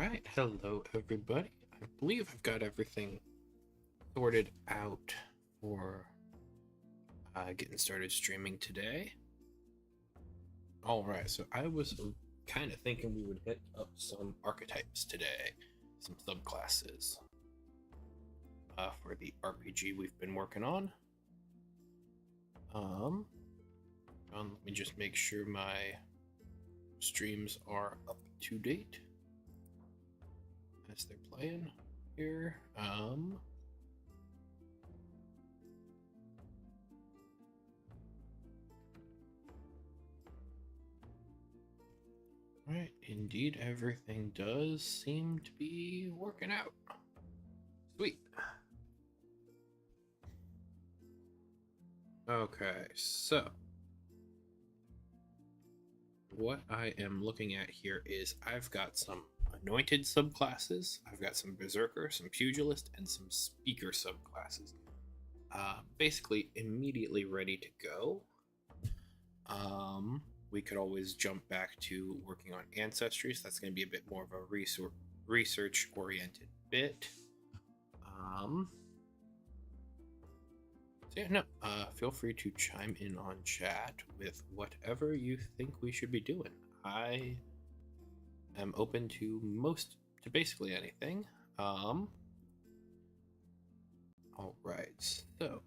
right, hello everybody. I believe I've got everything sorted out for getting started streaming today. All right, so I was kind of thinking we would hit up some archetypes today, some subclasses for the RPG we've been working on. Let me just make sure my streams are up to date as they're playing here. Right, indeed, everything does seem to be working out. Sweet. Okay, so what I am looking at here is I've got some anointed subclasses, I've got some berserker, some pugilist, and some speaker subclasses. Basically immediately ready to go. We could always jump back to working on ancestries. That's going to be a bit more of a research oriented bit. So yeah, no, feel free to chime in on chat with whatever you think we should be doing. I am open to basically anything. All right, so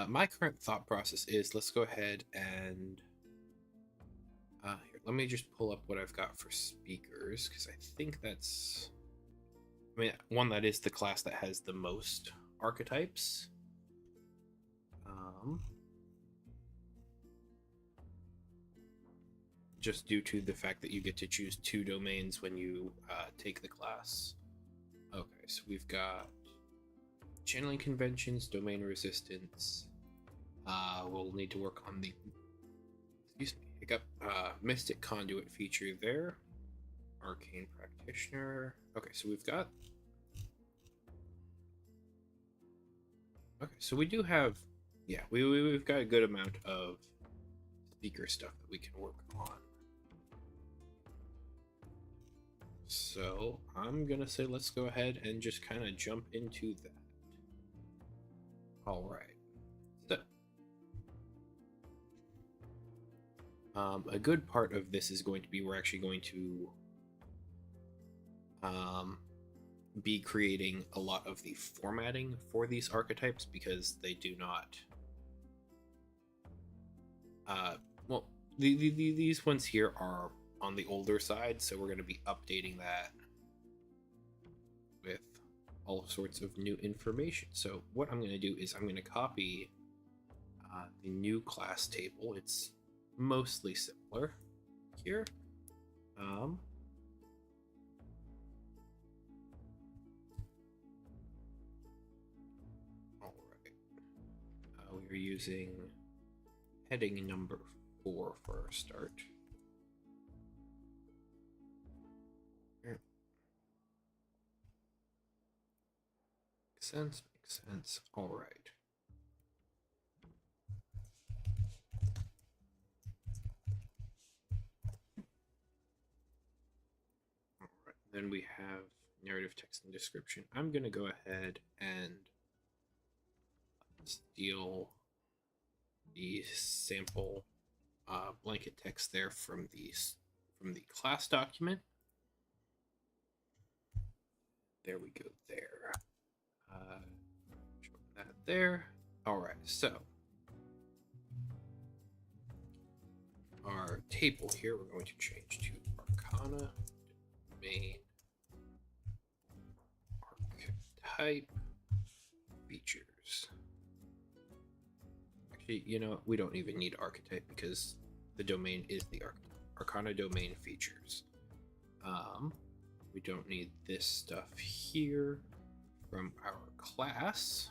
my current thought process is let's go ahead and here, let me just pull up what I've got for speakers, because I think that's, one, that is the class that has the most archetypes. Just due to the fact that you get to choose 2 domains when you take the class. Okay, so we've got channeling conventions, domain resistance. We'll need to work on the mystic conduit feature there. Arcane practitioner. Okay, so we've got. Okay, so we do have, yeah, we've got a good amount of speaker stuff that we can work on. So I'm gonna say let's go ahead and just kind of jump into that. All right. So, a good part of this is going to be we're actually going to be creating a lot of the formatting for these archetypes, because they do not. Well, these ones here are on the older side, so we're going to be updating that with all sorts of new information. So what I'm going to do is I'm going to copy the new class table. It's mostly similar here. All right. We are using heading number 4 for our start. Makes sense. All right. Then we have narrative text and description. I'm going to go ahead and steal the sample blanket text there from the class document. There we go there. That there. All right, so our table here, we're going to change to Arcana, domain, archetype, features. Actually, we don't even need archetype because the domain is the Arcana domain features. We don't need this stuff here from our class.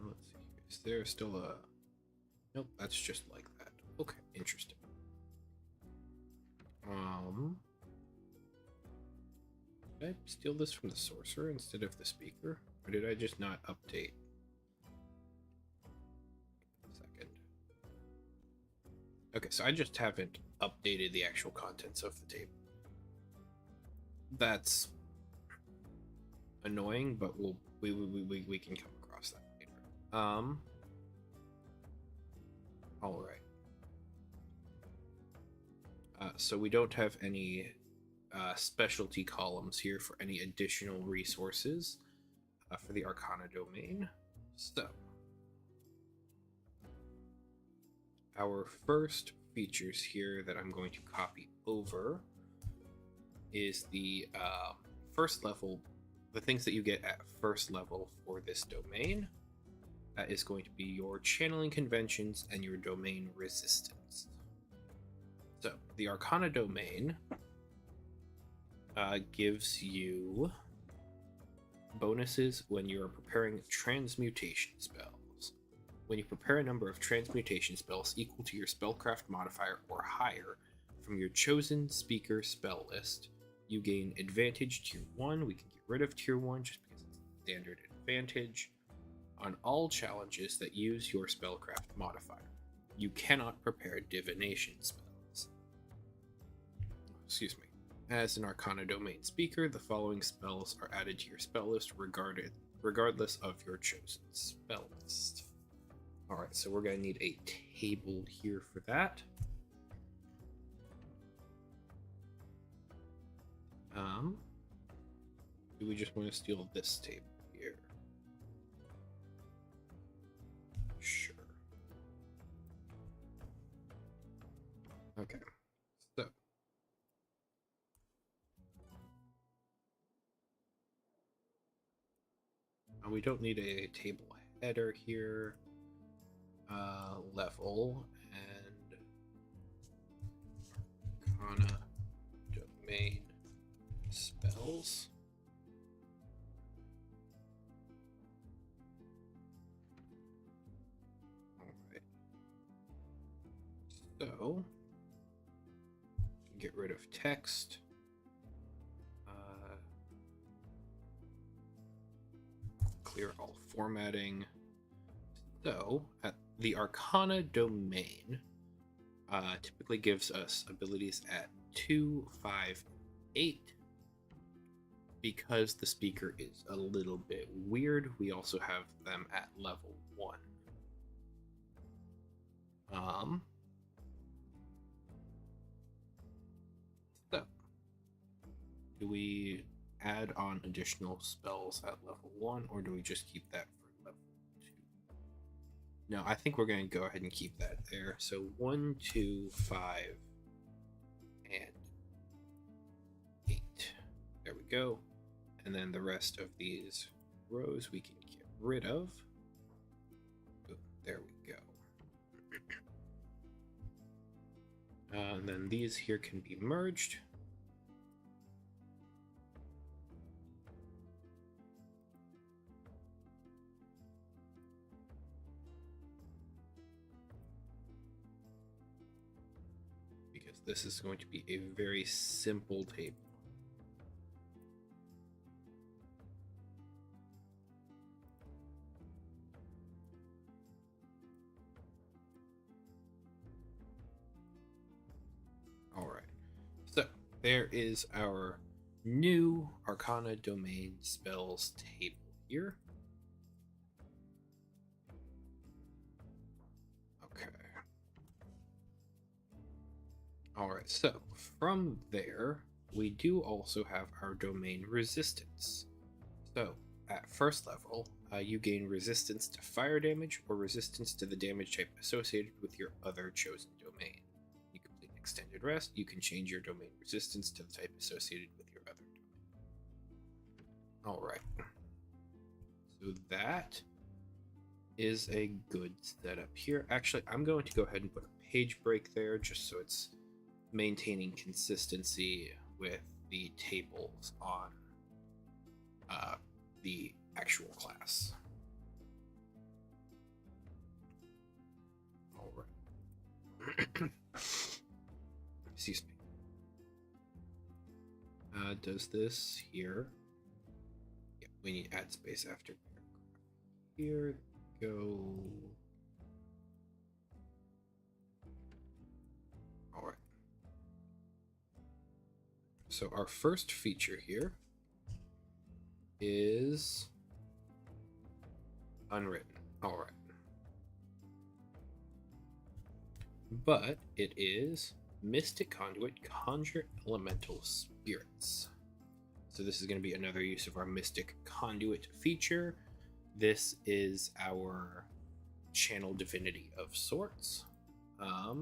Let's see. Is there still a... Nope, that's just like that. Okay, interesting. Did I steal this from the sorcerer instead of the speaker? Or did I just not update? Second. Okay, so I just haven't updated the actual contents of the table. That's annoying, but we can come across that later. All right. So we don't have any specialty columns here for any additional resources for the Arcana domain. So our first features here that I'm going to copy over is the first level, the things that you get at first level for this domain. That is going to be your channeling conventions and your domain resistance. So the Arcana domain gives you bonuses when you are preparing transmutation spells. When you prepare a number of transmutation spells equal to your spellcraft modifier or higher from your chosen speaker spell list, you gain advantage tier 1. We can get rid of tier 1 just because it's standard advantage on all challenges that use your spellcraft modifier. You cannot prepare divination spells. Excuse me. As an Arcana domain speaker, the following spells are added to your spell list regardless of your chosen spell list. Alright, so we're going to need a table here for that. Do we just want to steal this table here? Sure. Okay, so we don't need a table header here. Level and Arcana domain spells. Alright. So get rid of text. Clear all formatting. So, the Arcana domain typically gives us abilities at 2, 5, 8. Because the speaker is a little bit weird, we also have them at level 1. So, do we add on additional spells at level 1, or do we just keep that for level 2? No, I think we're going to go ahead and keep that there. So 1, 2, 5, and 8. There we go. And then the rest of these rows we can get rid of. Boom, there we go. And then these here can be merged. Because this is going to be a very simple table. Alright, so there is our new Arcana domain spells table here. Okay. Alright, so from there, we do also have our domain resistance. So at first level, you gain resistance to fire damage or resistance to the damage type associated with your other chosen domain. Extended rest, you can change your domain resistance to the type associated with your other domain. Alright. So that is a good setup here. Actually, I'm going to go ahead and put a page break there just so it's maintaining consistency with the tables on the actual class. Alright. Excuse me. that does this here. Yeah, we need add space after here. Go. All right. So our first feature here is unwritten. All right. But it is Mystic Conduit Conjure Elemental Spirits. So this is going to be another use of our Mystic Conduit feature. This is our channel divinity of sorts. I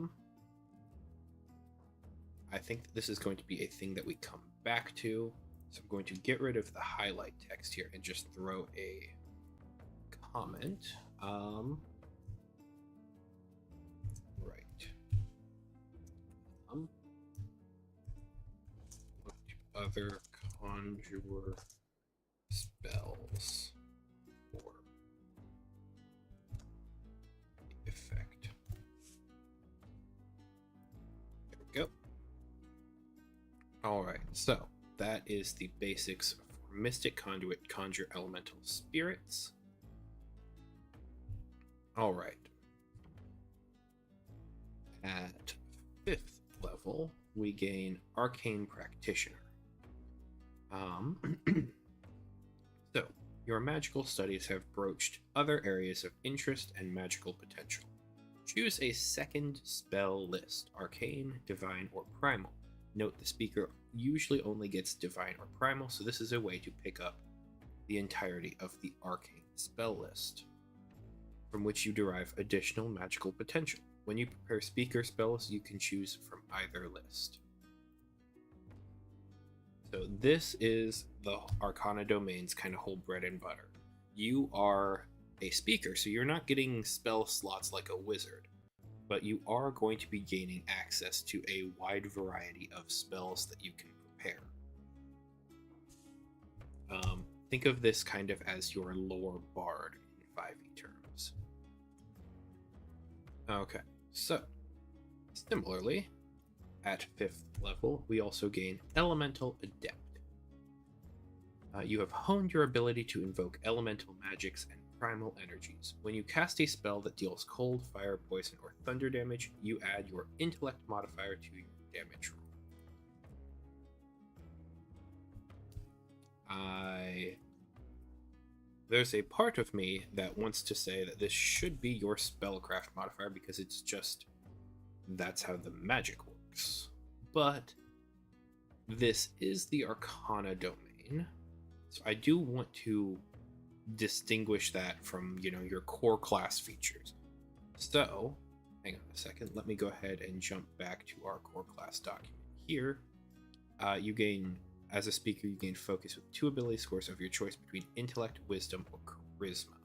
think that this is going to be a thing that we come back to. So I'm going to get rid of the highlight text here and just throw a comment. Other conjure spells for the effect. There we go. Alright, so that is the basics for Mystic Conduit Conjure Elemental Spirits. Alright. At 5th level, we gain Arcane Practitioner. So, your magical studies have broached other areas of interest and magical potential. Choose a second spell list, Arcane, Divine, or Primal. Note the speaker usually only gets Divine or Primal, so this is a way to pick up the entirety of the Arcane spell list, from which you derive additional magical potential. When you prepare speaker spells, you can choose from either list. So this is the Arcana domain's kind of whole bread and butter. You are a speaker, so you're not getting spell slots like a wizard, but you are going to be gaining access to a wide variety of spells that you can prepare. Think of this kind of as your lore bard in 5e terms. Okay, so similarly, at 5th level, we also gain Elemental Adept. You have honed your ability to invoke elemental magics and primal energies. When you cast a spell that deals cold, fire, poison, or thunder damage, you add your intellect modifier to your damage roll. There's a part of me that wants to say that this should be your spellcraft modifier because it's just that's how the magic works. But this is the Arcana domain, so I do want to distinguish that from, your core class features. So, hang on a second, let me go ahead and jump back to our core class document here. You gain, as a speaker, you gain focus with 2 ability scores of your choice between intellect, wisdom, or charisma.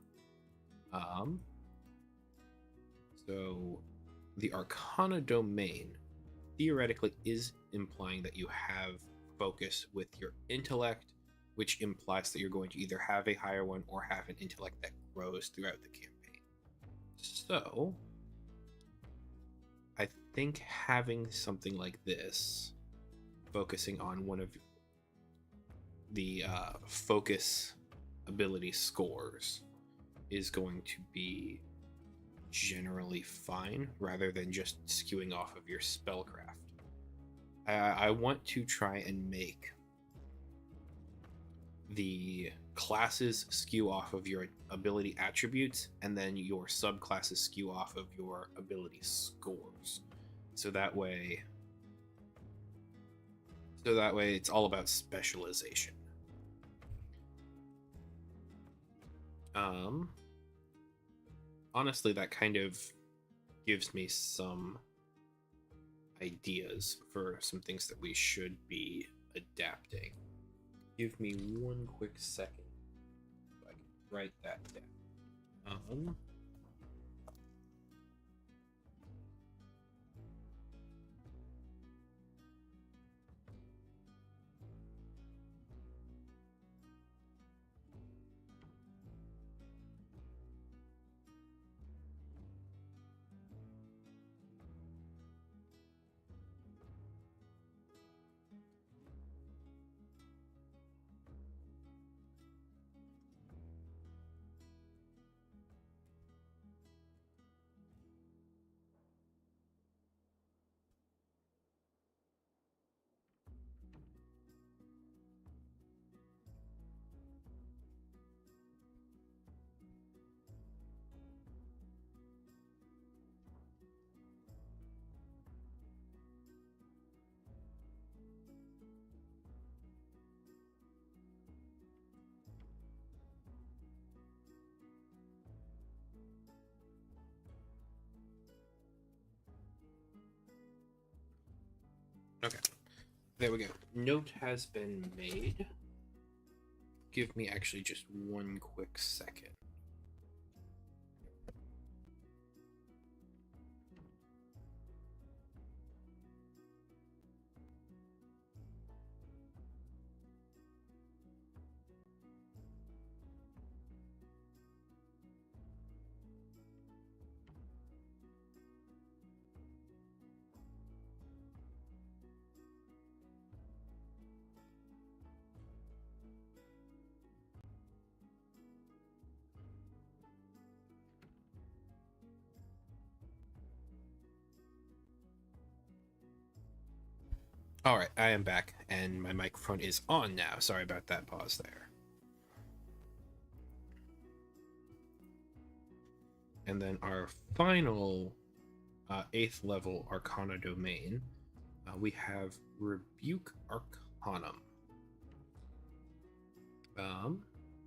So the Arcana domain theoretically is implying that you have focus with your intellect, which implies that you're going to either have a higher one or have an intellect that grows throughout the campaign. So I think having something like this, focusing on one of the focus ability scores, is going to be generally fine rather than just skewing off of your spellcraft. I want to try and make the classes skew off of your ability attributes and then your subclasses skew off of your ability scores. So that way it's all about specialization. Honestly, that kind of gives me some ideas for some things that we should be adapting. Give me one quick second so I can write that down. Okay, there we go. Note has been made. Give me actually just one quick second. All right, I am back, and my microphone is on now. Sorry about that pause there. And then our final 8th level Arcana domain, we have Rebuke Arcanum.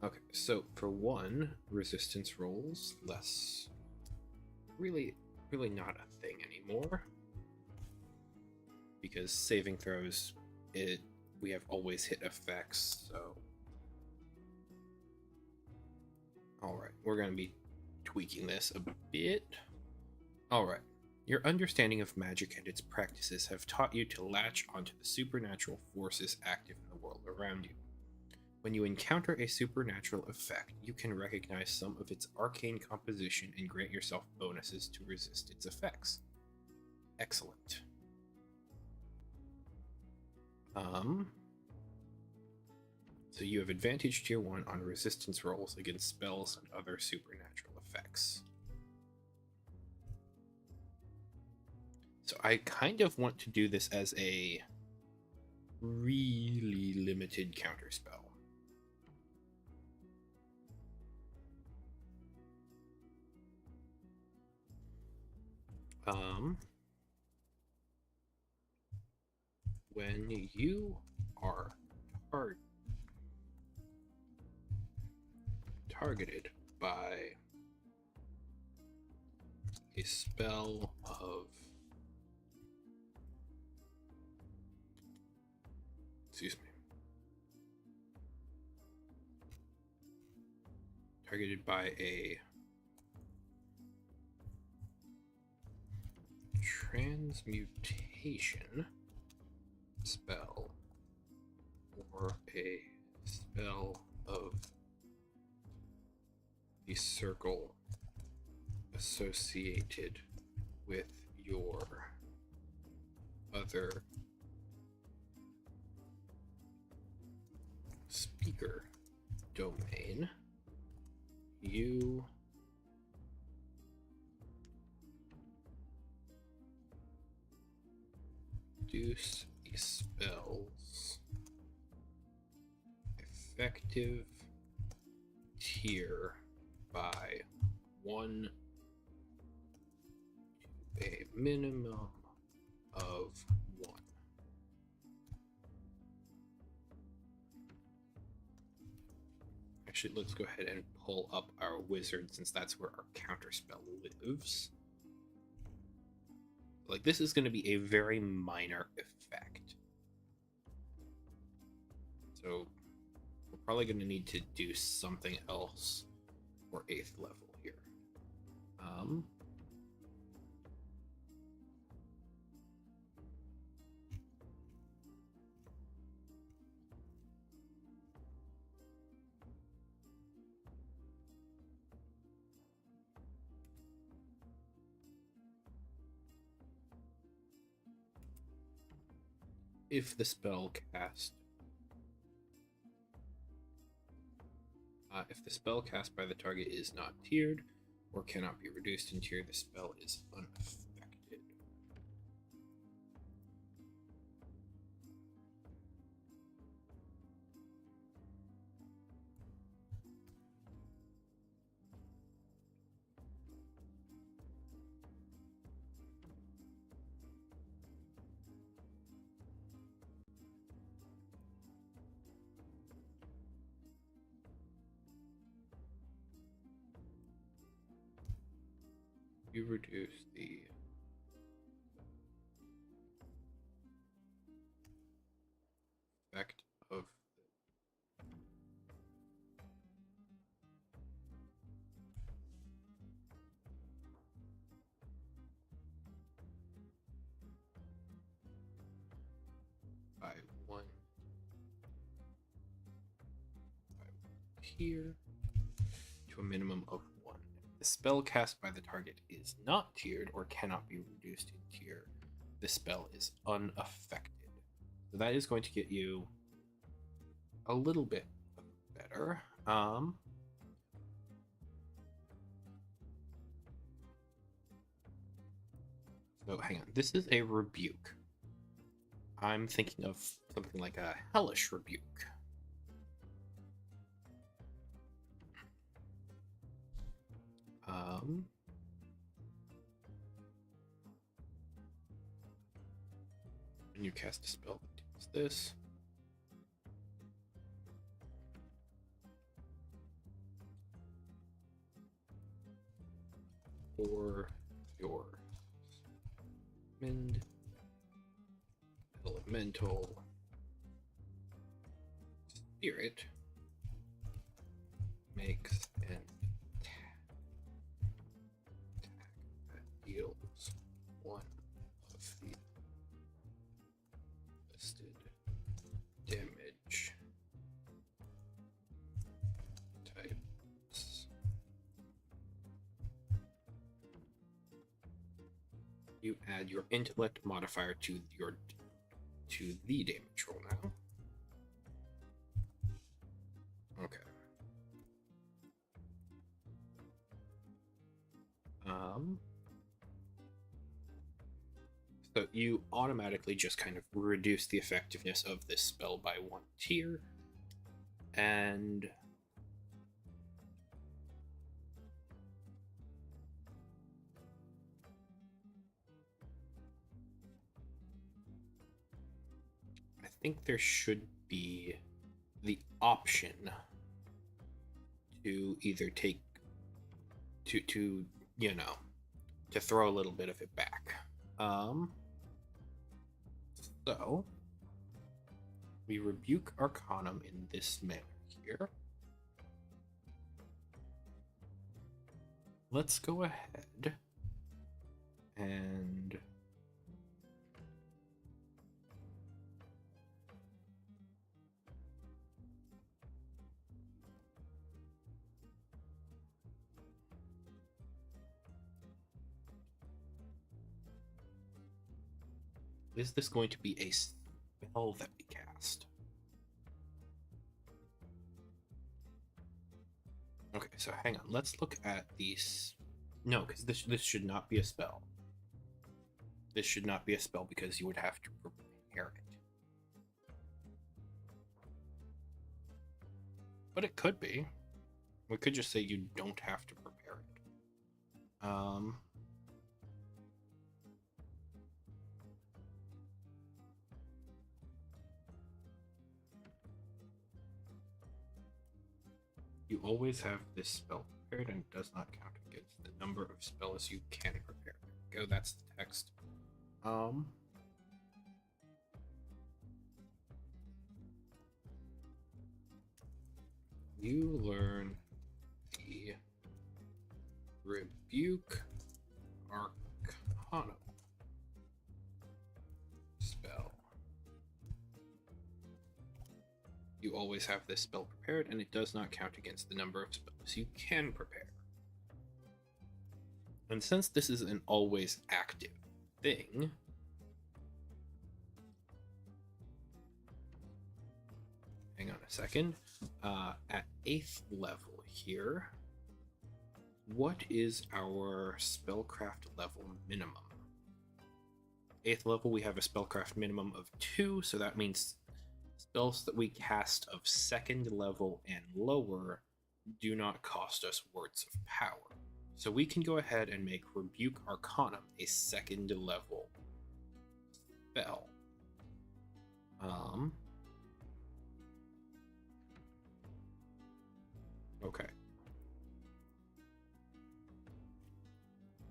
Okay, so for 1, resistance rolls, less... really not a thing anymore. Because saving throws, we have always hit effects, so... Alright, we're going to be tweaking this a bit. Alright, your understanding of magic and its practices have taught you to latch onto the supernatural forces active in the world around you. When you encounter a supernatural effect, you can recognize some of its arcane composition and grant yourself bonuses to resist its effects. Excellent. So you have advantage tier 1 on resistance rolls against spells and other supernatural effects. So I kind of want to do this as a really limited counterspell. When you are targeted by a spell of... Excuse me. Targeted by a transmutation spell or a spell of the circle associated with your other speaker domain, you reduce the spell's effective tier by 1 to a minimum of 1. Actually, let's go ahead and pull up our wizard, since that's where our counterspell lives. Like, this is going to be a very minor effect. So we're probably going to need to do something else for 8th level here. If the spell cast by the target is not tiered or cannot be reduced in tier, the spell is unaffected. You reduce the tier to a minimum of 1. If the spell cast by the target is not tiered or cannot be reduced in tier, the spell is unaffected. So that is going to get you a little bit better. So hang on, this is a rebuke. I'm thinking of something like a hellish rebuke. When you cast a spell that does this, or your Mind Elemental Spirit makes an attack that deals 1 of the listed damage types. You add your intellect modifier to the damage roll now. Okay. So you automatically just kind of reduce the effectiveness of this spell by 1 tier, and I think there should be the option to either take to throw a little bit of it back. So we rebuke Arcanum in this manner here. Let's go ahead and is this going to be a spell that we cast? Okay, so hang on. Let's look at these. No, because this should not be a spell. This should not be a spell because you would have to prepare it. But it could be. We could just say you don't have to prepare it. You always have this spell prepared and it does not count against the number of spells you can prepare. There we go, that's the text. You learn the Rebuke Arcanum spell. You always have this spell prepared, and it does not count against the number of spells you can prepare. And since this is an always active thing, hang on a second. At 8th level here, what is our spellcraft level minimum? 8th level, we have a spellcraft minimum of 2, so that means spells that we cast of 2nd level and lower do not cost us words of power. So we can go ahead and make Rebuke Arcanum a 2nd level spell. Okay.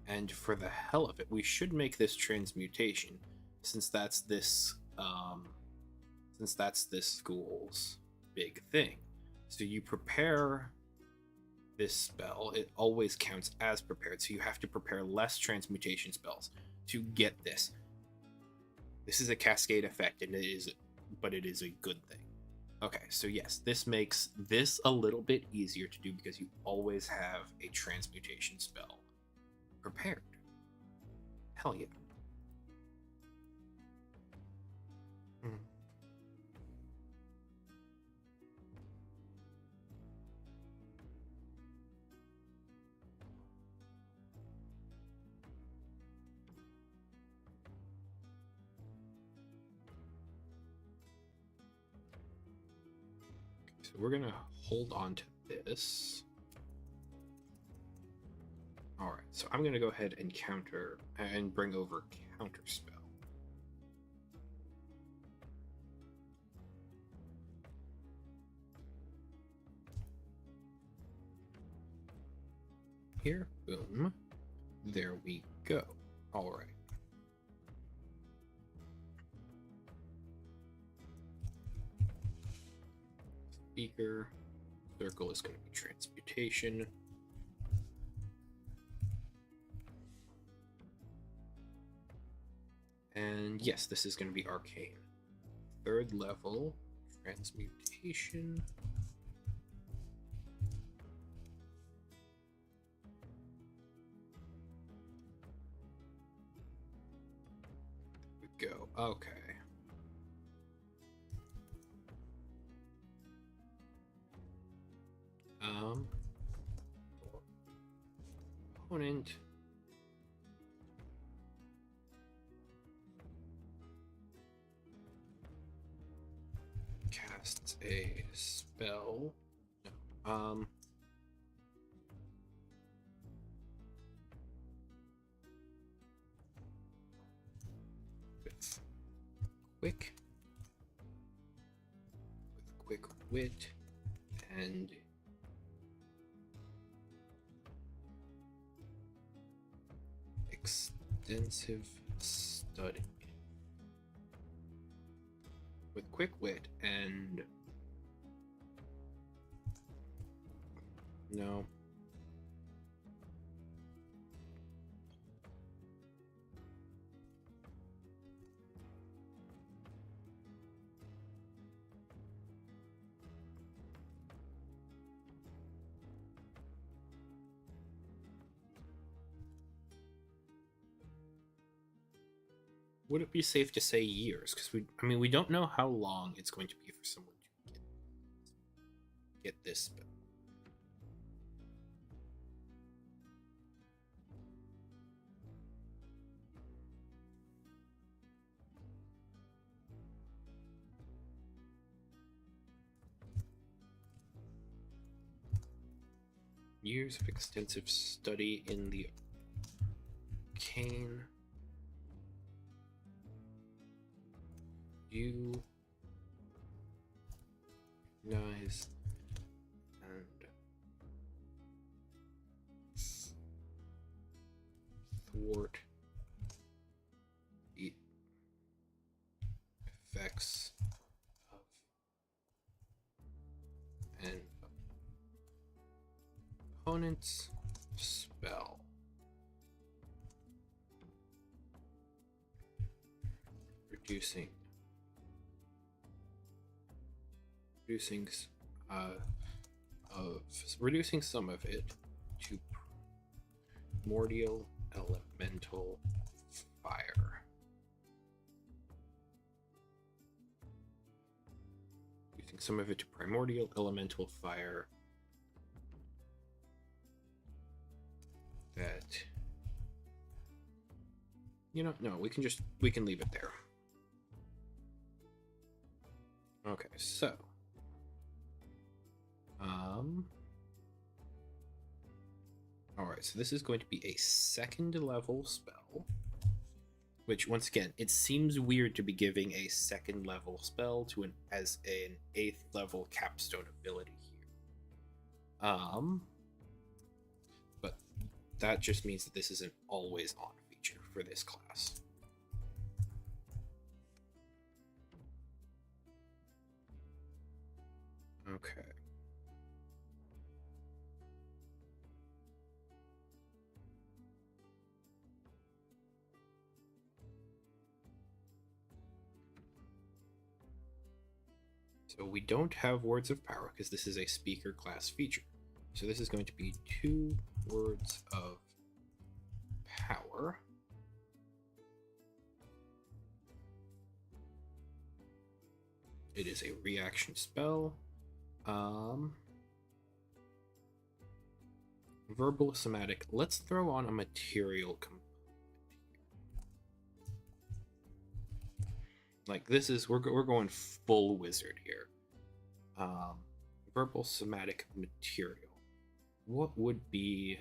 And for the hell of it, we should make this transmutation, since that's this school's big thing. So you prepare this spell, it always counts as prepared, so you have to prepare less transmutation spells to get this. This is a cascade effect, and it is a good thing. Okay, so yes, this makes this a little bit easier to do because you always have a transmutation spell prepared. Hell yeah. Hmm. So we're gonna hold on to this. All right, so I'm gonna go ahead and counter and bring over counter spell. Here, boom. There we go. All right. Speaker. Circle is going to be transmutation. And yes, this is going to be arcane. 3rd level transmutation. There we go. Okay. Opponent. Casts a spell. No. With quick wit and extensive study. With quick wit and no. Would it be safe to say years? Because we don't know how long it's going to be for someone to get this spell. Years of extensive study in the arcane. You recognize and thwart the effects of an opponent's spell. Reducing some of it to primordial elemental fire. Reducing some of it to primordial elemental fire. That, no, we can leave it there. Okay, so all right, so this is going to be a 2nd level spell, which once again, it seems weird to be giving a 2nd level spell to an 8th level capstone ability here. But that just means that this is an always on feature for this class. Okay. So we don't have words of power because this is a speaker class feature. So this is going to be 2 words of power. It is a reaction spell. Verbal somatic. Let's throw on a material component. Like this is we're going full wizard here. Verbal somatic material. What would be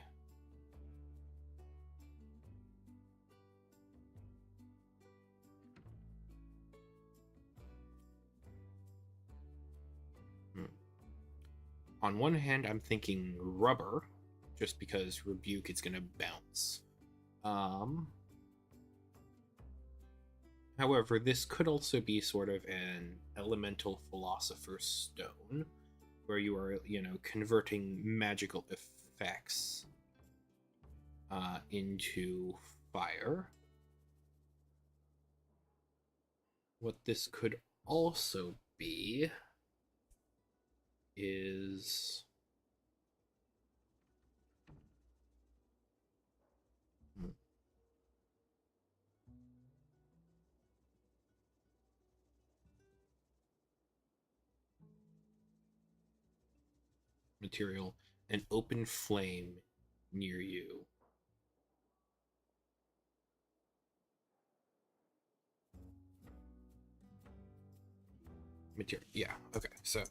on one hand, I'm thinking rubber, just because rebuke it's gonna bounce. However, this could also be sort of an elemental philosopher's stone, where you are, converting magical effects into fire. What this could also be is material, an open flame near you. Material, yeah, okay, so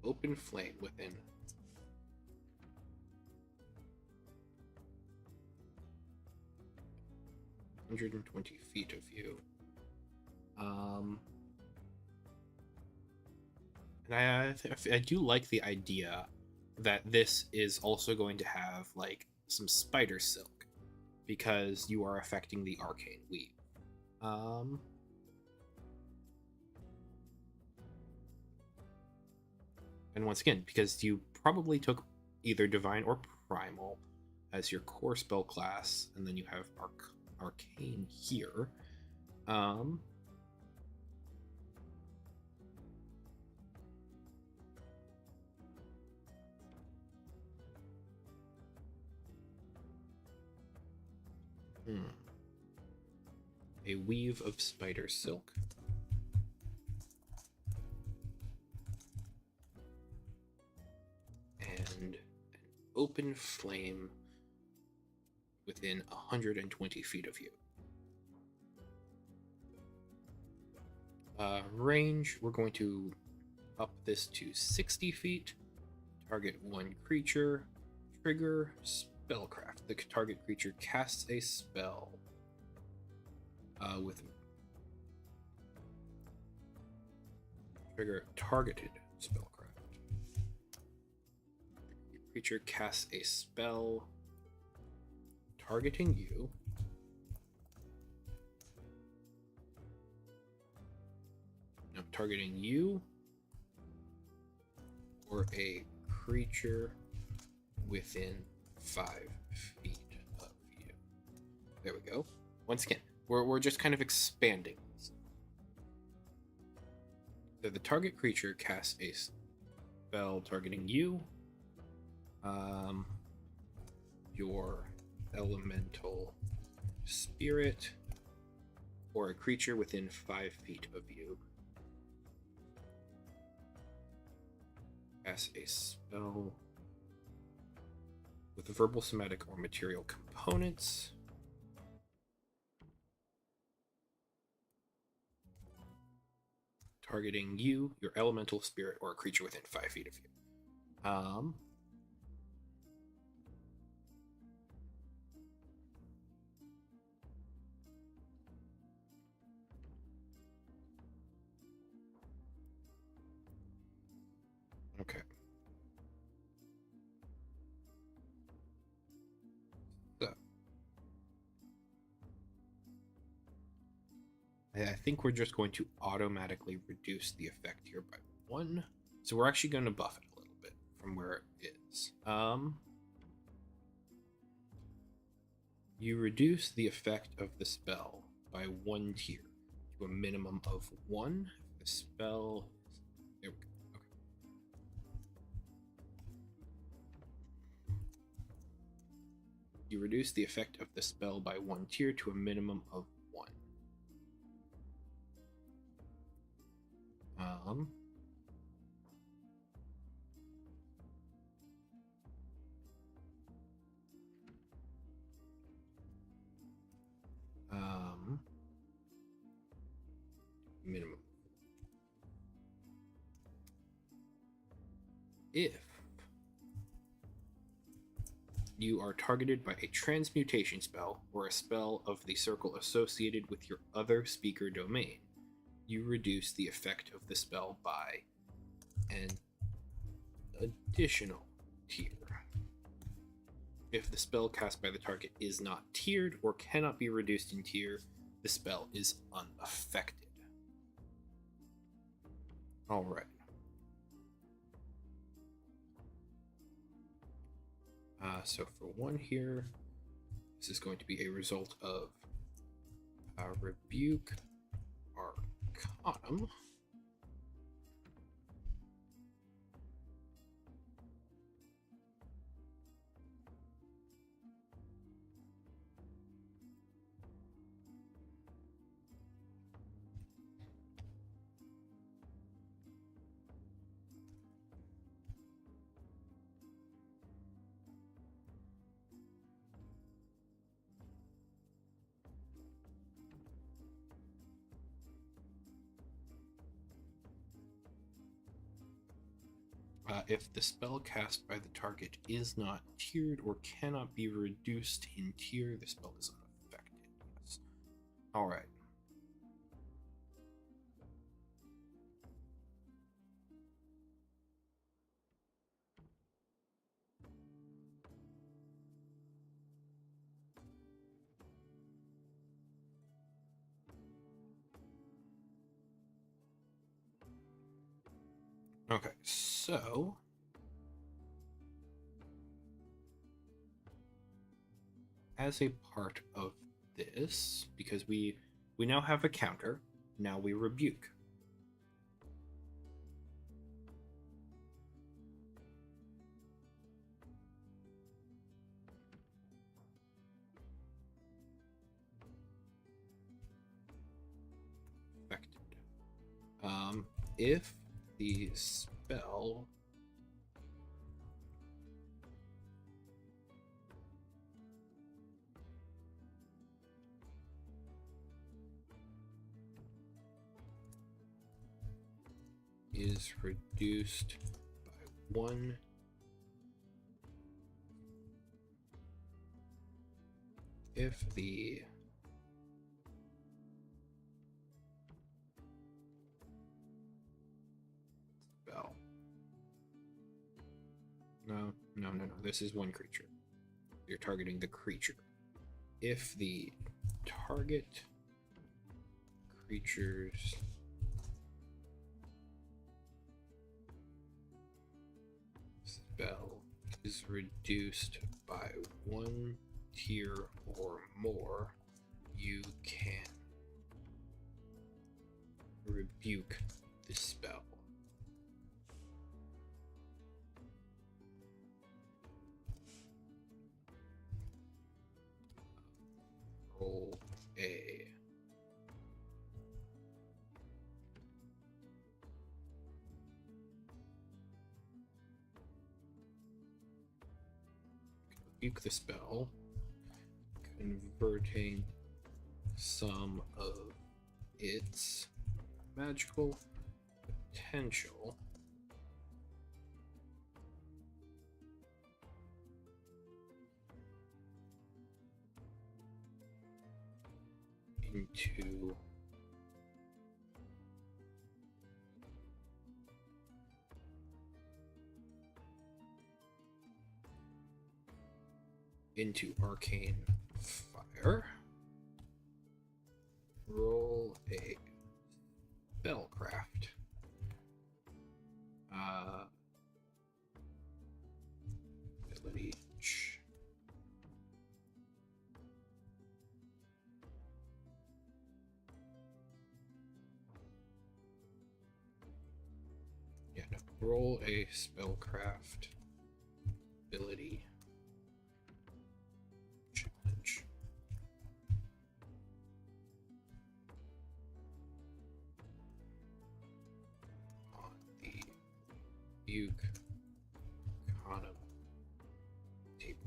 open flame within 120 feet of you. And I do like the idea that this is also going to have like some spider silk because you are affecting the arcane weave. And once again, because you probably took either divine or primal as your core spell class, and then you have arcane here. A weave of spider silk. And an open flame within 120 feet of you. Range, we're going to up this to 60 feet. Target 1 creature. Trigger spellcraft. The target creature casts a spell with trigger targeted spellcraft. The creature casts a spell targeting you. No, targeting you or a creature within 5 feet of you. There we go. Once again, we're just kind of expanding this. So the target creature casts a spell targeting you, your elemental spirit, or a creature within 5 feet of you. Cast a spell with verbal, somatic, or material components. Targeting you, your elemental spirit, or a creature within 5 feet of you. Okay. So I think we're just going to automatically reduce the effect here by 1. So we're actually going to buff it a little bit from where it is. You reduce the effect of the spell by 1 tier to a minimum of 1. The spell is... There we go. Okay. You reduce the effect of the spell by 1 tier to a minimum of 1. Minimum. If you are targeted by a transmutation spell or a spell of the circle associated with your other speaker domain, you reduce the effect of the spell by an additional tier. If the spell cast by the target is not tiered or cannot be reduced in tier, the spell is unaffected. All right. So for 1 here, this is going to be a result of Rebuke Arcanum. If the spell cast by the target is not tiered or cannot be reduced in tier, the spell is unaffected. Yes. All right. Okay, so as a part of this, because we now have a counter, now we rebuke. Affected. If the spell is reduced by 1 if the spell no, this is 1 creature. You're targeting the creature. If the target creature's spell is reduced by 1 tier or more, you can rebuke the spell. Roll a rebuke the spell, converting some of its magical potential into arcane fire. roll a spellcraft. Ability. Yeah, no. Roll a spellcraft ability challenge. On the Buke Arcana table.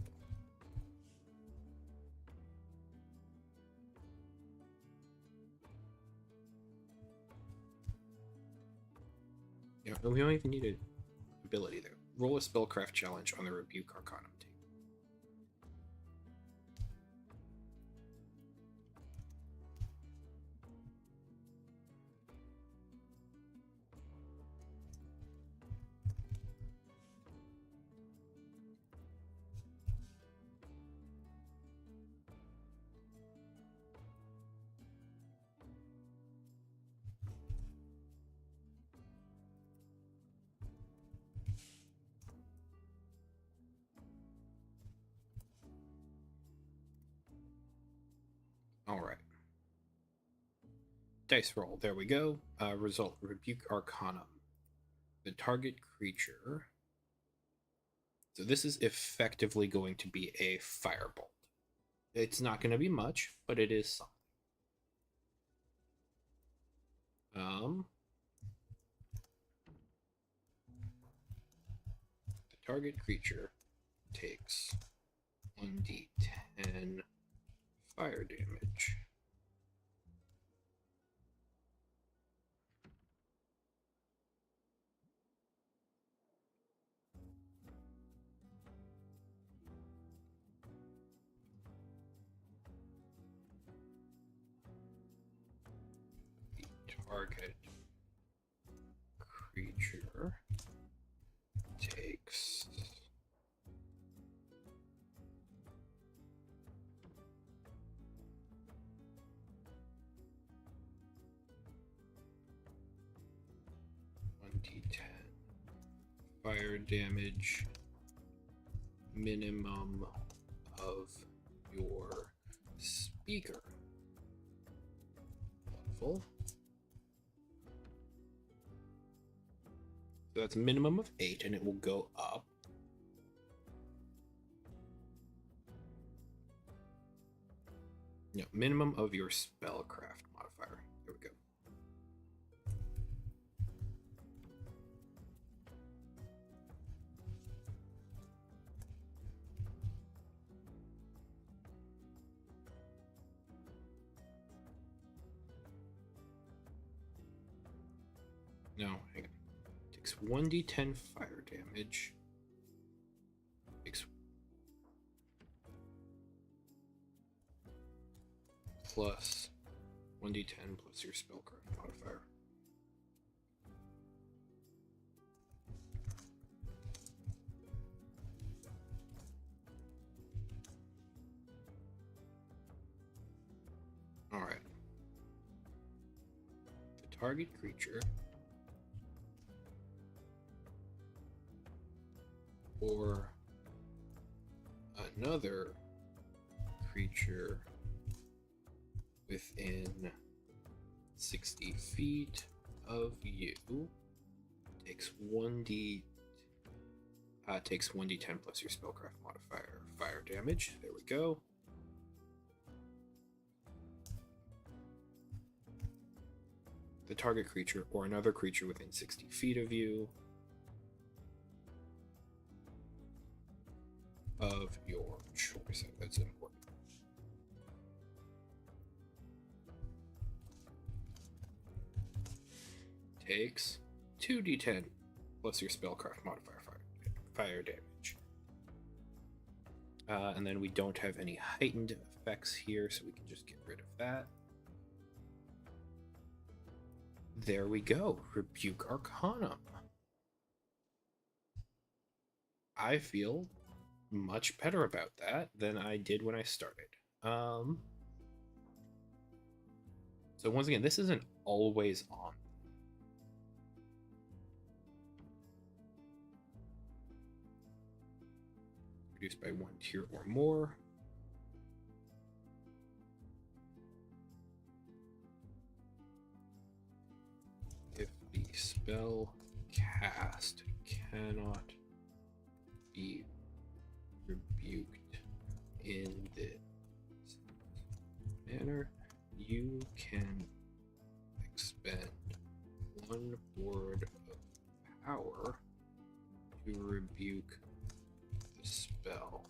Yeah, we don't even need an ability there. Roll a spellcraft challenge on the Rebuke Arcanum table. All right. Dice roll. There we go. Result: Rebuke Arcanum. The target creature. So this is effectively going to be a firebolt. It's not going to be much, but it is something. The target creature takes 1d10 fire damage. Target creature takes 1d10 fire damage, minimum of your speaker level. So that's a minimum of 8, and it will go up. No, minimum of your spellcraft modifier. There we go. No, hang on. Takes 1d10 fire damage. Takes plus 1d10 plus your spellcraft modifier. All right. The target creature or another creature within 60 feet of you takes 1d10 plus your spellcraft modifier fire damage. There we go. The target creature or another creature within 60 feet of you of your choice. That's important. Takes 2d10 plus your spellcraft modifier fire damage. And then we don't have any heightened effects here, so we can just get rid of that. There we go. Rebuke Arcanum. I feel much better about that than I did when I started. So once again, this isn't always on. Reduced by 1 tier or more. If the spell cast cannot be rebuked in this manner, you can expend 1 word of power to rebuke the spell.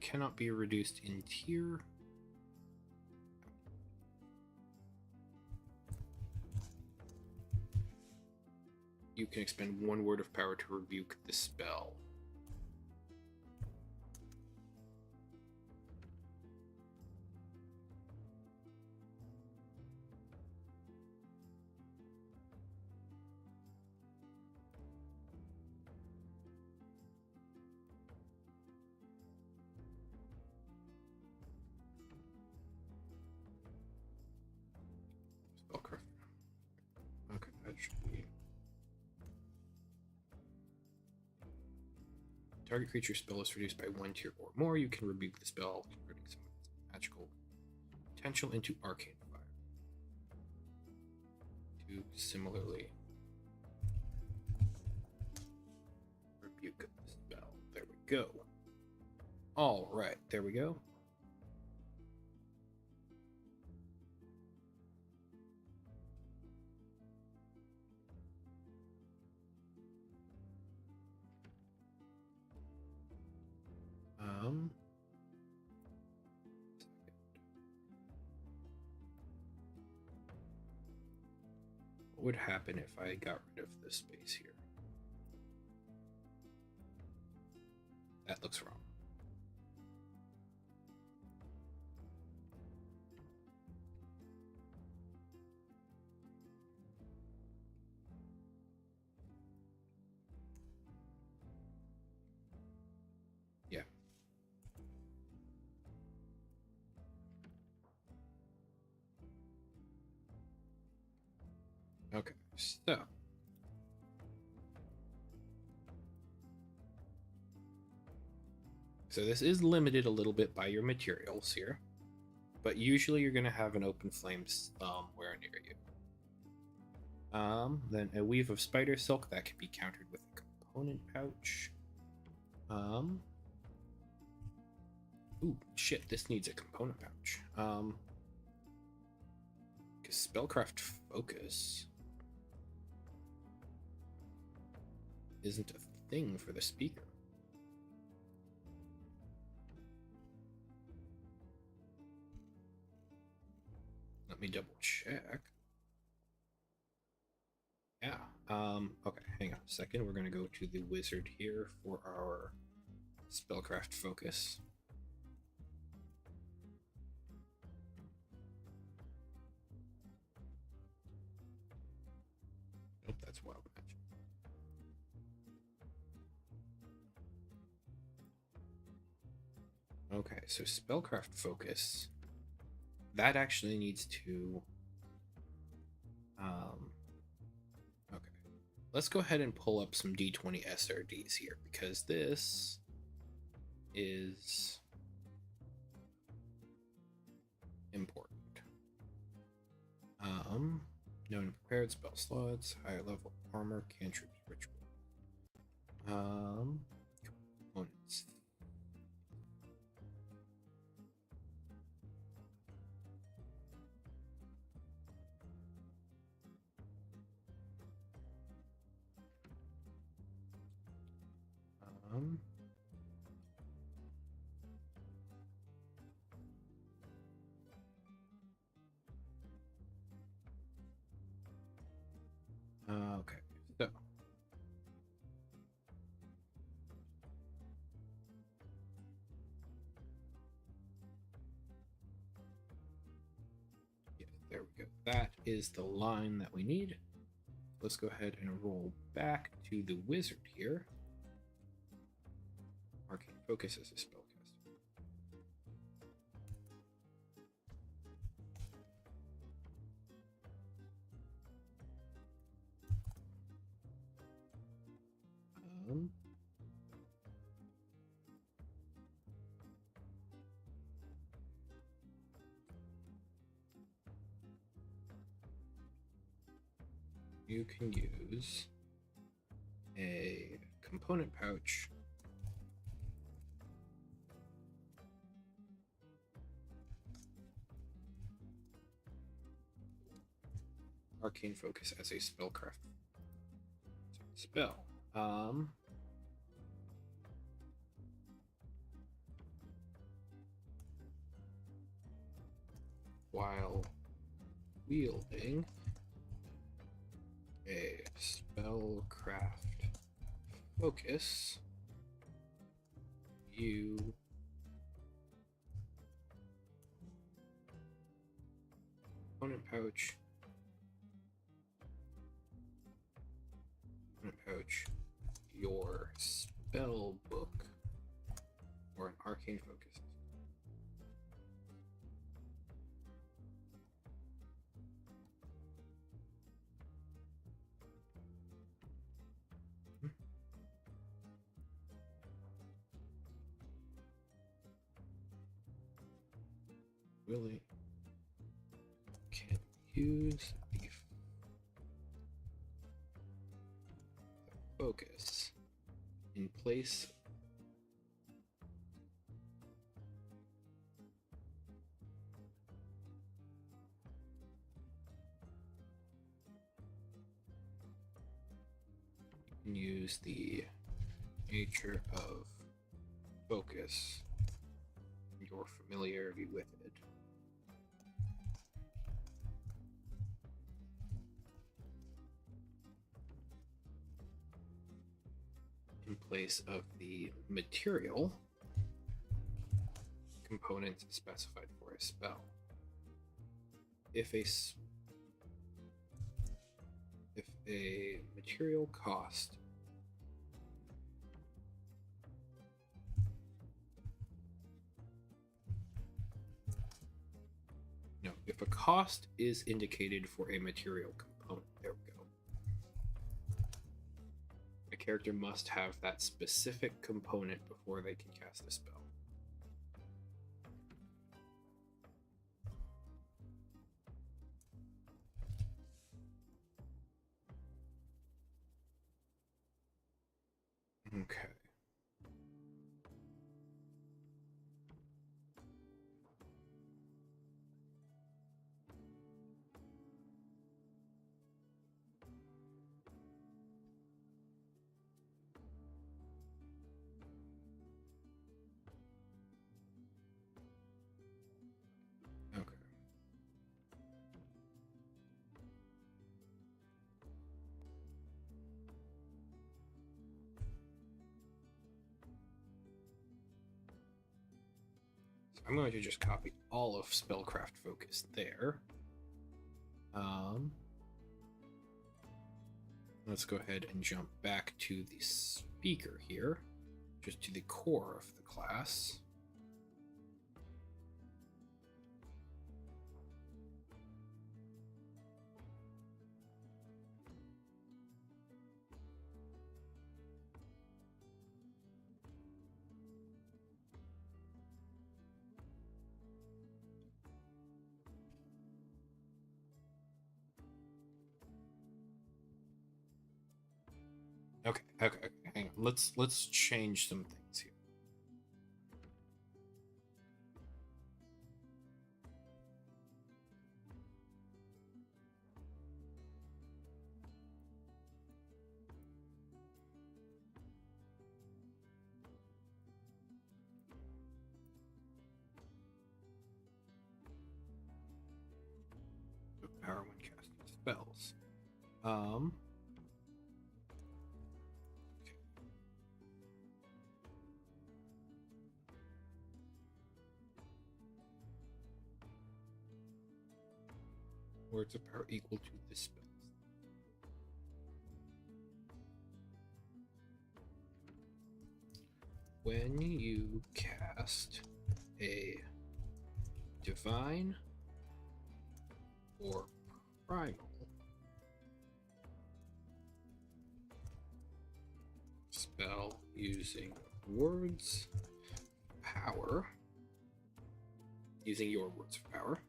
Cannot be reduced in tier. You can expend 1 word of power to rebuke the spell. Okay, that should be. Target creature spell is reduced by 1 tier or more. You can rebuke the spell, converting some of its magical potential into arcane fire. To similarly rebuke the spell. There we go. All right, there we go. What would happen if I got rid of this space here? That looks wrong. Yeah. Okay, so this is limited a little bit by your materials here, but usually you're going to have an open flame somewhere near you. Then a weave of spider silk that can be countered with a component pouch. Ooh, shit, this needs a component pouch. Because spellcraft focus isn't a thing for the speaker. Let me double check. Yeah. Okay, hang on a second. We're going to go to the wizard here for our spellcraft focus. Nope, that's wild magic. Okay, so spellcraft focus. That actually needs to okay. Let's go ahead and pull up some D20 SRDs here because this is important. Known and prepared spell slots, higher level armor, cantrips, ritual. Components. Okay, so yeah, there we go. That is the line that we need. Let's go ahead and roll back to the wizard here. Arcane Focus as a spellcaster. You can use a component pouch Arcane Focus as a spellcraft spell. While wielding a spellcraft focus, you component pouch your spell book or an arcane focus. Really can use the focus in place use the nature of focus and your familiarity with it in place of the material components specified for a spell. If a material cost if a cost is indicated for a material component, there we go. A character must have that specific component before they can cast a spell. Okay. I'm going to just copy all of Spellcraft Focus there. Let's go ahead and jump back to the speaker here, just to the core of the class. Okay, hang on. Let's change some things here. Um, words of power equal to the spells. When you cast a divine or primal spell using words power, using your words of power,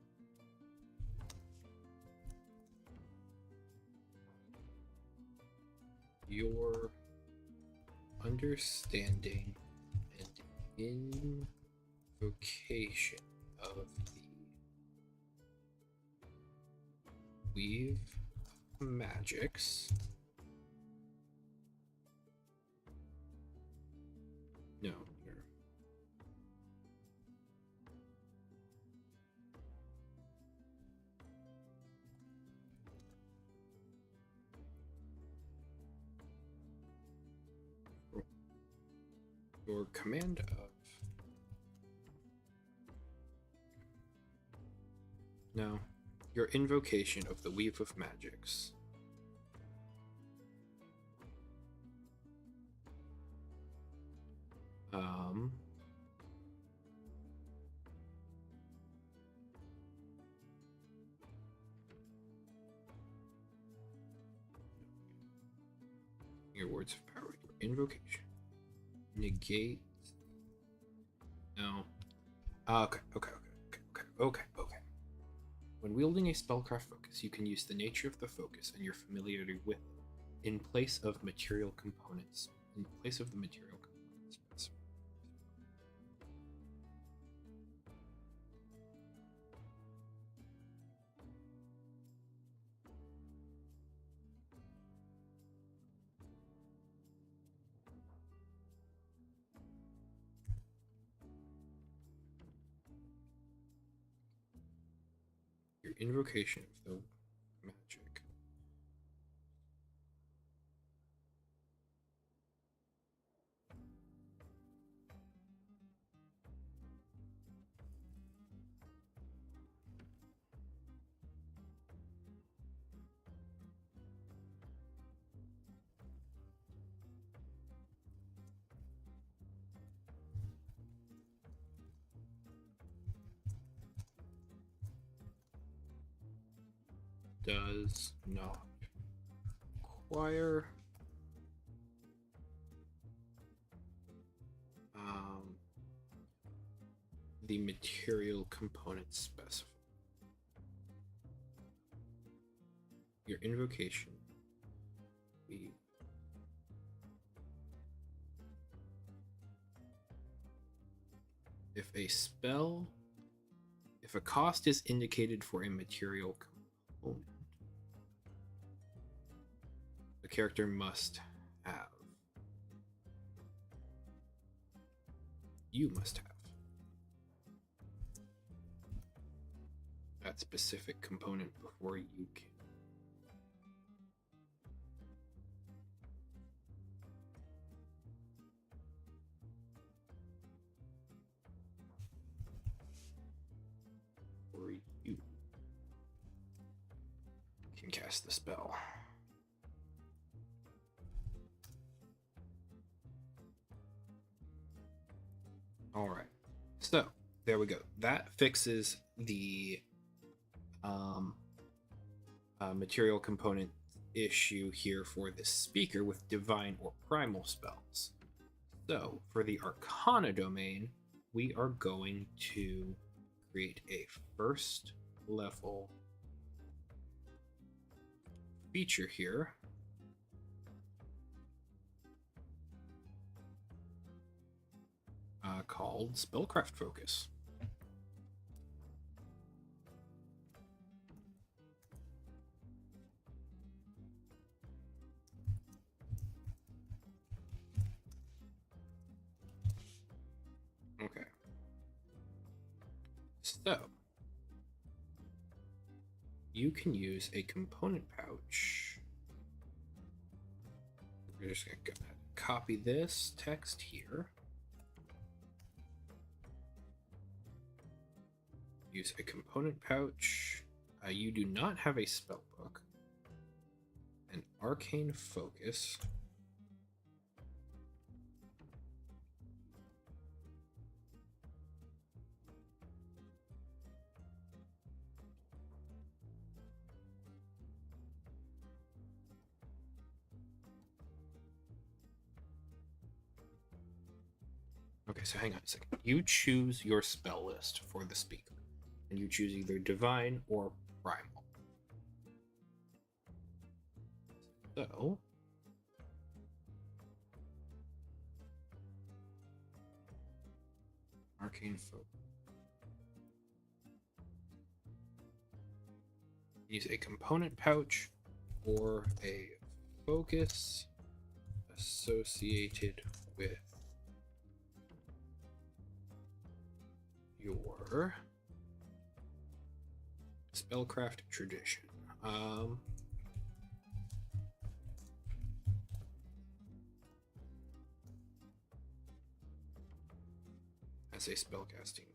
your understanding and invocation of the weave magics. No, here. Your command of no, your invocation of the weave of magics. Your words of power, your invocation. Negate. No. Okay. When wielding a spellcraft focus, you can use the nature of the focus and your familiarity with it in place of material components. In place of the material components. Your invocation of the magic. Does not require the material components specified. Your invocation. If a cost is indicated for a material component, the character must have. You must have that specific component before you can. Or you can cast the spell. All right, so there we go. That fixes the material component issue here for the speaker with divine or primal spells. So for the Arcana domain, we are going to create a first level feature here. Called Spellcraft Focus. Okay. So, you can use a component pouch We're just going to go ahead and copy this text here. Use a component pouch. You do not have a spell book. An arcane focus. Okay, so hang on a second. You choose your spell list for the speaker, and you choose either divine or primal. So, arcane focus. Use a component pouch or a focus associated with your spellcraft tradition. As a spellcasting.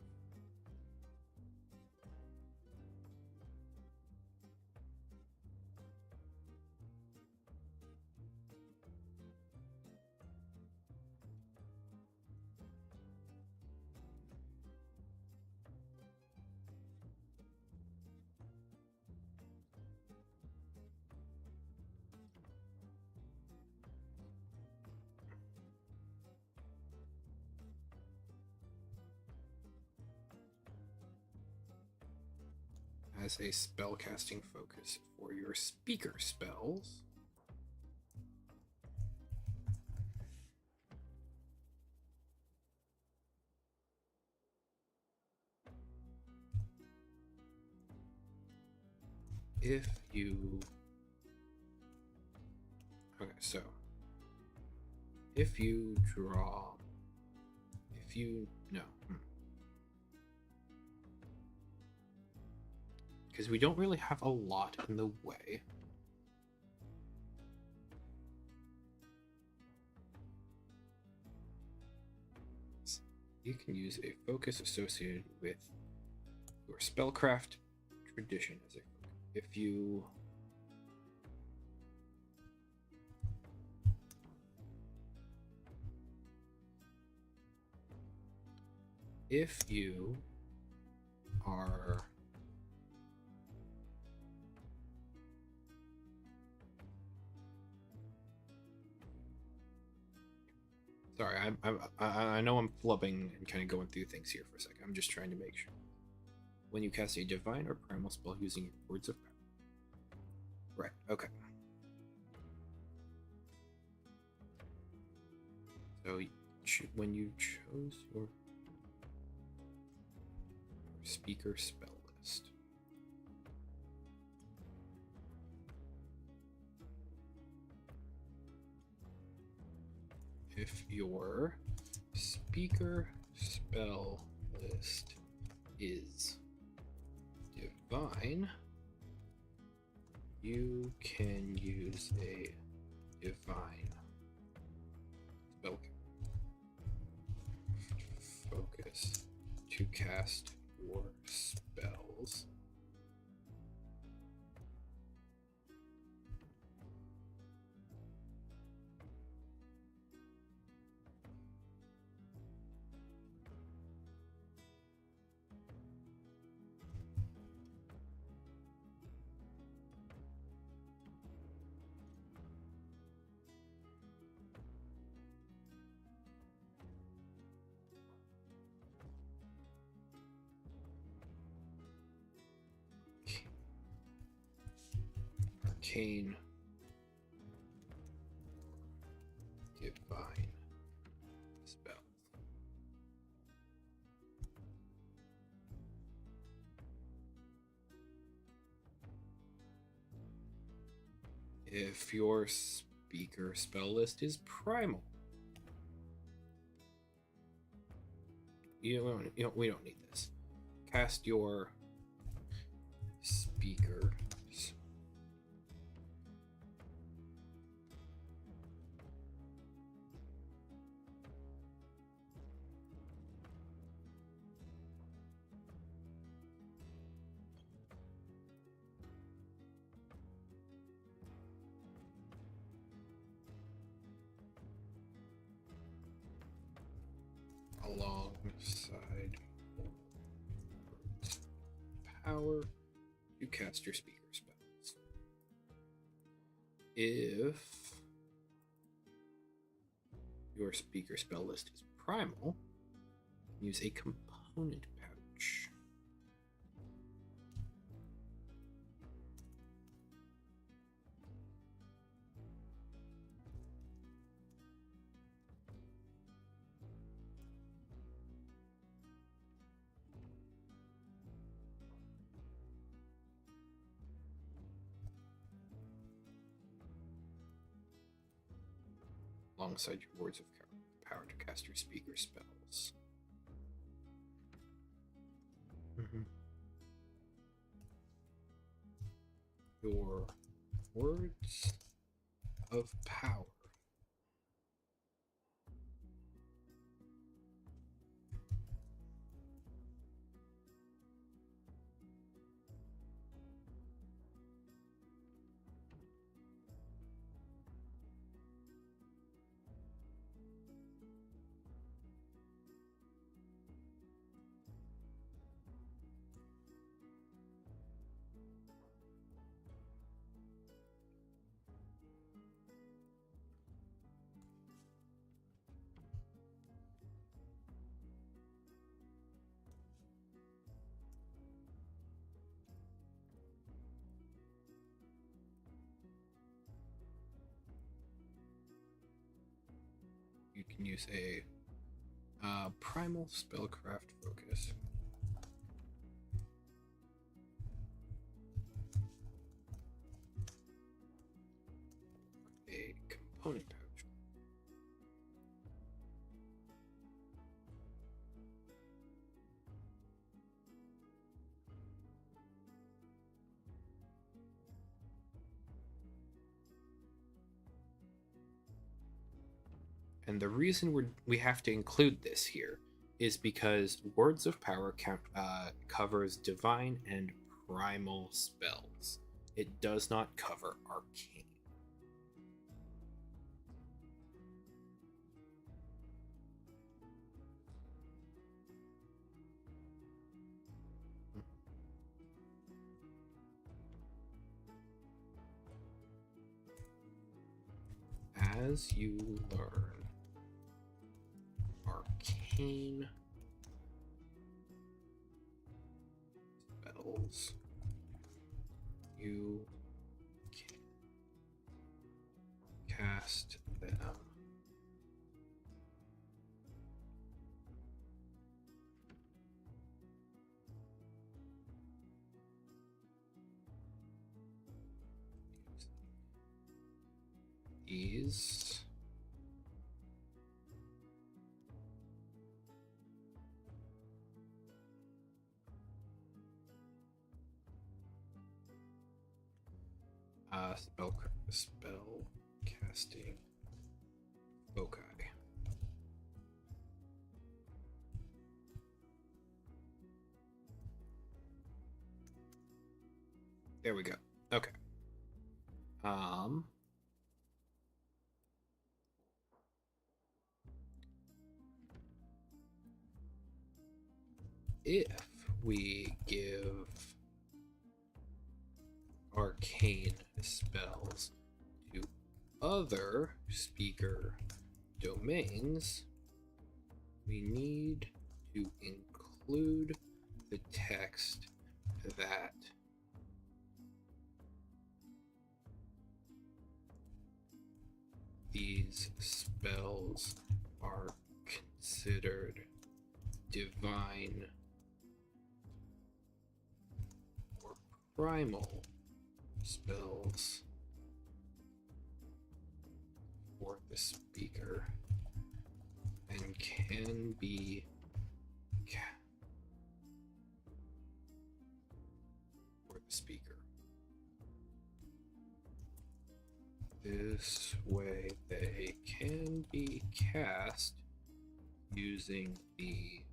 As a spellcasting focus for your speaker spells. If you... Okay, so... If you draw... If you... No. Because we don't really have a lot in the way. You can use a focus associated with your spellcraft tradition as a focus. If you are sorry, I know I'm flubbing and kind of going through things here for a second. I'm just trying to make sure. When you cast a divine or primal spell using your words of power. Right, okay. So when you chose your speaker spell list, if your speaker spell list is divine, you can use a divine spell focus to cast your spells. Arcane divine spell. If your speaker spell list is primal, we don't need this. Cast your speaker alongside power to cast your speaker spells. If your speaker spell list is primal, use a component pouch. Alongside your words of power to cast your speaker spells. Your words of power. You can use a primal spellcraft focus. A component pouch. And the reason we have to include this here is because Words of Power covers divine and primal spells. It does not cover arcane. As you learn arcane spells, you can cast them these spell casting foci. There we go. Okay. If we give arcane spells to other speaker domains, we need to include the text that these spells are considered divine or primal spells for the speaker and can be for the speaker. This way they can be cast using the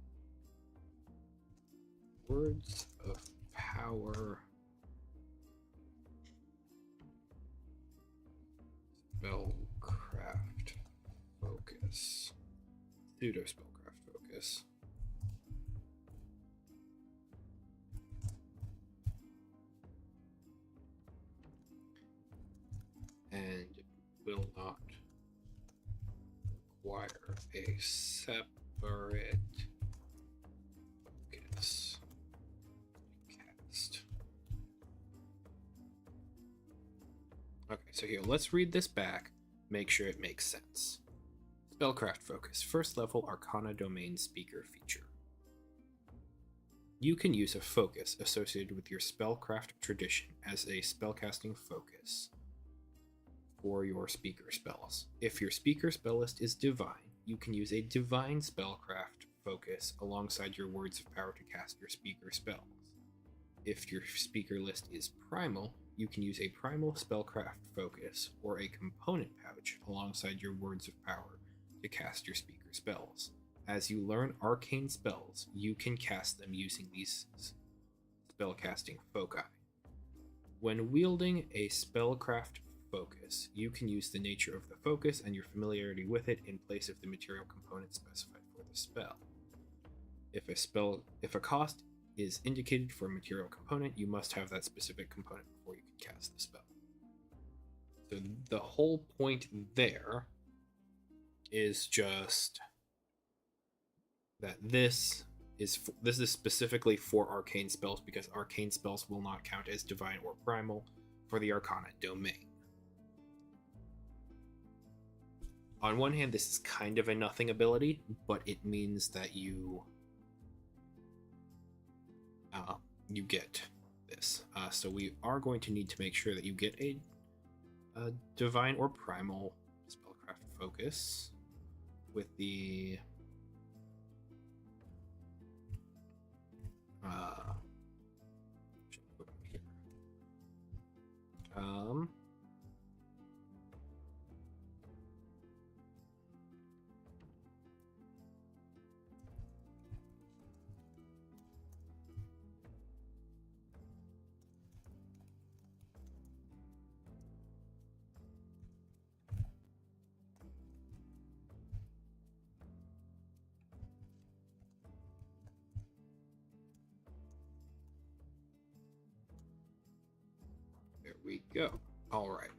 Words of Power spellcraft focus, pseudo spellcraft focus. focus. And it will not require a separate focus cast. Okay, so here, let's read this back, make sure it makes sense. Spellcraft focus, first level Arcana domain speaker feature. You can use a focus associated with your spellcraft tradition as a spellcasting focus for your speaker spells. If your speaker spell list is divine, you can use a divine spellcraft focus alongside your words of power to cast your speaker spells. If your speaker list is primal, you can use a primal spellcraft focus or a component pouch alongside your words of power to cast your speaker spells. As you learn arcane spells, you can cast them using these spellcasting foci. When wielding a spellcraft focus, you can use the nature of the focus and your familiarity with it in place of the material component specified for the spell. If a cost is indicated for a material component, you must have that specific component before you can cast the spell. So the whole point there is just that this is specifically for arcane spells, because arcane spells will not count as divine or primal for the Arcana domain. On one hand, this is kind of a nothing ability, but it means that you get this. So we are going to need to make sure that you get a divine or primal spellcraft focus with the there we go. All right.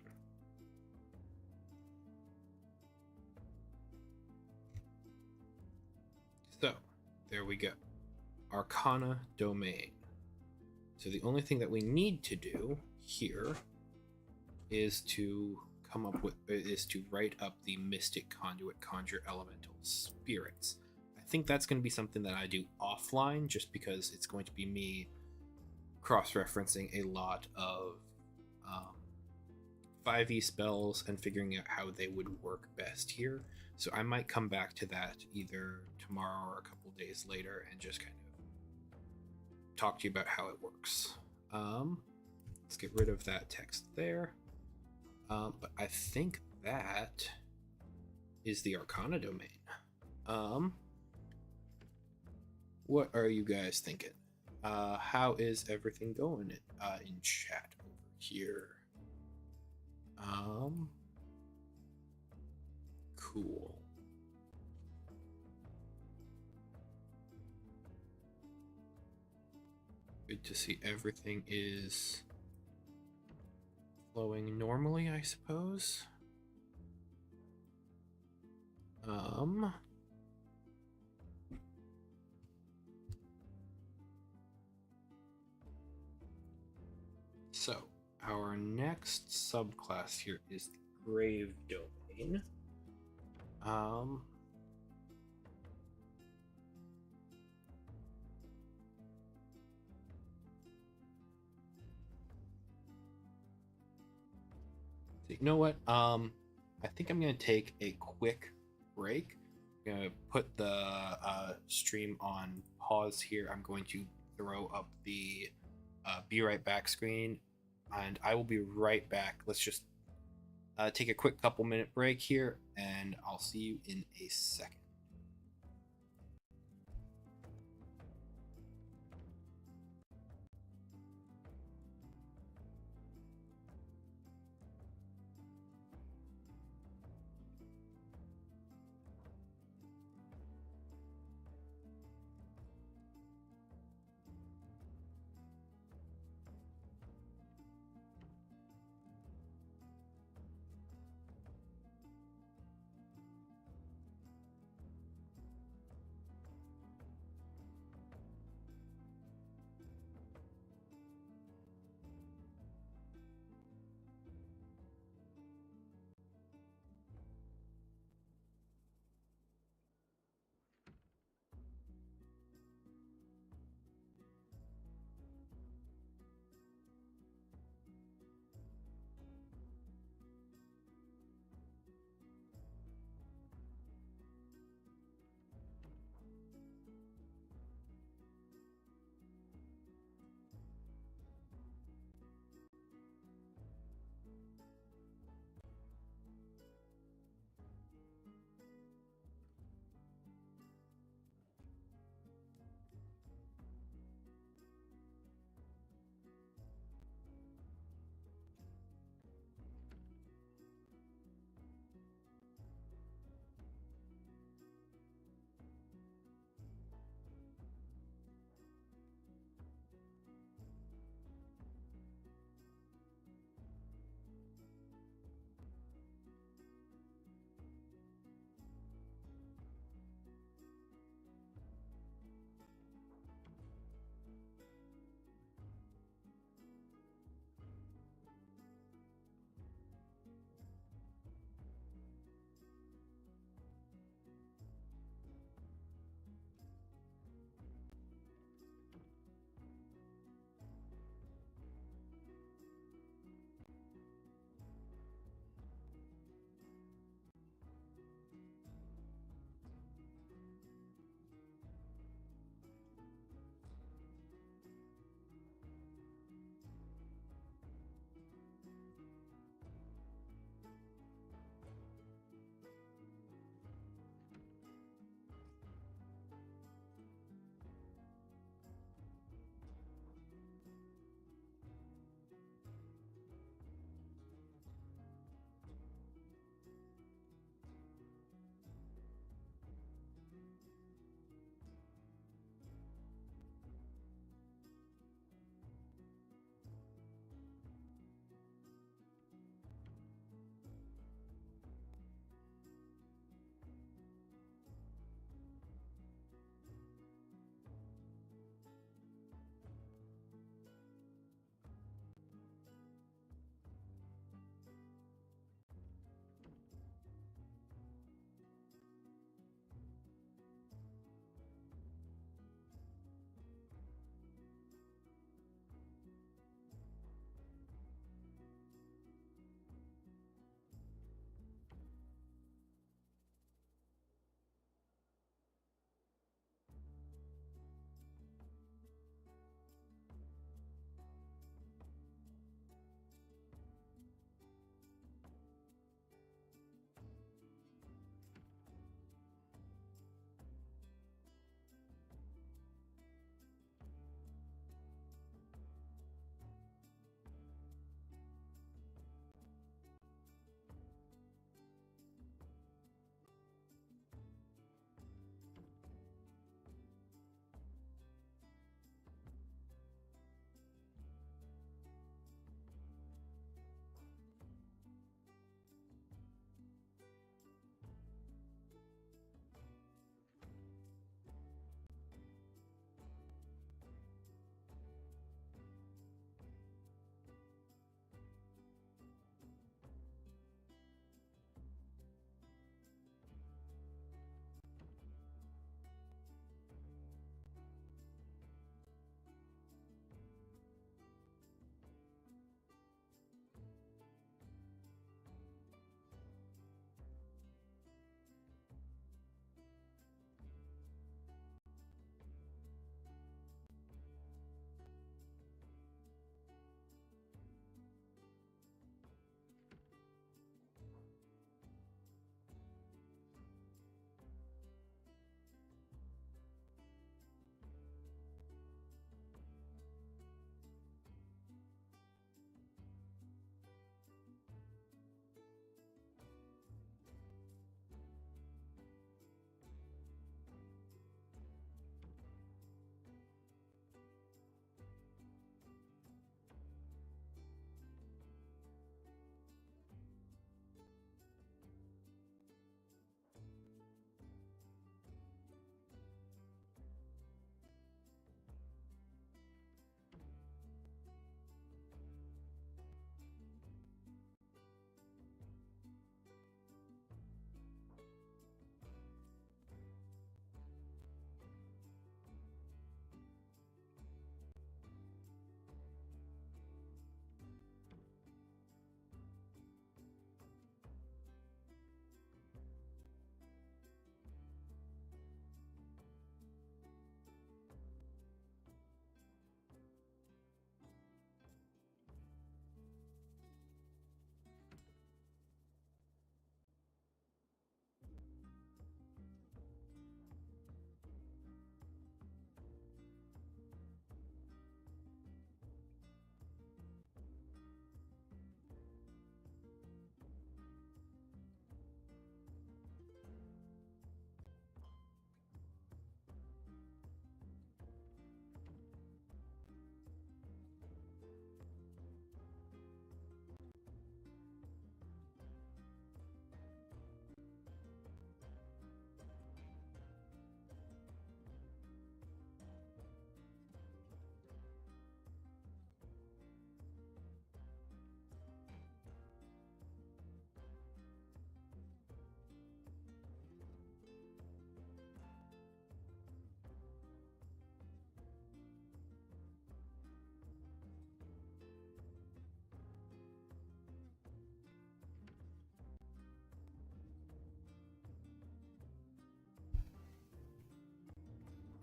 So, there we go. Arcana domain. So the only thing that we need to do here is to write up the Mystic Conduit Conjure Elemental Spirits. I think that's going to be something that I do offline, just because it's going to be me cross-referencing a lot of 5e spells and figuring out how they would work best here. So I might come back to that either tomorrow or a couple days later and just kind of talk to you about how it works. Let's get rid of that text there. But I think that is the Arcana domain. What are you guys thinking? How is everything going in chat over here? Cool. Good to see everything is flowing normally, I suppose. So our next subclass here is the Grave Domain. You know what? I think I'm gonna take a quick break. I'm gonna put the stream on pause here. I'm going to throw up the be right back screen, and I will be right back. Let's just take a quick couple minute break here, and I'll see you in a second.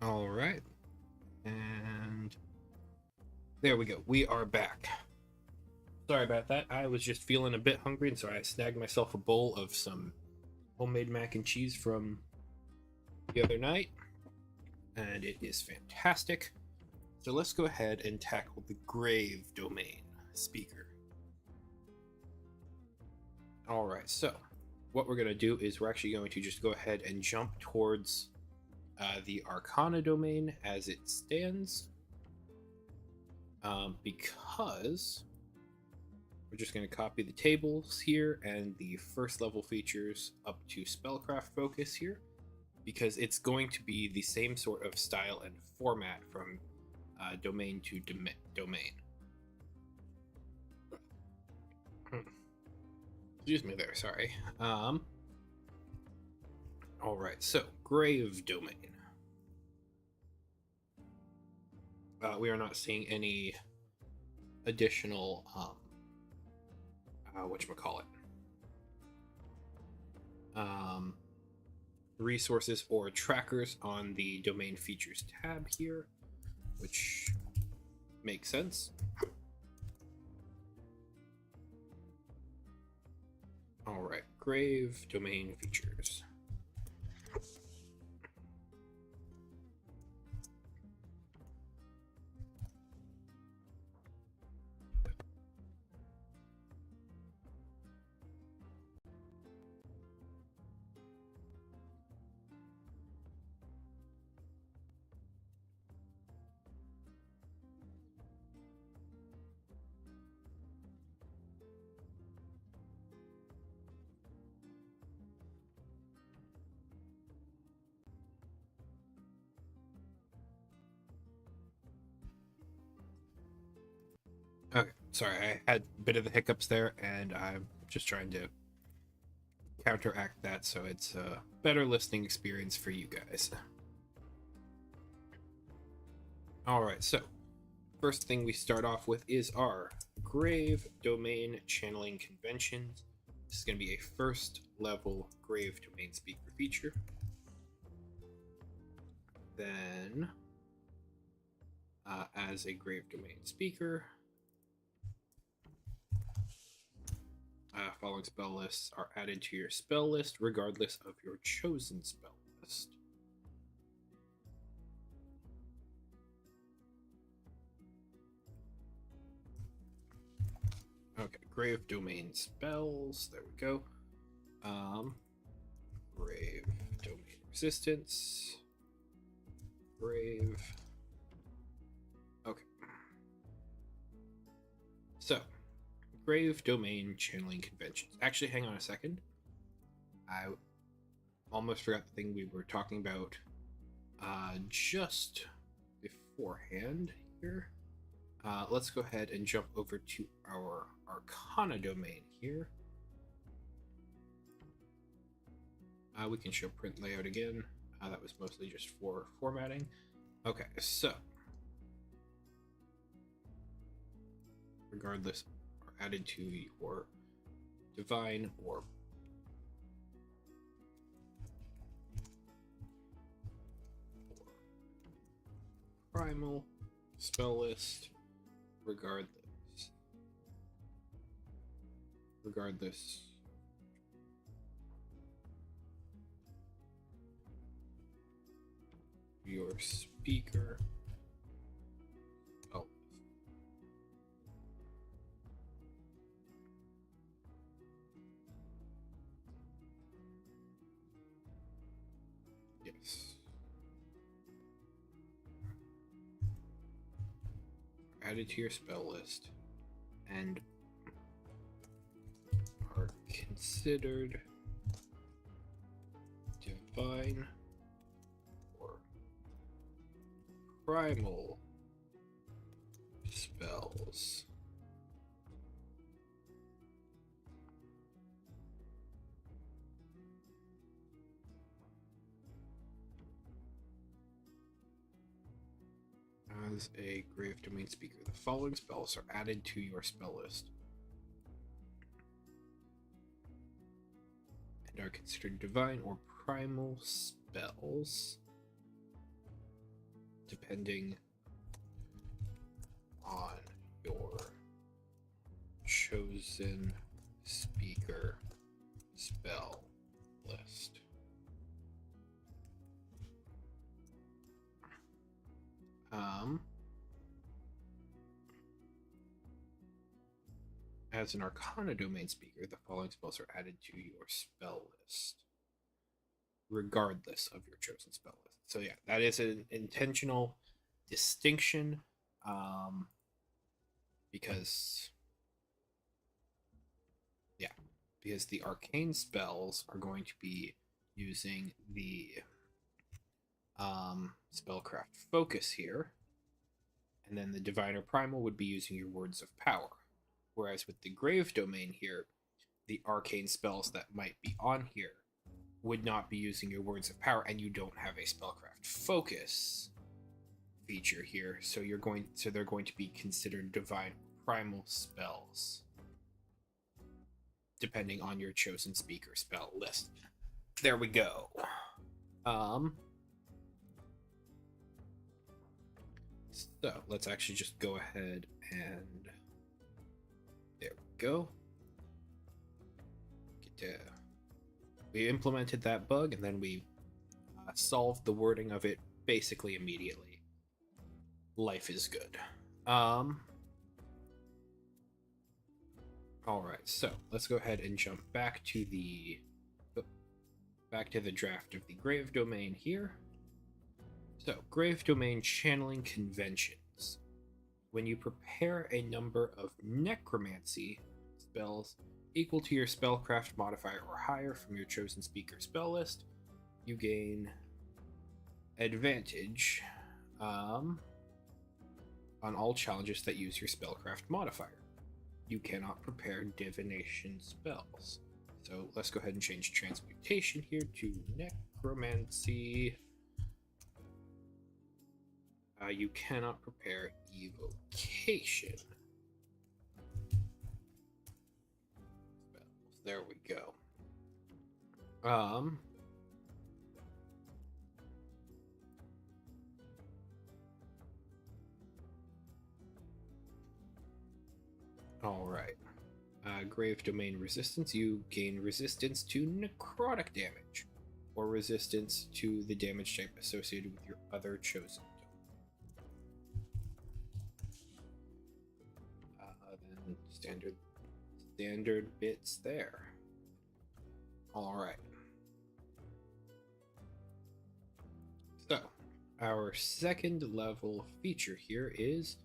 All right. And there we go. We are back. Sorry about that. I was just feeling a bit hungry, and so I snagged myself a bowl of some homemade mac and cheese from the other night, and it is fantastic. So let's go ahead and tackle the grave domain speaker. All right, so what we're going to do is we're actually going to just go ahead and jump towards the Arcana domain as it stands, because we're just going to copy the tables here and the first level features up to Spellcraft Focus here, because it's going to be the same sort of style and format from domain to domain. Excuse me there, sorry. All right, so grave domain. We are not seeing any additional whatchamacallit, resources or trackers on the domain features tab here, which makes sense. All right, grave domain features. Okay, sorry, I had a bit of the hiccups there, and I'm just trying to counteract that so it's a better listening experience for you guys. All right, so first thing we start off with is our grave domain channeling conventions. This is going to be a first level grave domain speaker feature. Then, as a grave domain speaker, following spell lists are added to your spell list regardless of your chosen spell list. Okay, grave domain spells. There we go. Grave domain resistance. Grave. Okay. So, grave domain channeling conventions. Actually, hang on a second. I almost forgot the thing we were talking about just beforehand here. Let's go ahead and jump over to our Arcana domain here. We can show print layout again. That was mostly just for formatting. Okay, so regardless, are added to your divine or primal spell list. Regardless, your speaker. Oh, yes. Added to your spell list and are considered divine or primal spells. As a grave domain speaker, the following spells are added to your spell list and are considered divine or primal spells. depending on your chosen speaker spell list. As an Arcana domain speaker, the following spells are added to your spell list, regardless of your chosen spell list. So yeah, that is an intentional distinction, because the arcane spells are going to be using the spellcraft focus here, and then the divine or primal would be using your words of power. Whereas with the grave domain here, the arcane spells that might be on here would not be using your words of power, and you don't have a spellcraft focus feature here, so they're going to be considered divine primal spells depending on your chosen speaker spell list. There we go. So let's actually just go ahead and there we go. We implemented that bug, and then we solved the wording of it basically immediately. Life is good. All right, so let's go ahead and jump back to the draft of the grave domain here. So, grave domain channeling conventions. When you prepare a number of necromancy spells equal to your spellcraft modifier or higher from your chosen speaker spell list, you gain advantage on all challenges that use your spellcraft modifier. You cannot prepare divination spells. So let's go ahead and change transmutation here to necromancy. You cannot prepare evocation spells. There we go. All right. Grave domain resistance. You gain resistance to necrotic damage, or resistance to the damage type associated with your other chosen domain. Then standard bits there. All right. So our second level feature here is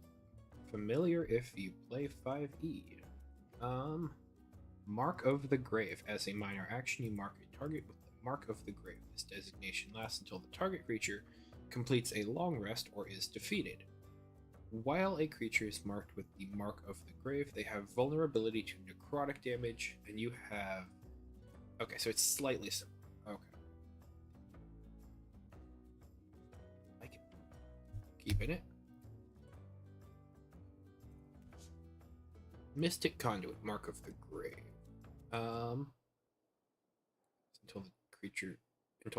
familiar if you play 5e. Mark of the Grave. As a minor action, you mark a target with the Mark of the Grave. This designation lasts until the target creature completes a long rest or is defeated. While a creature is marked with the Mark of the Grave, they have vulnerability to necrotic damage, and you have... Okay, so it's slightly similar. Okay. Like it. Keeping it. Mystic Conduit, Mark of the Grave. Until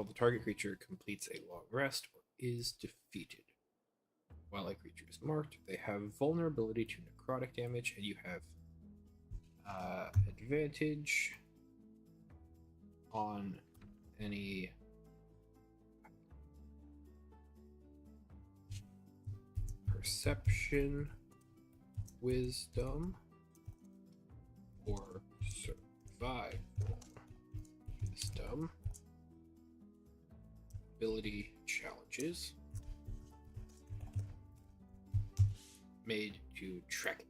the target creature completes a long rest or is defeated. While a creature is marked, they have vulnerability to necrotic damage, and you have advantage on any perception, wisdom, or survival wisdom ability challenges made to track it.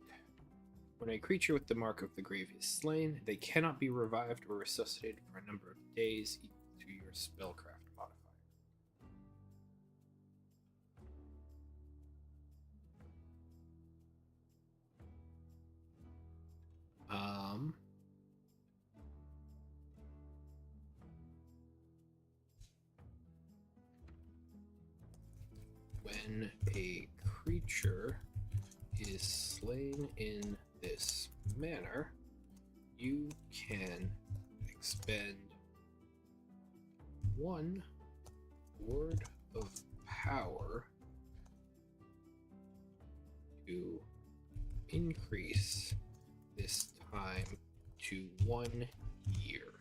When a creature with the Mark of the Grave is slain, they cannot be revived or resuscitated for a number of days equal to your spellcraft modifier. When a creature is slain in this manner, you can expend 1 word of power to increase this time to 1 year.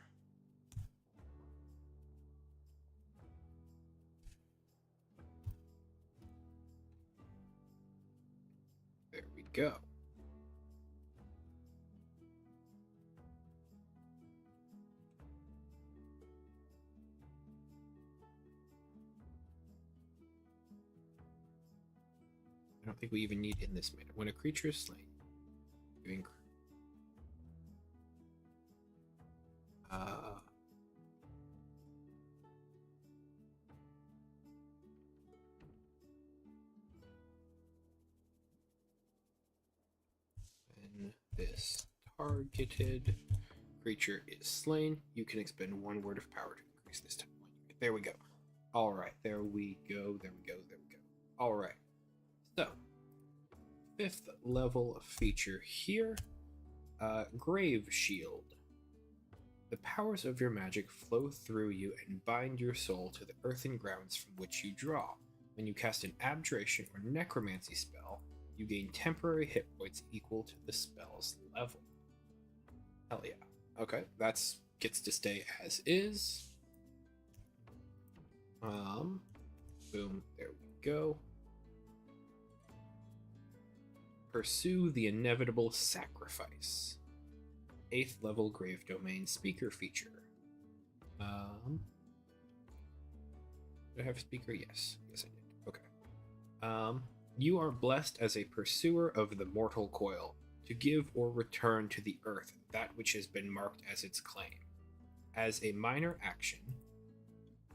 There we go. I don't think we even need in this manner. When a creature is slain, you increase. When this targeted creature is slain, you can expend 1 word of power to increase this time. There we go. All right, there we go. There we go. There we go. All right. So, 5th level feature here, Grave Shield. The powers of your magic flow through you and bind your soul to the earthen grounds from which you draw. When you cast an abjuration or necromancy spell, you gain temporary hit points equal to the spell's level. Hell yeah. Okay, that's gets to stay as is. Boom, there we go. Pursue the inevitable sacrifice. 8th level Grave Domain speaker feature. Did I have a speaker? Yes. Yes, I did. Okay. You are blessed as a pursuer of the mortal coil to give or return to the earth that which has been marked as its claim. As a minor action,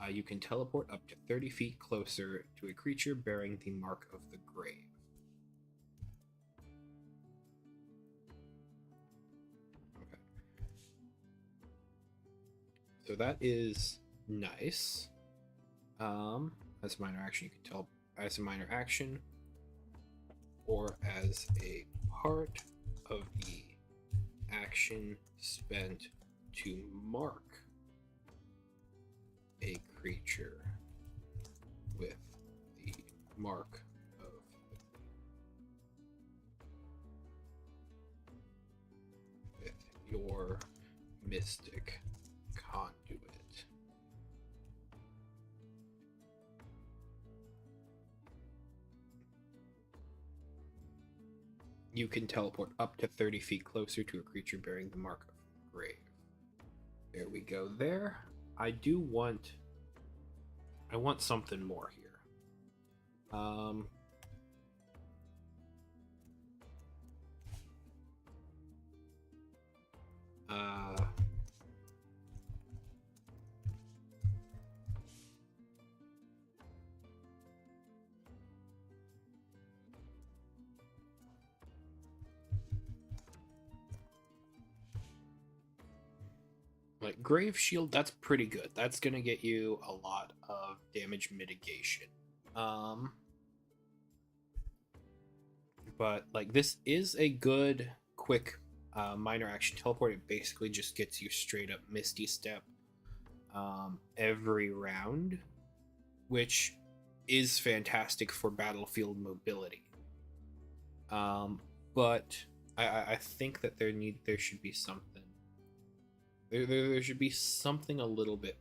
you can teleport up to 30 feet closer to a creature bearing the mark of the grave. Okay. So that is nice. As a minor action, you can tell as a minor action or as a part of the action spent to mark a creature with the mark of with your mystic conduit. You can teleport up to 30 feet closer to a creature bearing the mark of the grave. There we go there. I want something more here. Like Grave Shield, that's pretty good. That's gonna get you a lot of damage mitigation. But like this is a good quick minor action teleport. It basically just gets you straight up Misty Step every round, which is fantastic for battlefield mobility. But I think that there should be something. There should be something a little bit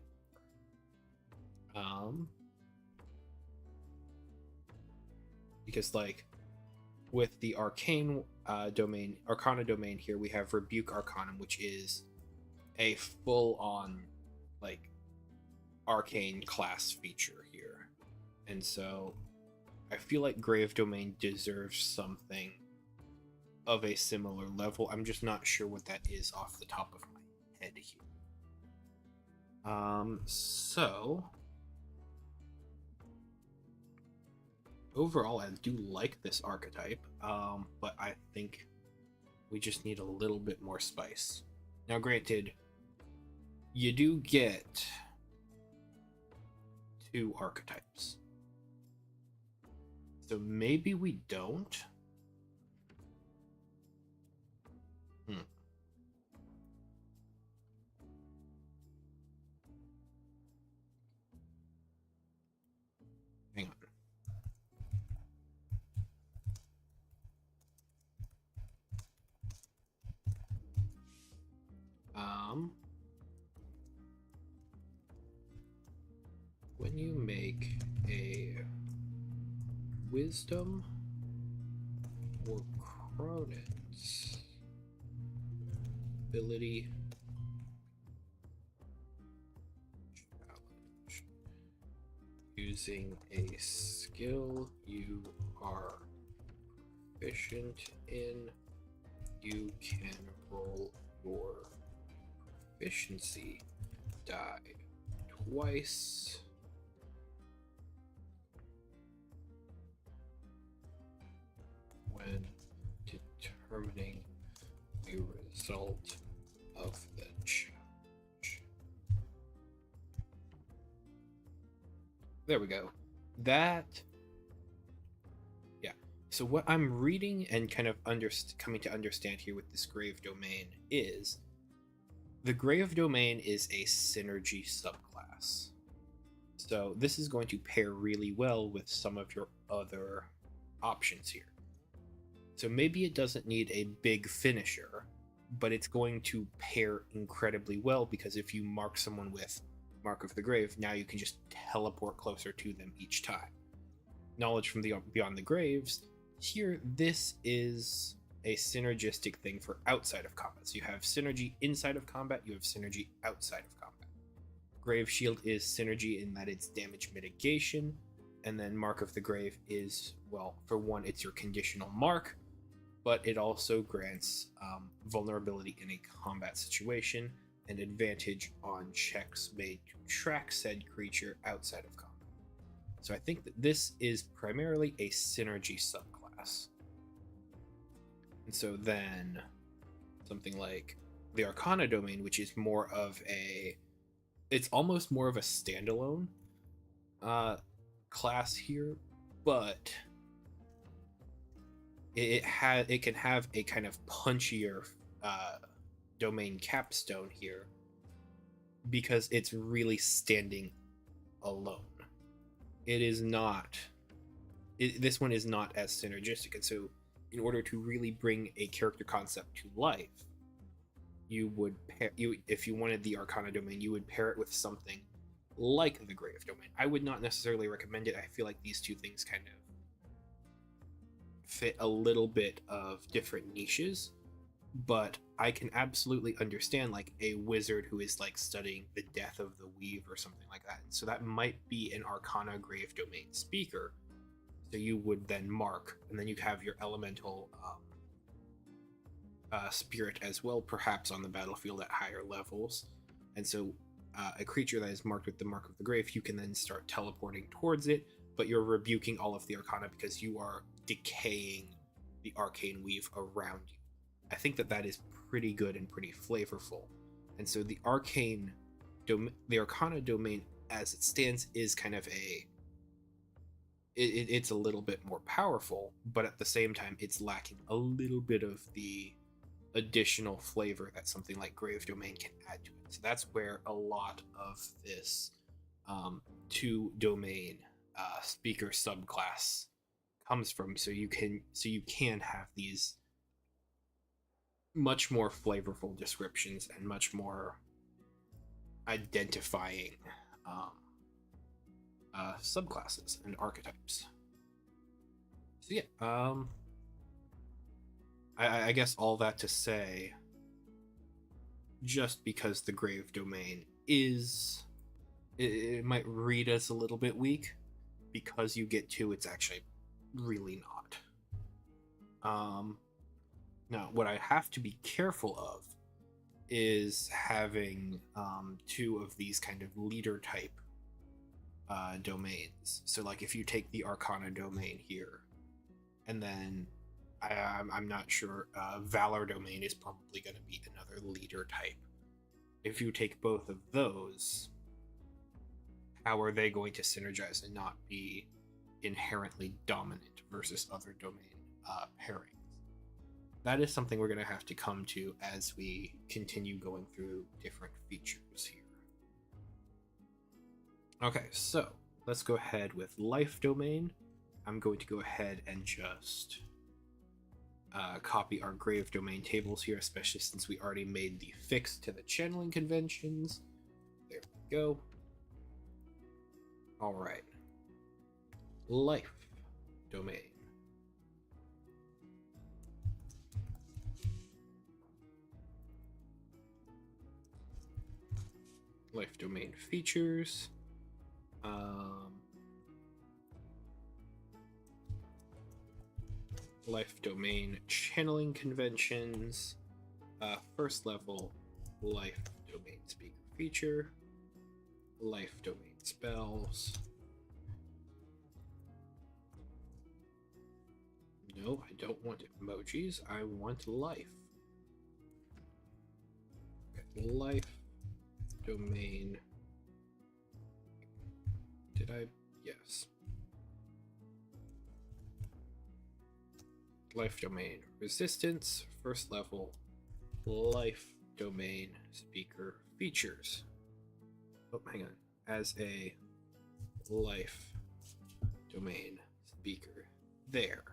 because like with the arcana domain here, we have Rebuke Arcanum, which is a full-on like arcane class feature here, and so I feel like Grave Domain deserves something of a similar level. I'm just not sure what that is off the top of my head here. So overall, I do like this archetype, but I think we just need a little bit more spice. Now, granted, you do get 2 archetypes, so maybe we don't. Hang on. when you make a wisdom or Cronin's ability challenge using a skill you are proficient in, you can roll your proficiency die twice when determining the result of the challenge. There we go. That, yeah. So what I'm reading and kind of coming to understand here with this Grave Domain is the Grave Domain is a synergy subclass. So this is going to pair really well with some of your other options here. So maybe it doesn't need a big finisher, but it's going to pair incredibly well because if you mark someone with Mark of the Grave, now you can just teleport closer to them each time. Knowledge from the Beyond the Graves, here this is a synergistic thing for outside of combat. So you have synergy inside of combat, you have synergy outside of combat. Grave Shield is synergy in that it's damage mitigation, and then Mark of the Grave is, well, for one, it's your conditional mark, but it also grants vulnerability in a combat situation and advantage on checks made to track said creature outside of combat. So I think that this is primarily a synergy subclass. And so then something like the Arcana Domain, which is more of it's almost more of a standalone class here, but it can have a kind of punchier domain capstone here because it's really standing alone. It is not. This one is not as synergistic, and so in order to really bring a character concept to life, you would if you wanted the Arcana Domain, you would pair it with something like the Grave Domain. I would not necessarily recommend it. I feel like these two things kind of fit a little bit of different niches, but I can absolutely understand like a wizard who is like studying the death of the weave or something like that. So that might be an Arcana Grave Domain speaker. So you would then mark, and then you have your elemental spirit as well, perhaps on the battlefield at higher levels. And so a creature that is marked with the Mark of the Grave, you can then start teleporting towards it, but you're rebuking all of the Arcana because you are decaying the arcane weave around you. I think that is pretty good and pretty flavorful. And so the Arcana Domain as it stands is kind of it's a little bit more powerful, but at the same time it's lacking a little bit of the additional flavor that something like Grave Domain can add to it. So that's where a lot of this two domain speaker subclass comes from. So you can have these much more flavorful descriptions and much more identifying subclasses and archetypes. So yeah, I guess all that to say, just because the Grave Domain is, it might read as a little bit weak, because you get two, it's actually really not. Now, what I have to be careful of is having two of these kind of leader type domains. So like if you take the Arcana Domain here, and then I'm not sure, Valor Domain is probably going to be another leader type. If you take both of those, how are they going to synergize and not be inherently dominant versus other domain pairings? That is something we're going to have to come to as we continue going through different features here. Okay, so let's go ahead with Life Domain. I'm going to go ahead and just copy our Grave Domain tables here, especially since we already made the fix to the channeling conventions. There we go. All right. Life domain. Life domain features. Life domain channeling conventions. First level life domain speaker feature. Life domain spells. No, I don't want emojis. I want life. Okay, life domain. Did I? Yes. Life domain resistance, first level, life domain speaker features. Oh, hang on. As a life domain speaker. There.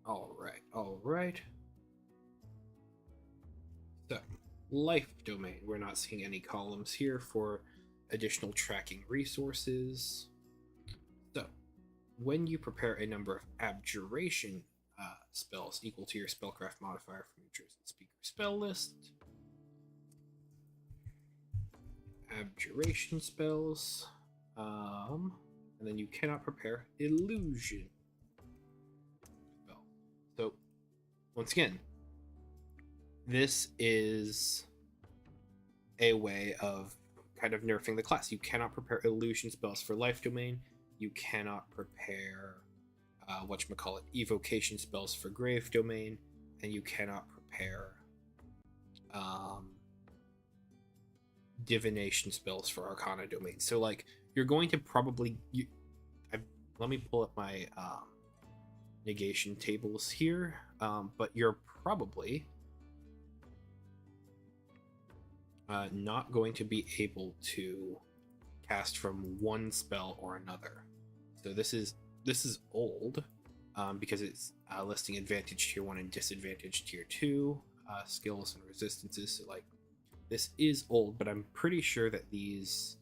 Alright, alright. So, life domain. We're not seeing any columns here for additional tracking resources. So, when you prepare a number of abjuration spells equal to your spellcraft modifier from your chosen speaker spell list, abjuration spells, and then you cannot prepare illusion spell. So, once again, this is a way of kind of nerfing the class. You cannot prepare illusion spells for life domain. You cannot prepare whatchamacallit, evocation spells for grave domain, and you cannot prepare divination spells for arcana domain. So like you're going to probably let me pull up my negation tables here, but you're probably not going to be able to cast from one spell or another. So this is old because it's listing advantage tier 1 and disadvantage tier 2 skills and resistances. So like this is old, but I'm pretty sure that these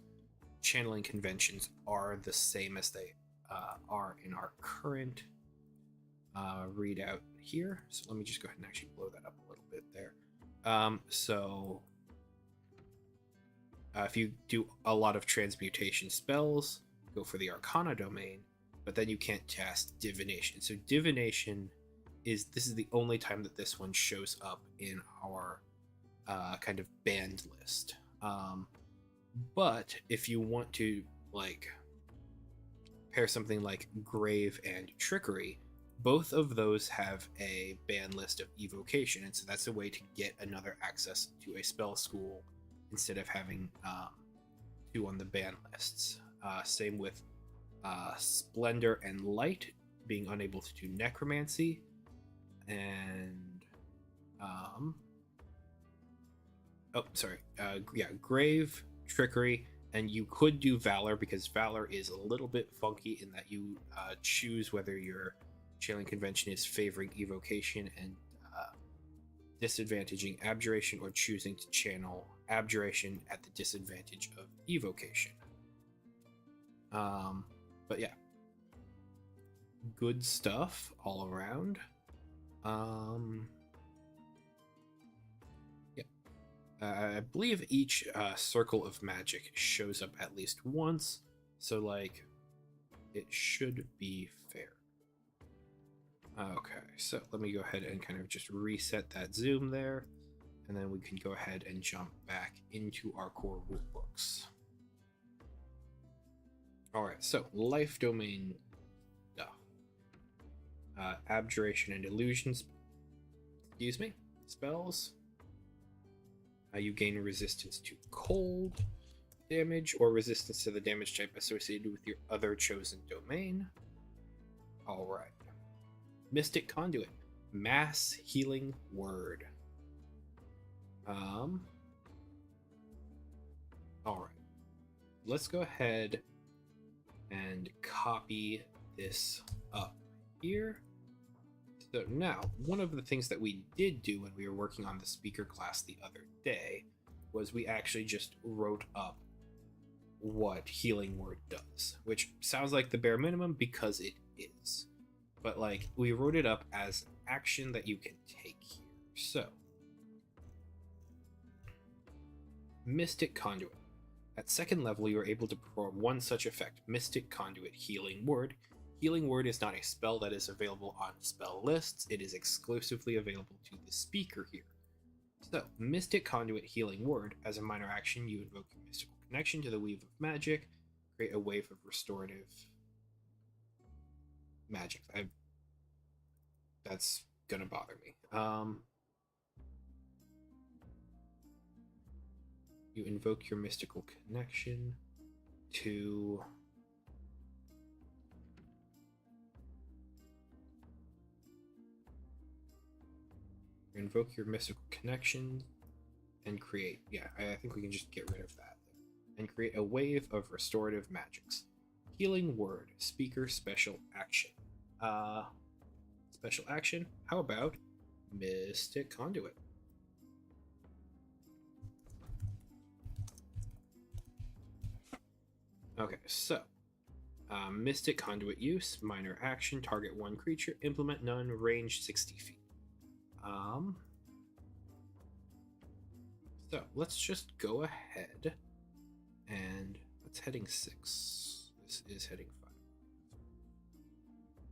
channeling conventions are the same as they are in our current readout here. So let me just go ahead and actually blow that up a little bit there. If you do a lot of transmutation spells, go for the Arcana domain, but then you can't cast Divination. So Divination is the only time that this one shows up in our kind of banned list. But if you want to like pair something like Grave and Trickery, both of those have a ban list of evocation, and so that's a way to get another access to a spell school instead of having two on the ban lists. Same with Splendor and Light being unable to do Necromancy, and Grave, Trickery, and you could do Valor, because Valor is a little bit funky in that you choose whether your channeling convention is favoring evocation and disadvantaging abjuration, or choosing to channel abjuration at the disadvantage of evocation. But yeah, good stuff all around. I believe each circle of magic shows up at least once, so like it should be fair. Okay, so let me go ahead and kind of just reset that zoom there, and then we can go ahead and jump back into our core rulebooks. Alright, so life domain stuff. Abjuration and illusions, spells. You gain resistance to cold damage, or resistance to the damage type associated with your other chosen domain. Alright. Mystic Conduit, Mass Healing Word. Alright. Let's go ahead and copy this up here. So now, one of the things that we did do when we were working on the speaker class the other day was we actually just wrote up what Healing Word does, which sounds like the bare minimum because it is. But like, we wrote it up as an action that you can take here. So, Mystic Conduit. At second level, you are able to perform one such effect, Mystic Conduit Healing Word. Healing Word is not a spell that is available on spell lists. It is exclusively available to the speaker here. So, Mystic Conduit Healing Word. As a minor action, you invoke your mystical connection to the Weave of Magic, create a wave of restorative magic. That's gonna bother me. You invoke your mystical connection to and create. Yeah, I think we can just get rid of that. And create a wave of restorative magics. Healing Word, speaker special action. Special action? How about Mystic Conduit? Okay, so Mystic Conduit use, minor action, target one creature, implement none, range 60 feet. So let's just go ahead and that's heading 6. This is heading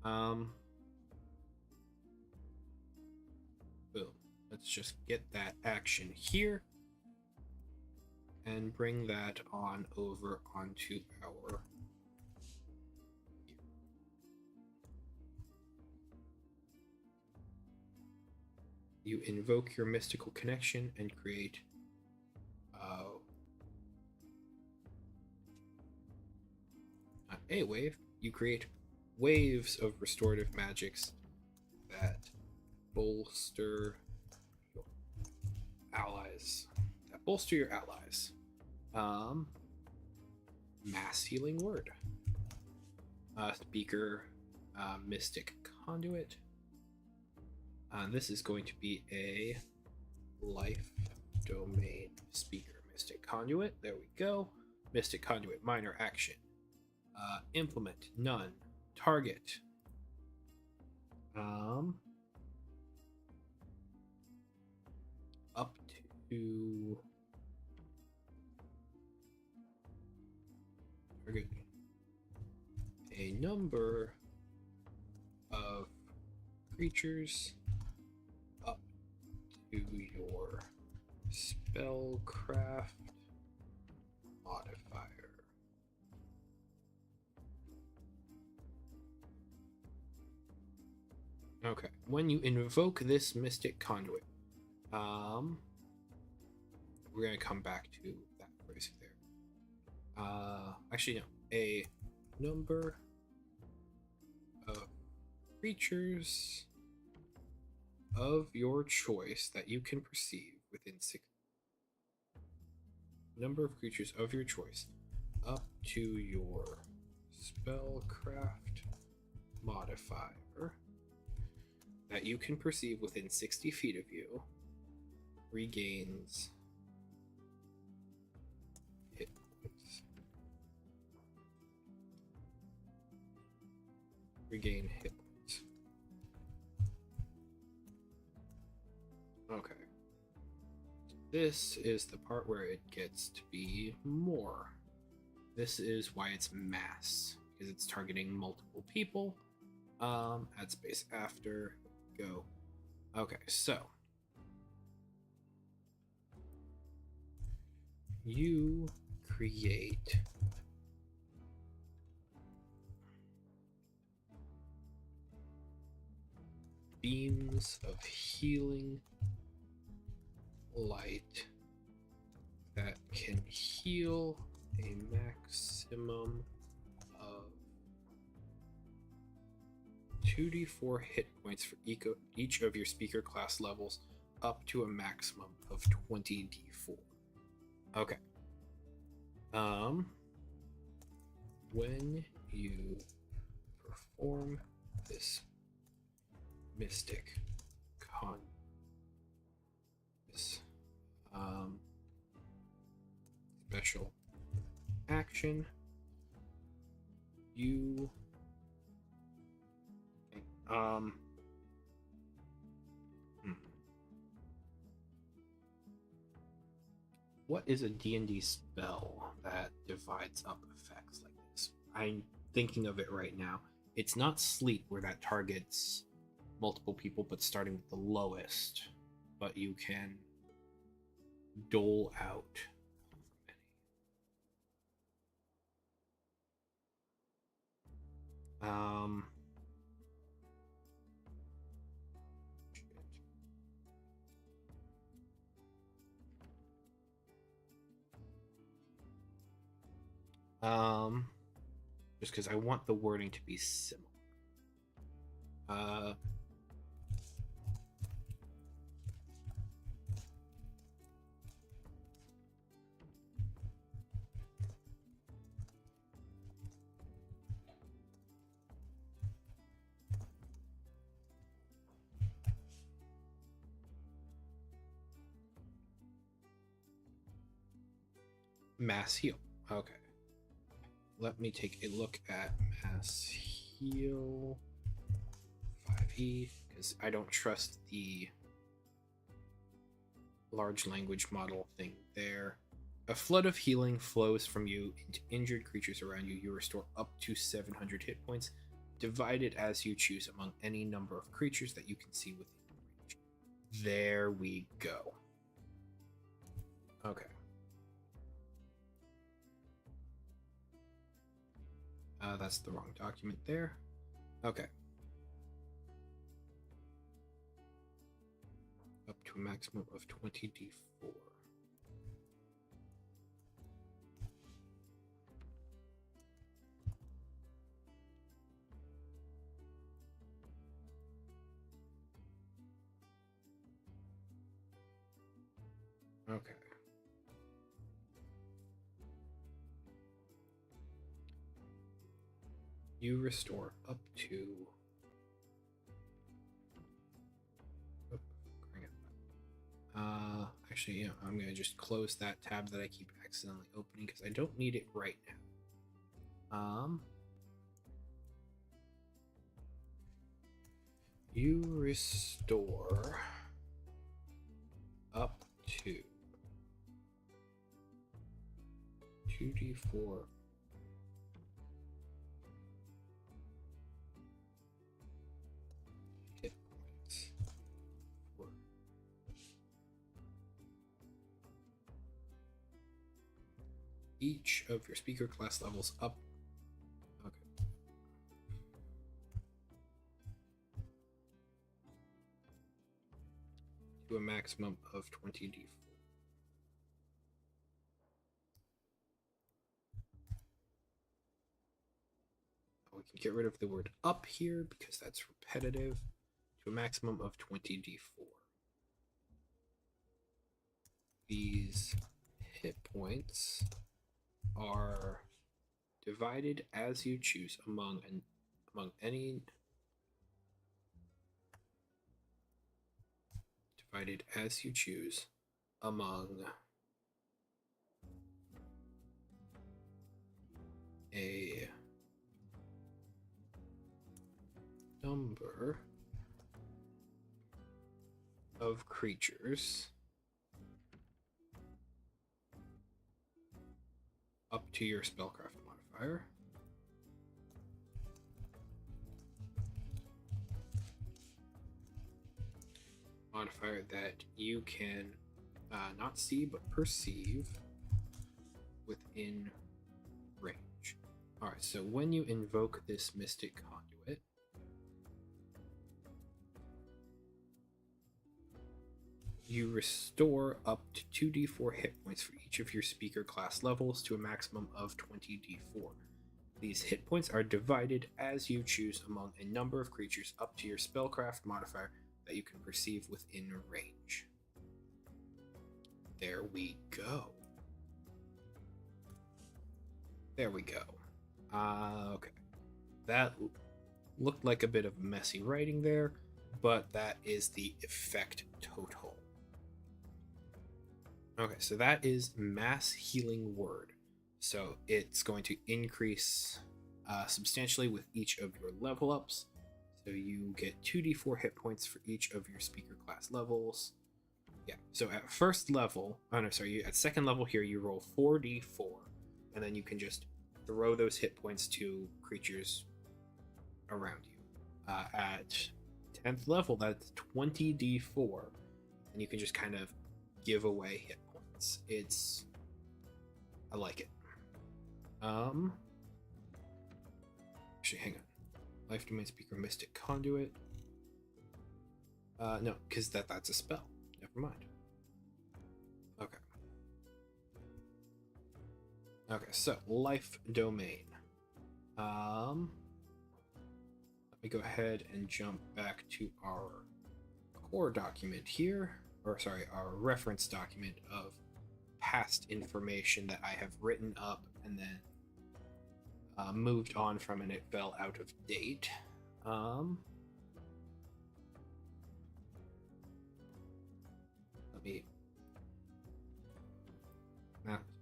5. Boom. Let's just get that action here and bring that on over onto our you invoke your mystical connection and create not a wave. You create waves of restorative magics that bolster your allies. Mass Healing Word. Speaker Mystic Conduit. This is going to be a life domain speaker Mystic Conduit. There we go. Mystic Conduit minor action. Implement none. Target. Up to target a number of creatures up to your spellcraft modifier. Okay, when you invoke this Mystic Conduit, we're gonna come back to that phrase there. Actually, no, a number of creatures of your choice that you can perceive within 6 number of creatures of your choice up to your spellcraft modifier that you can perceive within 60 feet of you regains hit points. Regain hit points. Okay. This is the part where it gets to be more. This is why it's mass, because it's targeting multiple people. Add space after. Go. Okay, so you create beams of healing light that can heal a maximum of 2d4 hit points for each of your speaker class levels up to a maximum of 20d4. Okay. When you perform this mystic special action. You... Okay. What is a D&D spell that divides up effects like this? I'm thinking of it right now. It's not sleep, where that targets multiple people, but starting with the lowest. But you can dole out from just because I want the wording to be similar. Mass heal. Okay. Let me take a look at mass heal 5e, because I don't trust the large language model thing there. A flood of healing flows from you into injured creatures around you. You restore up to 700 hit points, divided as you choose among any number of creatures that you can see within range. There we go. Okay. That's the wrong document there. Okay. Up to a maximum of 20d4. Okay. You restore up to... actually, yeah, I'm going to just close that tab that I keep accidentally opening because I don't need it right now. You restore up to 2d4 hit points for each of your speaker class levels up. Okay. To a maximum of 20d4. We can get rid of the word up here because that's repetitive. To a maximum of 20d4. These hit points are divided as you choose among any divided as you choose among a number of creatures up to your spellcraft modifier. Modifier that you can not see but perceive within range. Alright, so when you invoke this Mystic Conduit, you restore up to 2d4 hit points for each of your speaker class levels to a maximum of 20d4. These hit points are divided as you choose among a number of creatures up to your spellcraft modifier that you can perceive within range. There we go. There we go. Okay. That looked like a bit of messy writing there, but that is the effect total. Okay, so that is Mass Healing Word. So it's going to increase substantially with each of your level ups. So you get 2d4 hit points for each of your speaker class levels. Yeah, so at first level, at second level here, you roll 4d4, and then you can just throw those hit points to creatures around you. At 10th level, that's 20d4, and you can just kind of give away hit points. I like it. Actually, hang on. Life Domain Speaker Mystic Conduit. No, because that's a spell. Never mind. Okay. Okay, so Life Domain. Let me go ahead and jump back to our core document here, or sorry, our reference document of past information that I have written up and then moved on from, and it fell out of date. Let me.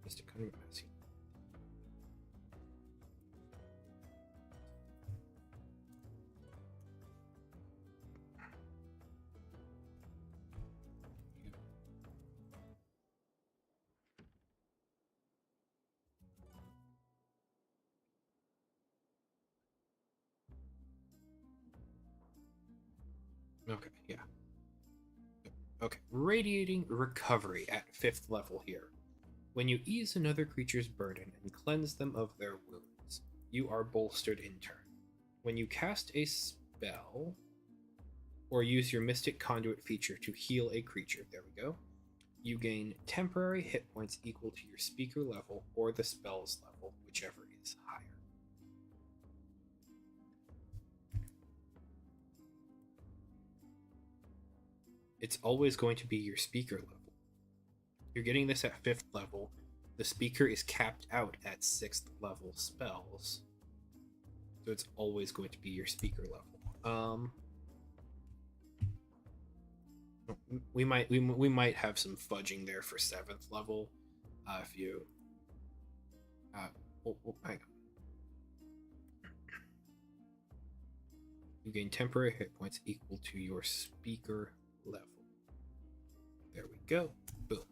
Mr. Cunningham. Okay, yeah. Okay, Radiating Recovery at 5th level here. When you ease another creature's burden and cleanse them of their wounds, you are bolstered in turn. When you cast a spell or use your Mystic Conduit feature to heal a creature, there we go, you gain temporary hit points equal to your speaker level or the spell's level, whichever is higher. It's always going to be your speaker level. You're getting this at 5th level. The speaker is capped out at 6th level spells. So it's always going to be your speaker level. We might have some fudging there for 7th level. If you hang on. You gain temporary hit points equal to your speaker level. There we go. Boom.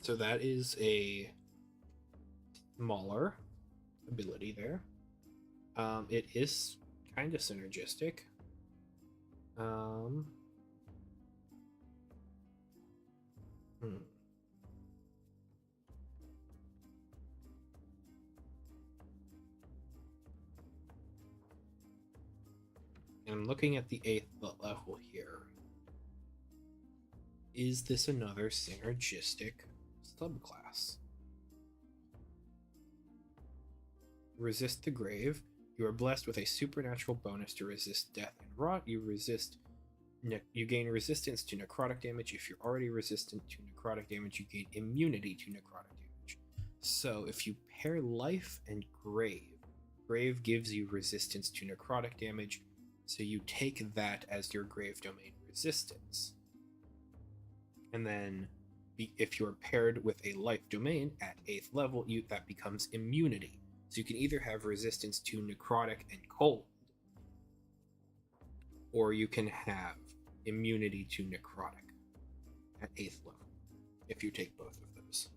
So that is a smaller ability there. It is kind of synergistic. And I'm looking at the 8th level here. Is this another synergistic subclass? Resist the Grave. You are blessed with a supernatural bonus to resist death and rot. You gain resistance to necrotic damage. If you're already resistant to necrotic damage, you gain immunity to necrotic damage. So if you pair Life and Grave, Grave gives you resistance to necrotic damage, so you take that as your Grave Domain resistance. And then if you're paired with a Life Domain at 8th level, that becomes immunity. So you can either have resistance to necrotic and cold, or you can have immunity to necrotic at 8th level, if you take both of those.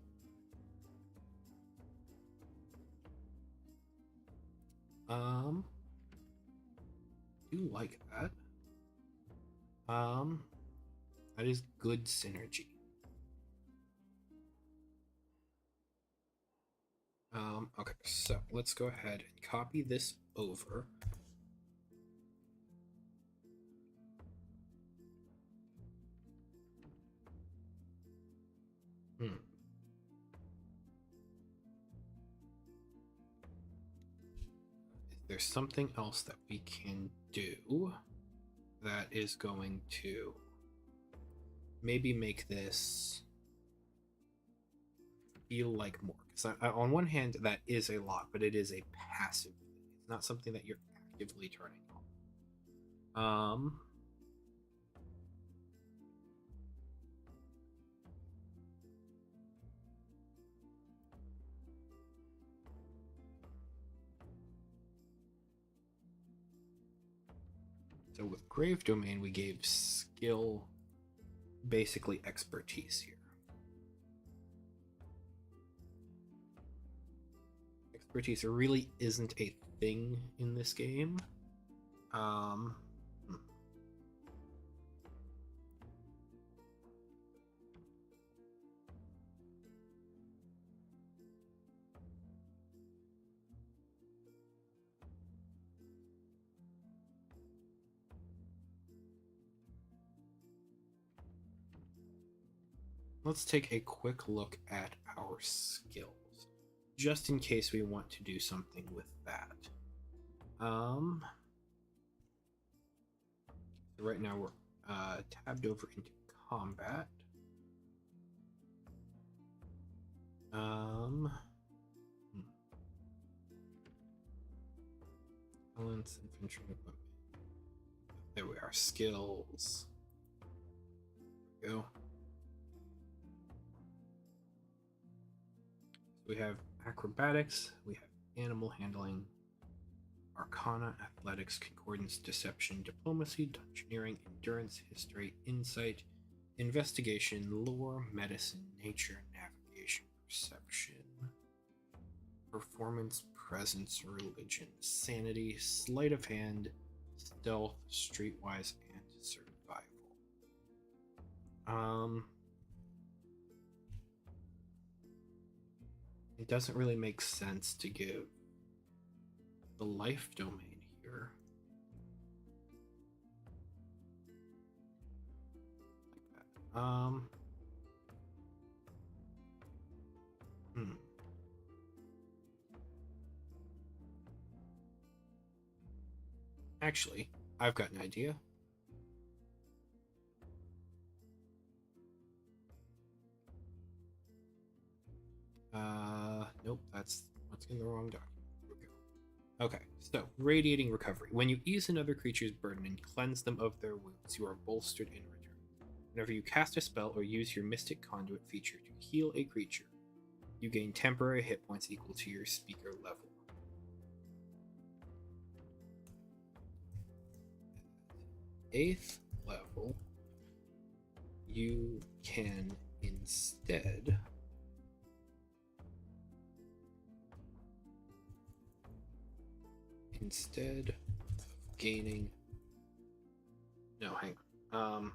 Do like that. That is good synergy. Okay, so let's go ahead and copy this over. There's something else that we can do that is going to maybe make this feel like more. Because on one hand, that is a lot, but it is a passive thing. It's not something that you're actively turning on. So with Grave Domain, we gave skill, basically expertise here. Expertise really isn't a thing in this game. Let's take a quick look at our skills, just in case we want to do something with that. So right now we're tabbed over into combat. Balance, infantry equipment. There we are. Skills. There we go. We have acrobatics, we have animal handling, arcana, athletics, concordance, deception, diplomacy, dungeoneering, endurance, history, insight, investigation, lore, medicine, nature, navigation, perception, performance, presence, religion, sanity, sleight of hand, stealth, streetwise, and survival. It doesn't really make sense to give the life domain here. Like that. Actually, I've got an idea. Nope, that's in the wrong document. Here we go. Okay, so radiating recovery. When you ease another creature's burden and cleanse them of their wounds, you are bolstered in return. Whenever you cast a spell or use your Mystic Conduit feature to heal a creature, you gain temporary hit points equal to your speaker level. Eighth level, you can instead of gaining, no, hang on.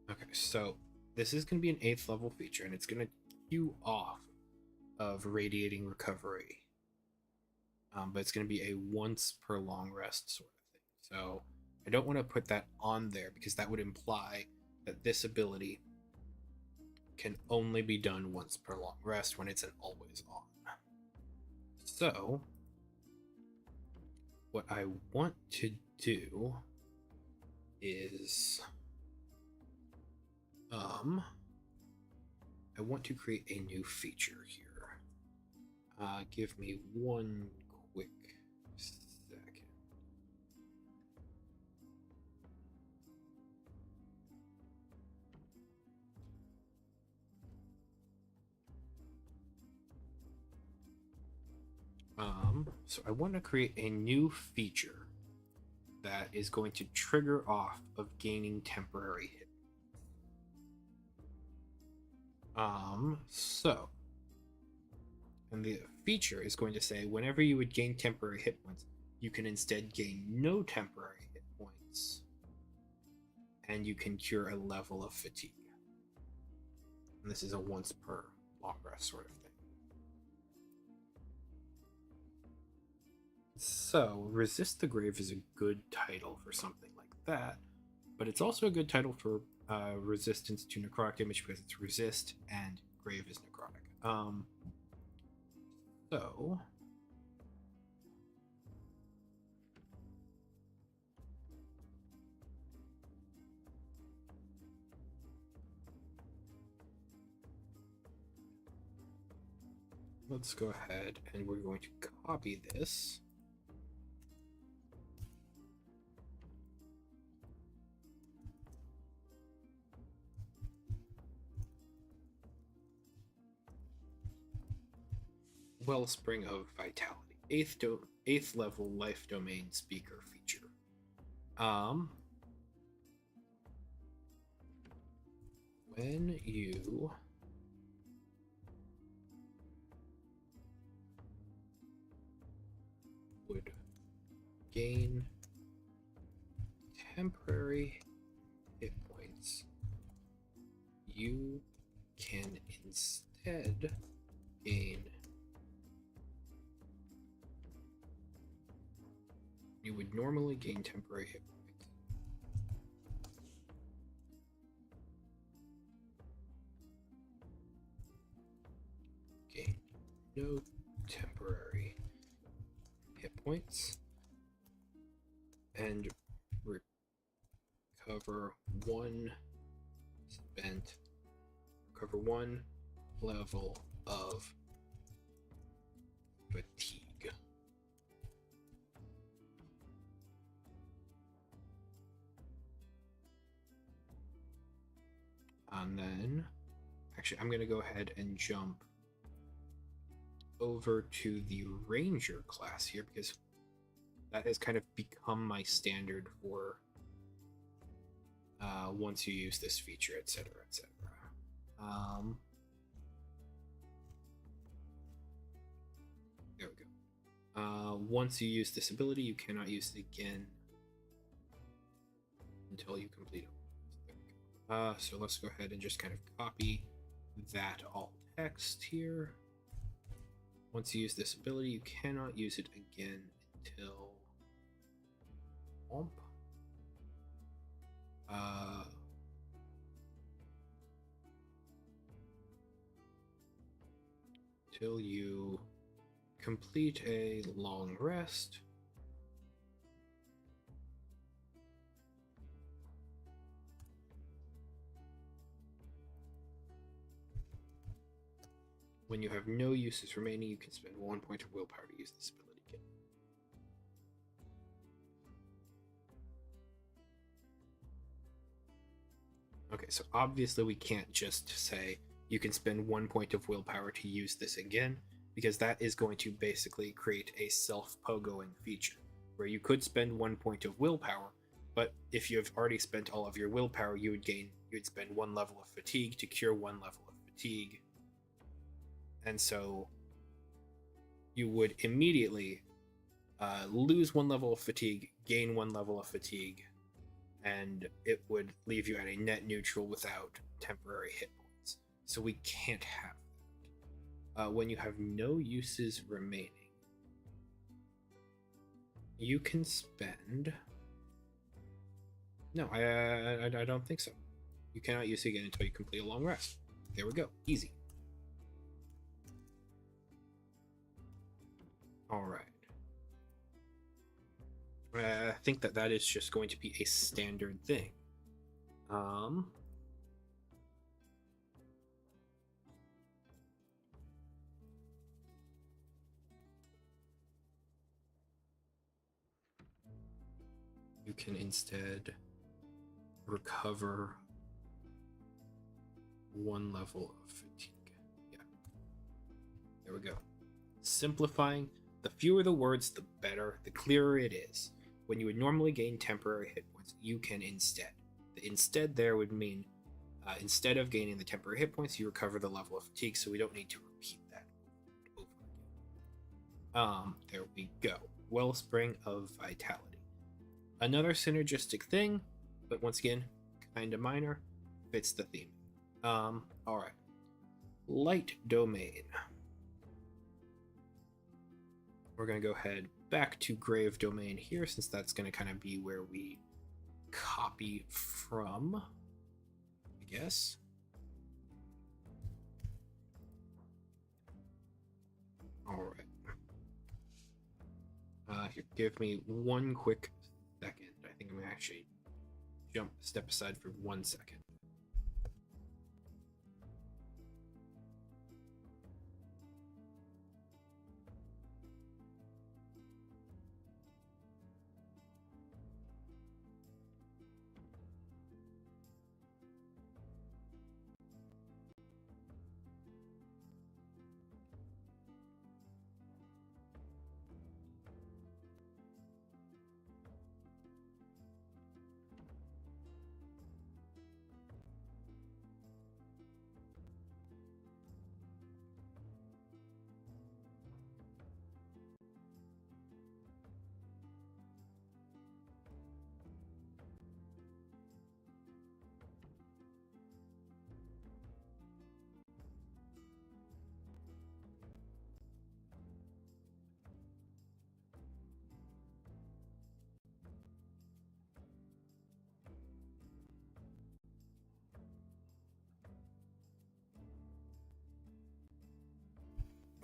Okay, so this is going to be an 8th level feature, and it's going to queue off of radiating recovery. But it's going to be a once per long rest sort of thing. So I don't want to put that on there because that would imply that this ability can only be done once per long rest when it's an always on. So what I want to do is I want to create a new feature here. Give me one quick second. So I want to create a new feature that is going to trigger off of gaining temporary hit. And the feature is going to say whenever you would gain temporary hit points, you can instead gain no temporary hit points, and you can cure a level of fatigue. And this is a once per long rest sort of thing. So, Resist the Grave is a good title for something like that, but it's also a good title for resistance to necrotic damage because it's resist and grave is necrotic. So let's go ahead and we're going to copy this. Wellspring of Vitality, 8th level life domain speaker feature. When you would gain temporary hit points, you can instead gain. You would normally gain temporary hit points. Gain no temporary hit points and recover one level of fatigue. And then, actually, I'm going to go ahead and jump over to the Ranger class here because that has kind of become my standard for once you use this feature, etc., etc. There we go. Once you use this ability, you cannot use it again until you complete it. So let's go ahead and just kind of copy that alt text here. Once you use this ability, you cannot use it again until till you complete a long rest. When you have no uses remaining, you can spend 1 point of willpower to use this ability again. Okay, so obviously we can't just say you can spend 1 point of willpower to use this again, because that is going to basically create a self-pogoing feature, where you could spend 1 point of willpower, but if you have already spent all of your willpower, you'd spend 1 level of fatigue to cure 1 level of fatigue. And so you would immediately lose 1 level of fatigue, gain 1 level of fatigue, and it would leave you at a net neutral without temporary hit points. So we can't have that. When you have no uses remaining, you can spend... No, I don't think so. You cannot use it again until you complete a long rest. There we go. Easy. Alright. I think that is just going to be a standard thing. You can instead recover 1 level of fatigue. Yeah. There we go. Simplifying. The fewer the words, the better, the clearer it is. When you would normally gain temporary hit points, you can instead. The instead there would mean instead of gaining the temporary hit points, you recover the level of fatigue, so we don't need to repeat that over again. There we go. Wellspring of Vitality. Another synergistic thing, but once again, kind of minor, fits the theme. Alright. Light Domain. We're going to go ahead back to Grave Domain here, since that's going to kind of be where we copy from, I guess. All right. Here, give me 1 quick second. I think I'm going to actually step aside for 1 second.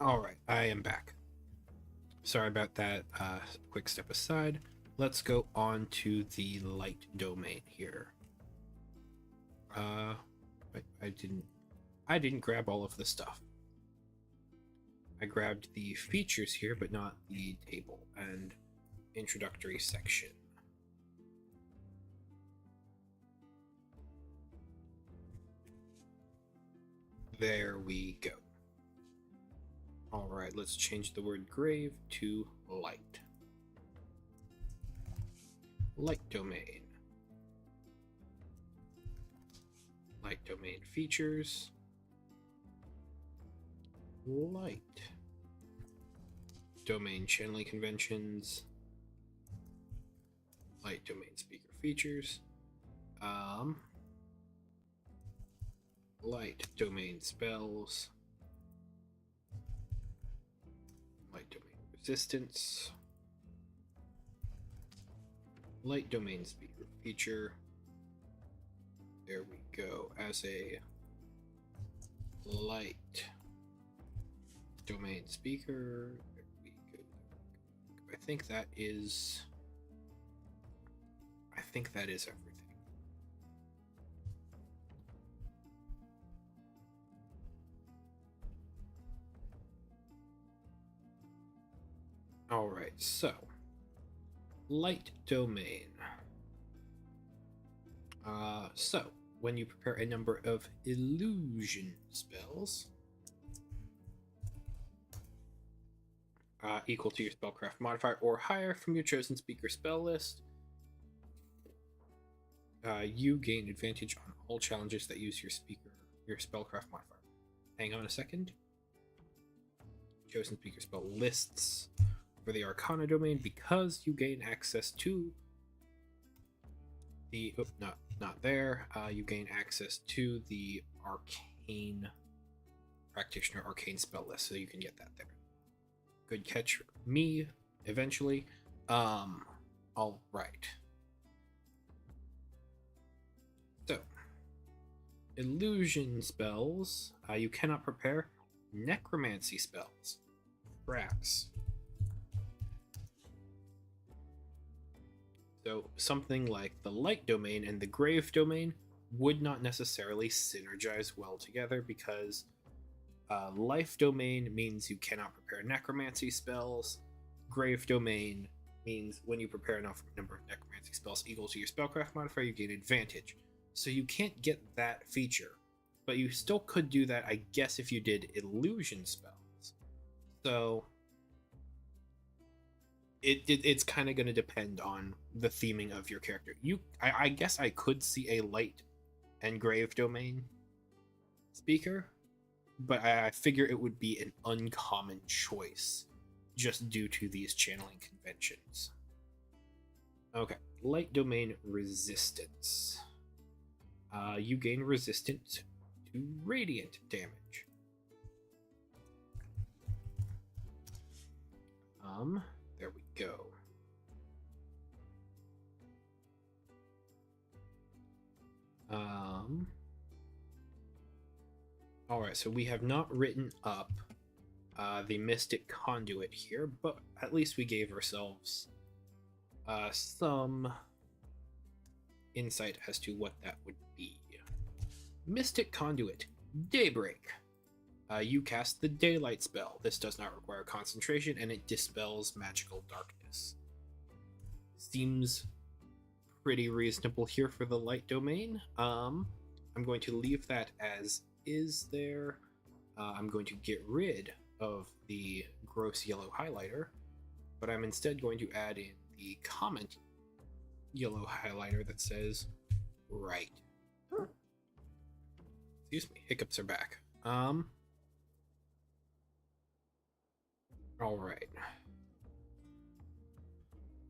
Alright, I am back. Sorry about that. Quick step aside. Let's go on to the light domain here. I didn't grab all of the stuff. I grabbed the features here, but not the table and introductory section. There we go. Alright, let's change the word grave to light. Light domain. Light domain features. Light. Domain channeling conventions. Light domain speaker features. Light domain spells. Light domain resistance. Light domain speaker feature. There we go. As a light domain speaker. There we go. I think that is everything. Alright, so light domain. So when you prepare a number of illusion spells equal to your spellcraft modifier or higher from your chosen speaker spell list, you gain advantage on all challenges that use your spellcraft modifier. Hang on a second. Chosen speaker spell lists for the Arcana domain, because you gain access to the you gain access to the arcane practitioner arcane spell list, so you can get that there. Good catch, me, eventually. All right. So, illusion spells. You cannot prepare necromancy spells. Brass. So something like the light domain and the grave domain would not necessarily synergize well together, because life domain means you cannot prepare necromancy spells. Grave domain means when you prepare enough number of necromancy spells equal to your spellcraft modifier, you gain advantage. So you can't get that feature, but you still could do that, I guess, if you did illusion spells. So it's kind of going to depend on the theming of your character. I guess I could see a light and grave domain speaker, but I figure it would be an uncommon choice just due to these channeling conventions. Okay, light domain resistance. You gain resistance to radiant damage. There we go. Alright, so we have not written up the Mystic Conduit here, but at least we gave ourselves some insight as to what that would be. Mystic Conduit, Daybreak. You cast the Daylight spell. This does not require concentration, and it dispels magical darkness. Seems pretty reasonable here for the light domain. I'm going to leave that as is there. I'm going to get rid of the gross yellow highlighter, but I'm instead going to add in the comment yellow highlighter that says right. Excuse me, hiccups are back. Alright.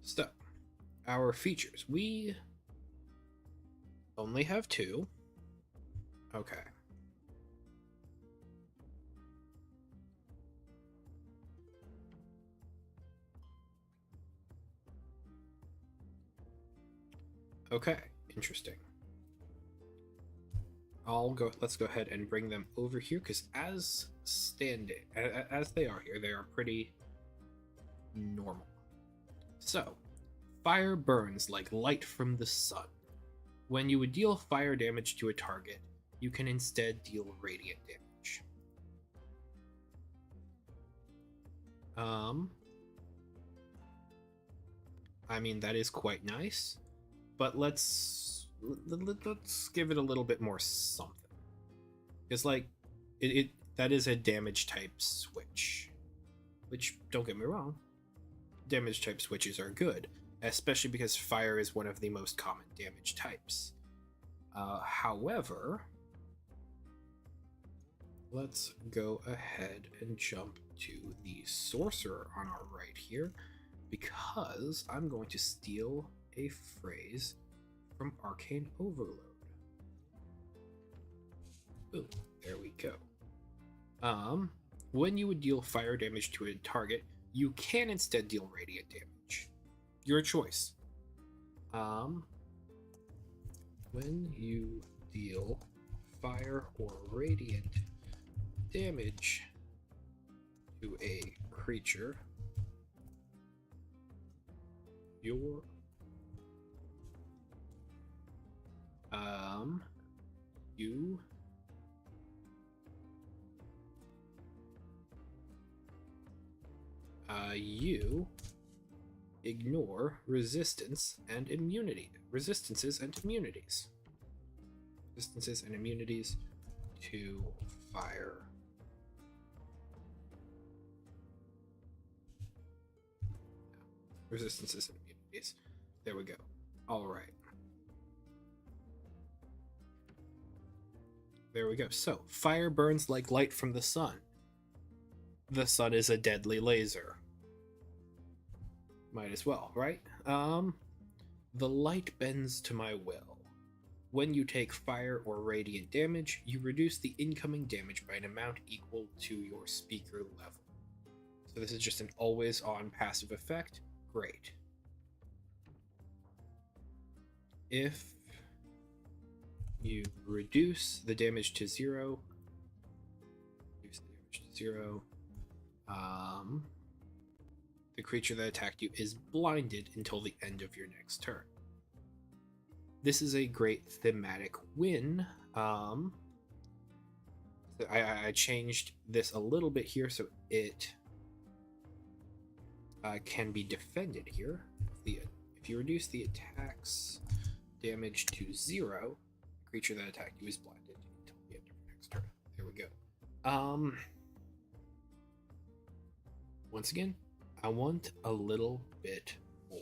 So, our features. We only have 2. Okay. Okay, interesting. Let's go ahead and bring them over here, because as they are here, they are pretty normal. So, fire burns like light from the sun. When you would deal fire damage to a target, you can instead deal radiant damage. I mean, that is quite nice, but let's give it a little bit more something. It's like it that is a damage type switch, which, don't get me wrong, damage type switches are good, especially because fire is one of the most common damage types. However, let's go ahead and jump to the sorcerer on our right here, because I'm going to steal a phrase from Arcane Overload. Boom, there we go. When you would deal fire damage to a target, you can instead deal radiant damage. Your choice. When you deal fire or radiant damage to a creature, you you ignore resistances and immunities to fire. Resistances and immunities. There we go. All right. There we go. So, fire burns like light from the sun. The sun is a deadly laser. Might as well, right? The light bends to my will. When you take fire or radiant damage, you reduce the incoming damage by an amount equal to your speaker level. So this is just an always-on passive effect. Great. If you reduce the damage to zero, the creature that attacked you is blinded until the end of your next turn. This is a great thematic win. I changed this a little bit here so it can be defended here. If you reduce the attack's damage to 0, the creature that attacked you is blinded until the end of your next turn. There we go. Once again, I want a little bit more.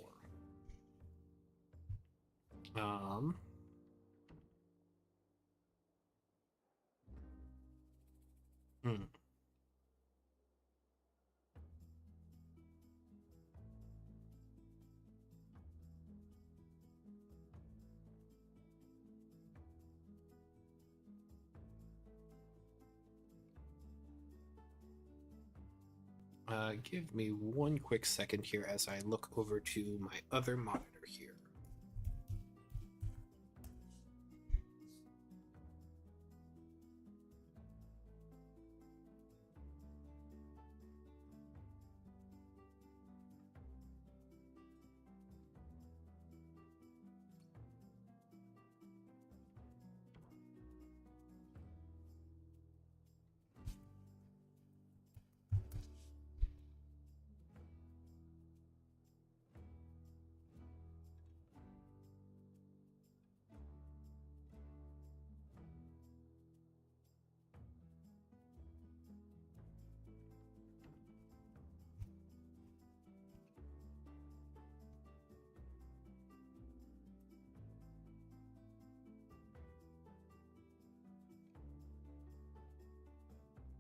Give me one quick second here as I look over to my other monitor here.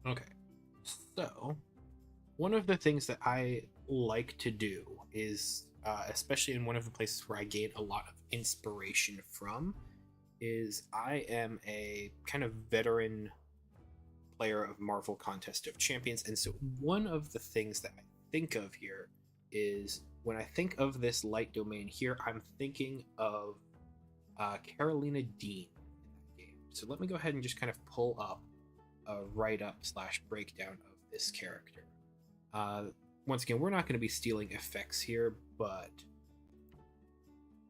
Okay, so one of the things that I like to do is, especially in one of the places where I gain a lot of inspiration from, is I am a kind of veteran player of Marvel Contest of Champions, and so one of the things that I think of here is, when I think of this light domain here, I'm thinking of Carolina Dean in that game. So let me go ahead and just kind of pull up a write-up / breakdown of this character. Once again, we're not going to be stealing effects here, but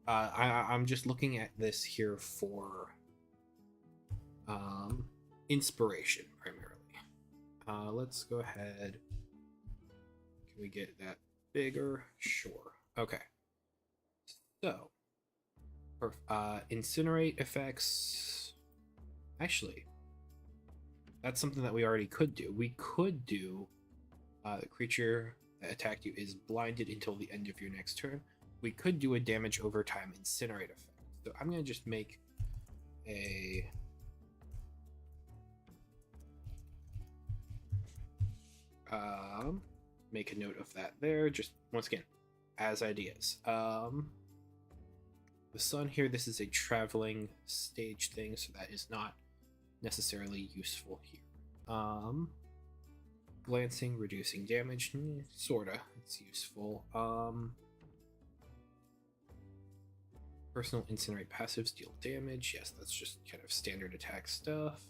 I'm just looking at this here for inspiration primarily. Let's go ahead. Can we get that bigger? Sure. Okay. So, for incinerate effects, actually, that's something that we already could do. We could do the creature that attacked you is blinded until the end of your next turn. We could do a damage over time incinerate effect. So I'm going to just make a make a note of that there, just once again as ideas. The sun here, this is a traveling stage thing, so that is not necessarily useful here. Glancing, reducing damage, sorta, it's useful. Personal incinerate passives deal damage, yes, that's just kind of standard attack stuff.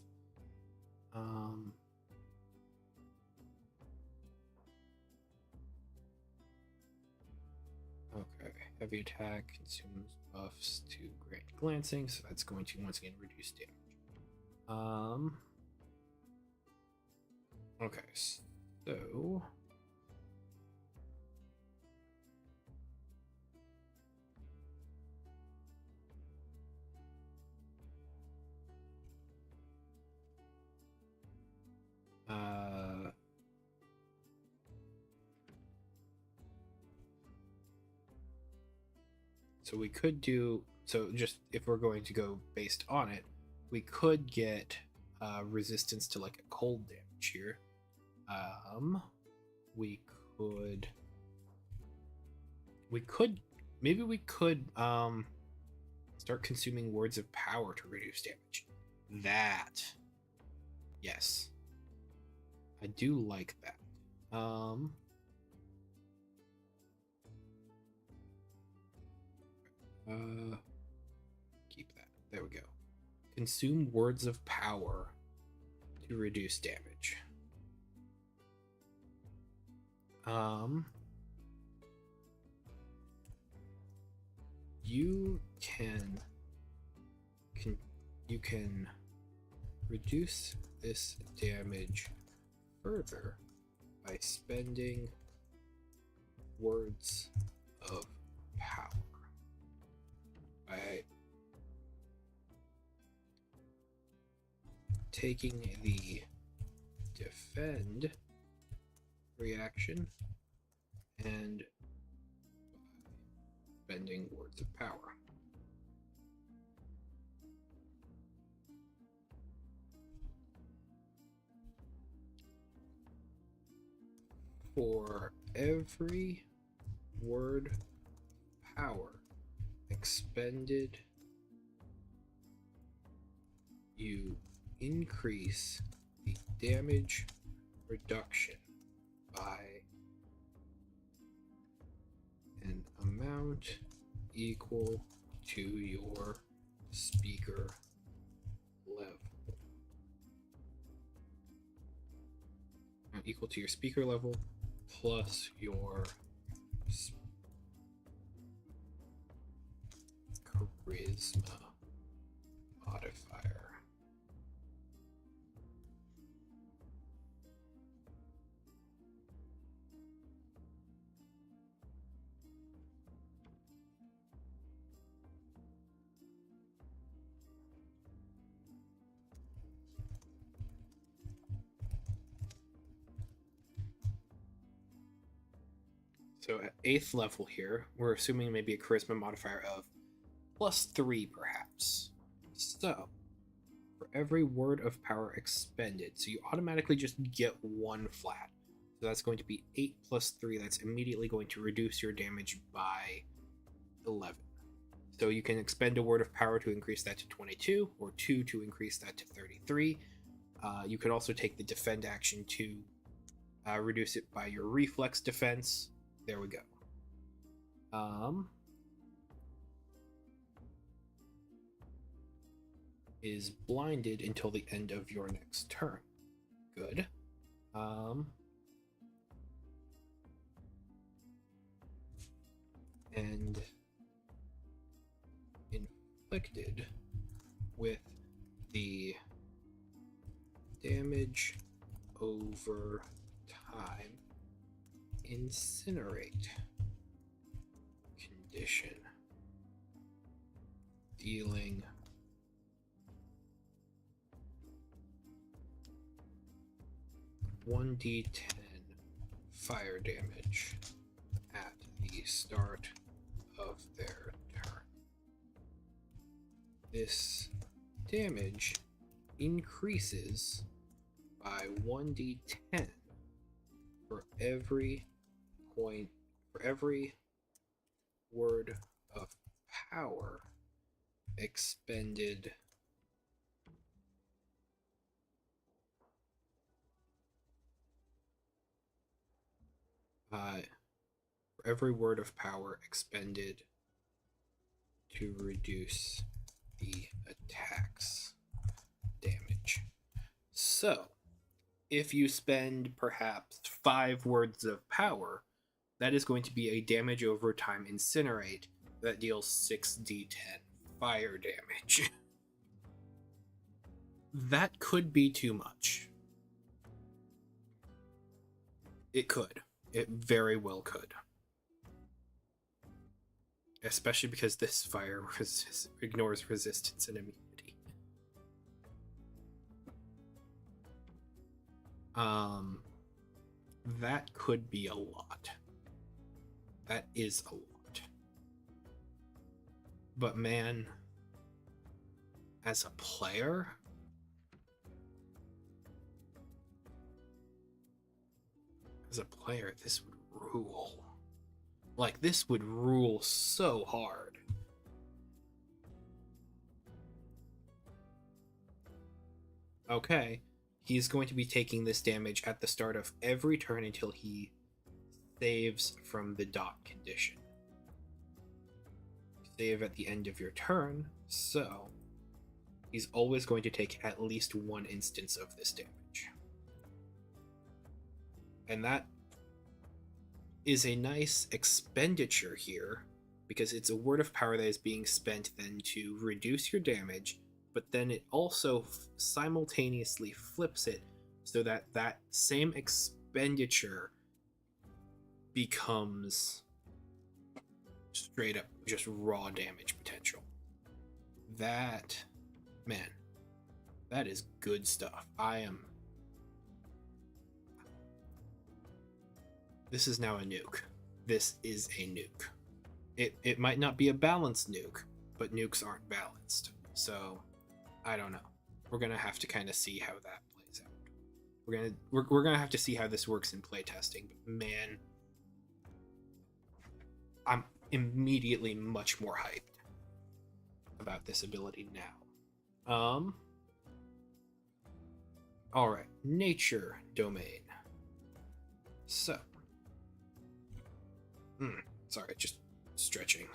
Okay, heavy attack consumes buffs to grant glancing, so that's going to once again reduce damage. Okay, so so we could do, so just if we're going to go based on it, we could get resistance to like a cold damage here. Maybe we could start consuming words of power to reduce damage. That, yes, I do like that. Keep that. There we go. Consume words of power to reduce damage. You can reduce this damage further by spending words of power. By taking the defend reaction and spending words of power. For every word power expended, you increase the damage reduction by an amount equal to your speaker level. Equal to your speaker level plus your charisma modifier. So at 8th level here, we're assuming maybe a charisma modifier of +3 perhaps. So for every word of power expended, so you automatically just get 1 flat. So that's going to be 8 + 3. That's immediately going to reduce your damage by 11. So you can expend a word of power to increase that to 22, or 2 to increase that to 33. You could also take the defend action to reduce it by your reflex defense. There we go. is blinded until the end of your next turn. Good. And inflicted with the damage over time incinerate condition, dealing 1d10 fire damage at the start of their turn. This damage increases by 1d10 for every word of power expended for every word of power expended to reduce the attack's damage. So, if you spend perhaps 5 words of power, that is going to be a damage over time incinerate that deals 6d10 fire damage. That could be too much. It could. It very well could. Especially because this fire ignores resistance and immunity. That could be a lot. That is a lot. But man, as a player, this would rule. Like, this would rule so hard. Okay, he's going to be taking this damage at the start of every turn until he saves from the dot condition. Save at the end of your turn, so he's always going to take at least 1 instance of this damage. And that is a nice expenditure here, because it's a word of power that is being spent then to reduce your damage, but then it also simultaneously flips it so that that same expenditure becomes straight up just raw damage potential. That, man, that is good stuff. This is now a nuke. This is a nuke. It might not be a balanced nuke, but nukes aren't balanced. So, I don't know. We're gonna have to kind of see how that plays out. We're gonna have to see how this works in playtesting. But man, I'm immediately much more hyped about this ability now. Alright, nature domain. So, sorry, just stretching.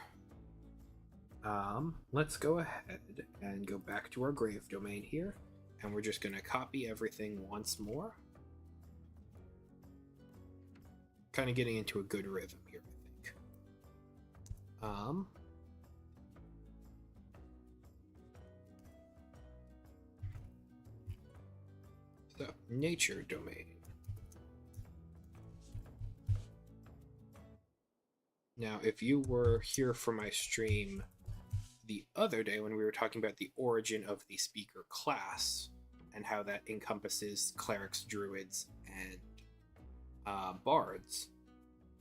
Let's go ahead and go back to our grave domain here, and we're just gonna copy everything once more. Kind of getting into a good rhythm here, I think. So, nature domain. Now, if you were here for my stream the other day when we were talking about the origin of the speaker class and how that encompasses clerics, druids, and bards,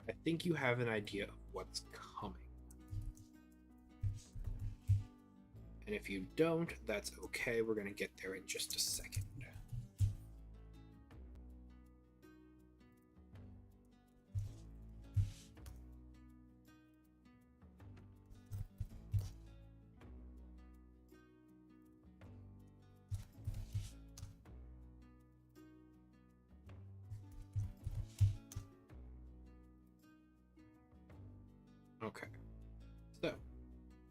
I think you have an idea of what's coming. And if you don't, that's okay. We're going to get there in just a second. Okay, so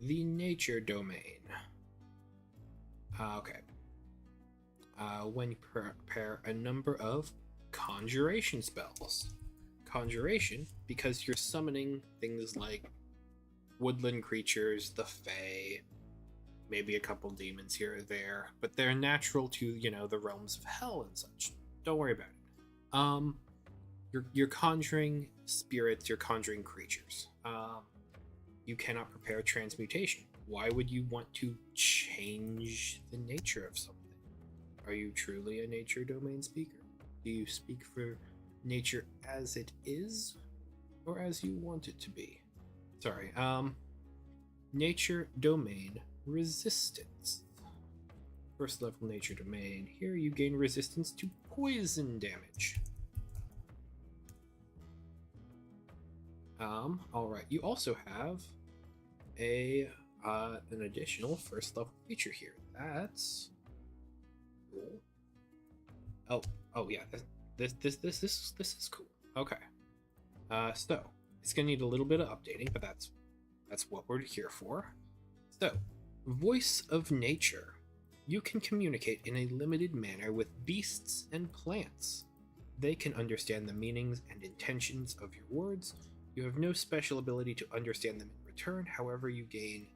the nature domain. Okay. When you prepare a number of conjuration spells. Conjuration, because you're summoning things like woodland creatures, the fae, maybe a couple demons here or there, but they're natural to, you know, the realms of hell and such. Don't worry about it. You're conjuring spirits, you're conjuring creatures. You cannot prepare transmutation. Why would you want to change the nature of something? Are you truly a nature domain speaker? Do you speak for nature as it is, or as you want it to be? Sorry, nature domain resistance. First level nature domain. Here you gain resistance to poison damage. Alright, you also have an additional first level feature here. That's cool. Oh yeah, this is cool. Okay. So it's gonna need a little bit of updating, but that's what we're here for. So, voice of nature. You can communicate in a limited manner with beasts and plants. They can understand the meanings and intentions of your words. You have no special ability to understand them in return. However, you gain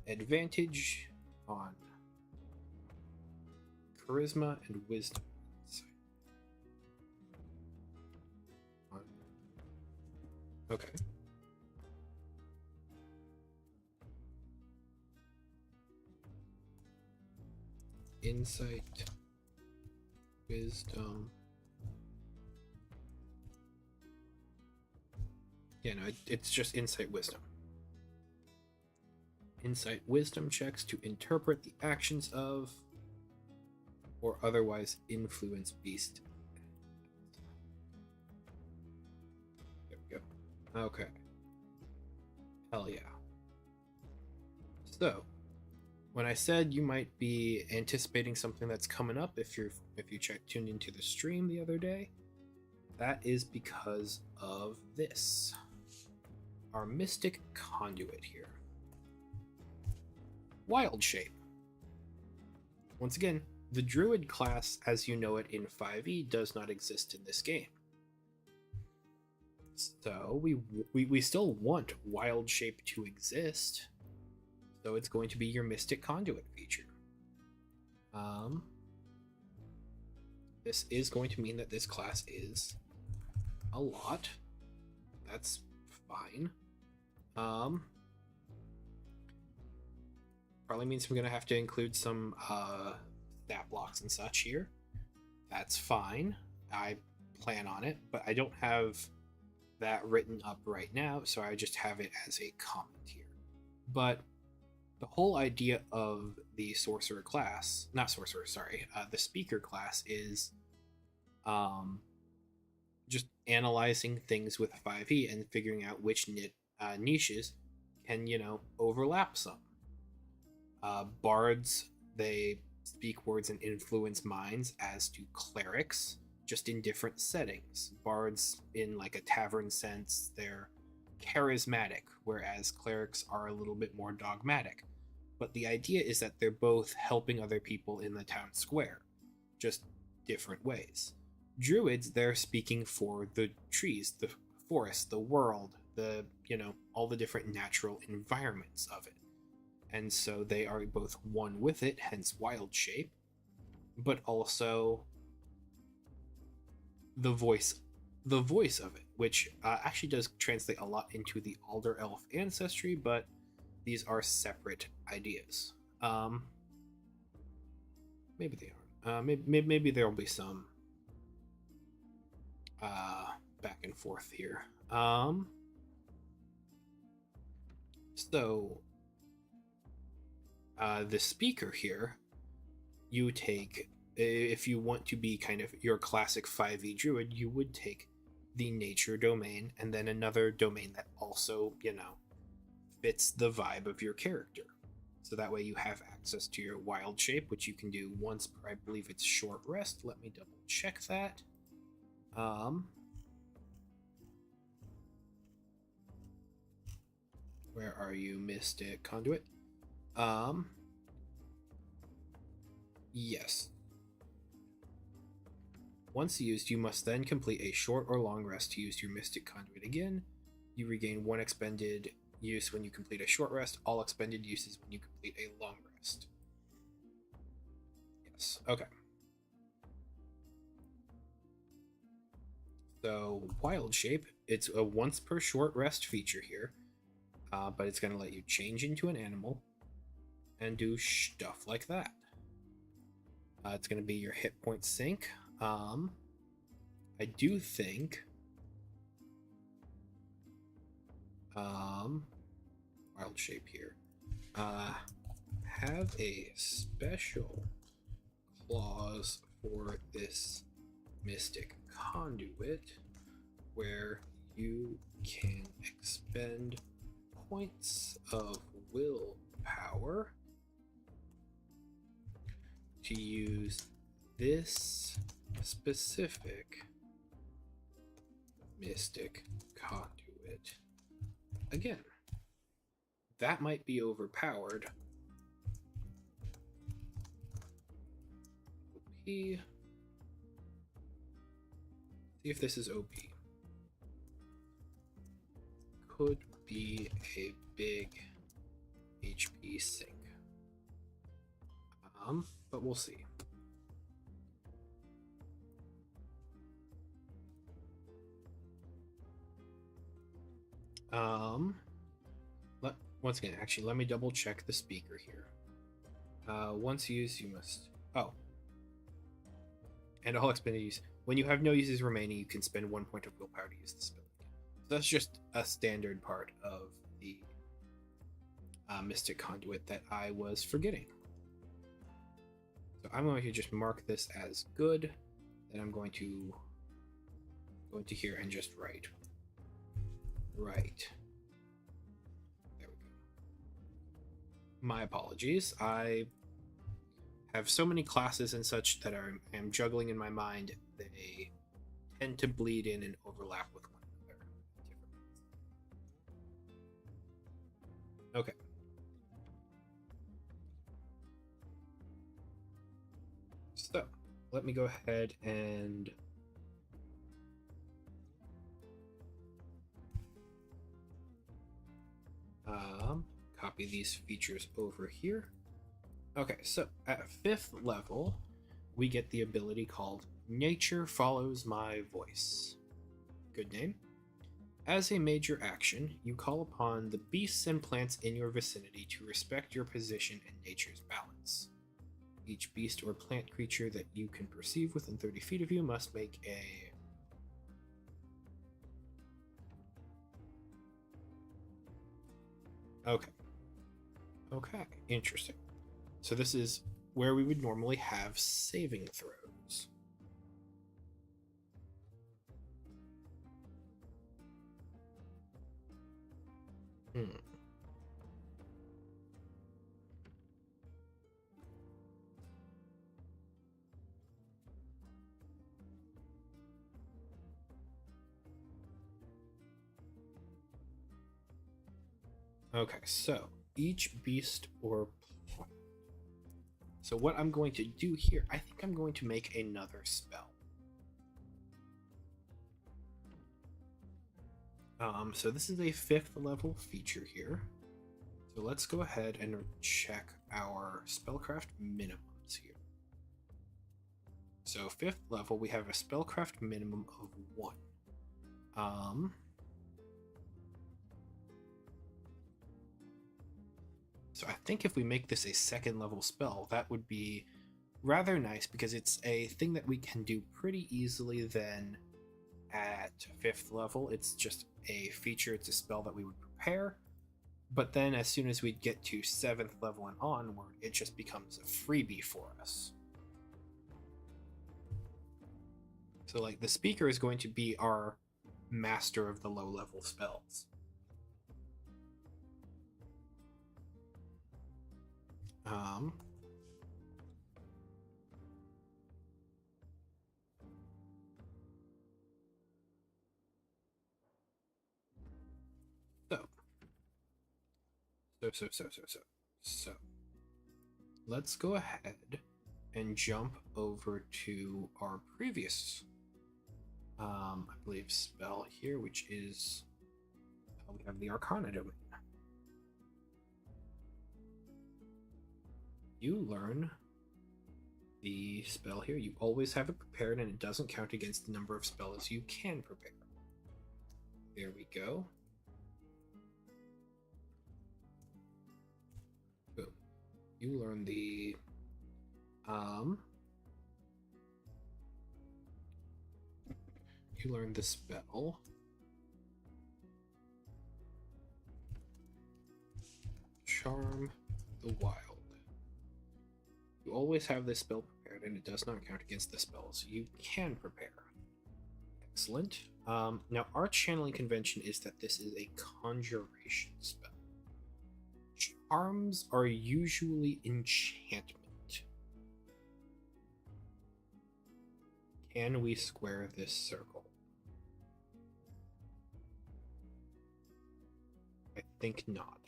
advantage on charisma and wisdom. Okay. Insight, wisdom. Yeah, no, it's just insight, wisdom. Insight, wisdom checks to interpret the actions of or otherwise influence beast. There we go. Okay. Hell yeah. So, when I said you might be anticipating something that's coming up if you tuned into the stream the other day, that is because of this. Our mystic conduit here. Wild shape. Once again, the druid class as you know it in 5e does not exist in this game. So we still want wild shape to exist. So it's going to be your mystic conduit feature. This is going to mean that this class is a lot. That's fine. Probably means I'm gonna have to include some stat blocks and such here. That's fine. I plan on it, but I don't have that written up right now, so I just have it as a comment here. But the whole idea of the sorcerer class, not sorcerer, sorry, the speaker class is just analyzing things with 5e and figuring out which niches can, you know, overlap some. Bards, they speak words and influence minds, as do clerics, just in different settings. Bards, in like a tavern sense, they're charismatic, whereas clerics are a little bit more dogmatic. But the idea is that they're both helping other people in the town square, just different ways. Druids, they're speaking for the trees, the forest, the world, the, you know, all the different natural environments of it. And so they are both one with it, hence wild shape, but also the voice of it, which actually does translate a lot into the Alder Elf ancestry, but these are separate ideas. Maybe they aren't. Maybe there will be some back and forth here. So the speaker here, you take, if you want to be kind of your classic 5e druid, you would take the nature domain and then another domain that also, you know, fits the vibe of your character. So that way you have access to your wild shape, which you can do once per, I believe it's short rest. Let me double check that. Where are you, Mystic Conduit? Yes. Once used, you must then complete a short or long rest to use your Mystic Conduit again. You regain 1 expended use when you complete a short rest, all expended uses when you complete a long rest. Yes, okay. So, Wild Shape, it's a once per short rest feature here, but it's going to let you change into an animal and do stuff like that. It's going to be your hit point sync. I do think Wild Shape here have a special clause for this Mystic Conduit where you can expend points of willpower to use this specific Mystic Conduit. Again, that might be overpowered. OP. See if this is OP. Could be a big HP sink. But we'll see. Once again, actually, let me double check the speaker here. Once used, you must. Oh. And all expended use. When you have no uses remaining, you can spend 1 point of willpower to use the spell. So that's just a standard part of the Mystic Conduit that I was forgetting. So I'm going to just mark this as good. Then I'm going to go into here and just write. Right. There we go. My apologies. I have so many classes and such that I am juggling in my mind. They tend to bleed in and overlap with one another. Okay. So let me go ahead and copy these features over here. Okay, so at 5th level, we get the ability called Nature Follows My Voice. Good name. As a major action, you call upon the beasts and plants in your vicinity to respect your position in nature's balance. Each beast or plant creature that you can perceive within 30 feet of you must make a... Okay, interesting. So this is where we would normally have saving throws. Okay, so each beast or plant. So what I'm going to do here, I think I'm going to make another spell. So this is a 5th level feature here. So let's go ahead and check our spellcraft minimums here. So 5th level, we have a spellcraft minimum of 1. So I think if we make this a 2nd level spell, that would be rather nice because it's a thing that we can do pretty easily then at 5th level. It's just a feature, it's a spell that we would prepare. But then as soon as we get to 7th level and onward, it just becomes a freebie for us. So like the speaker is going to be our master of the low level spells. So let's go ahead and jump over to our previous, I believe, spell here, which is we have the Arcana domain. You learn the spell here. You always have it prepared, and it doesn't count against the number of spells you can prepare. There we go. Boom. You learn the spell Charm the Wild. You always have this spell prepared, and it does not count against the spells you can prepare. Excellent. Now, our channeling convention is that this is a conjuration spell. Charms are usually enchantment. Can we square this circle? I think not.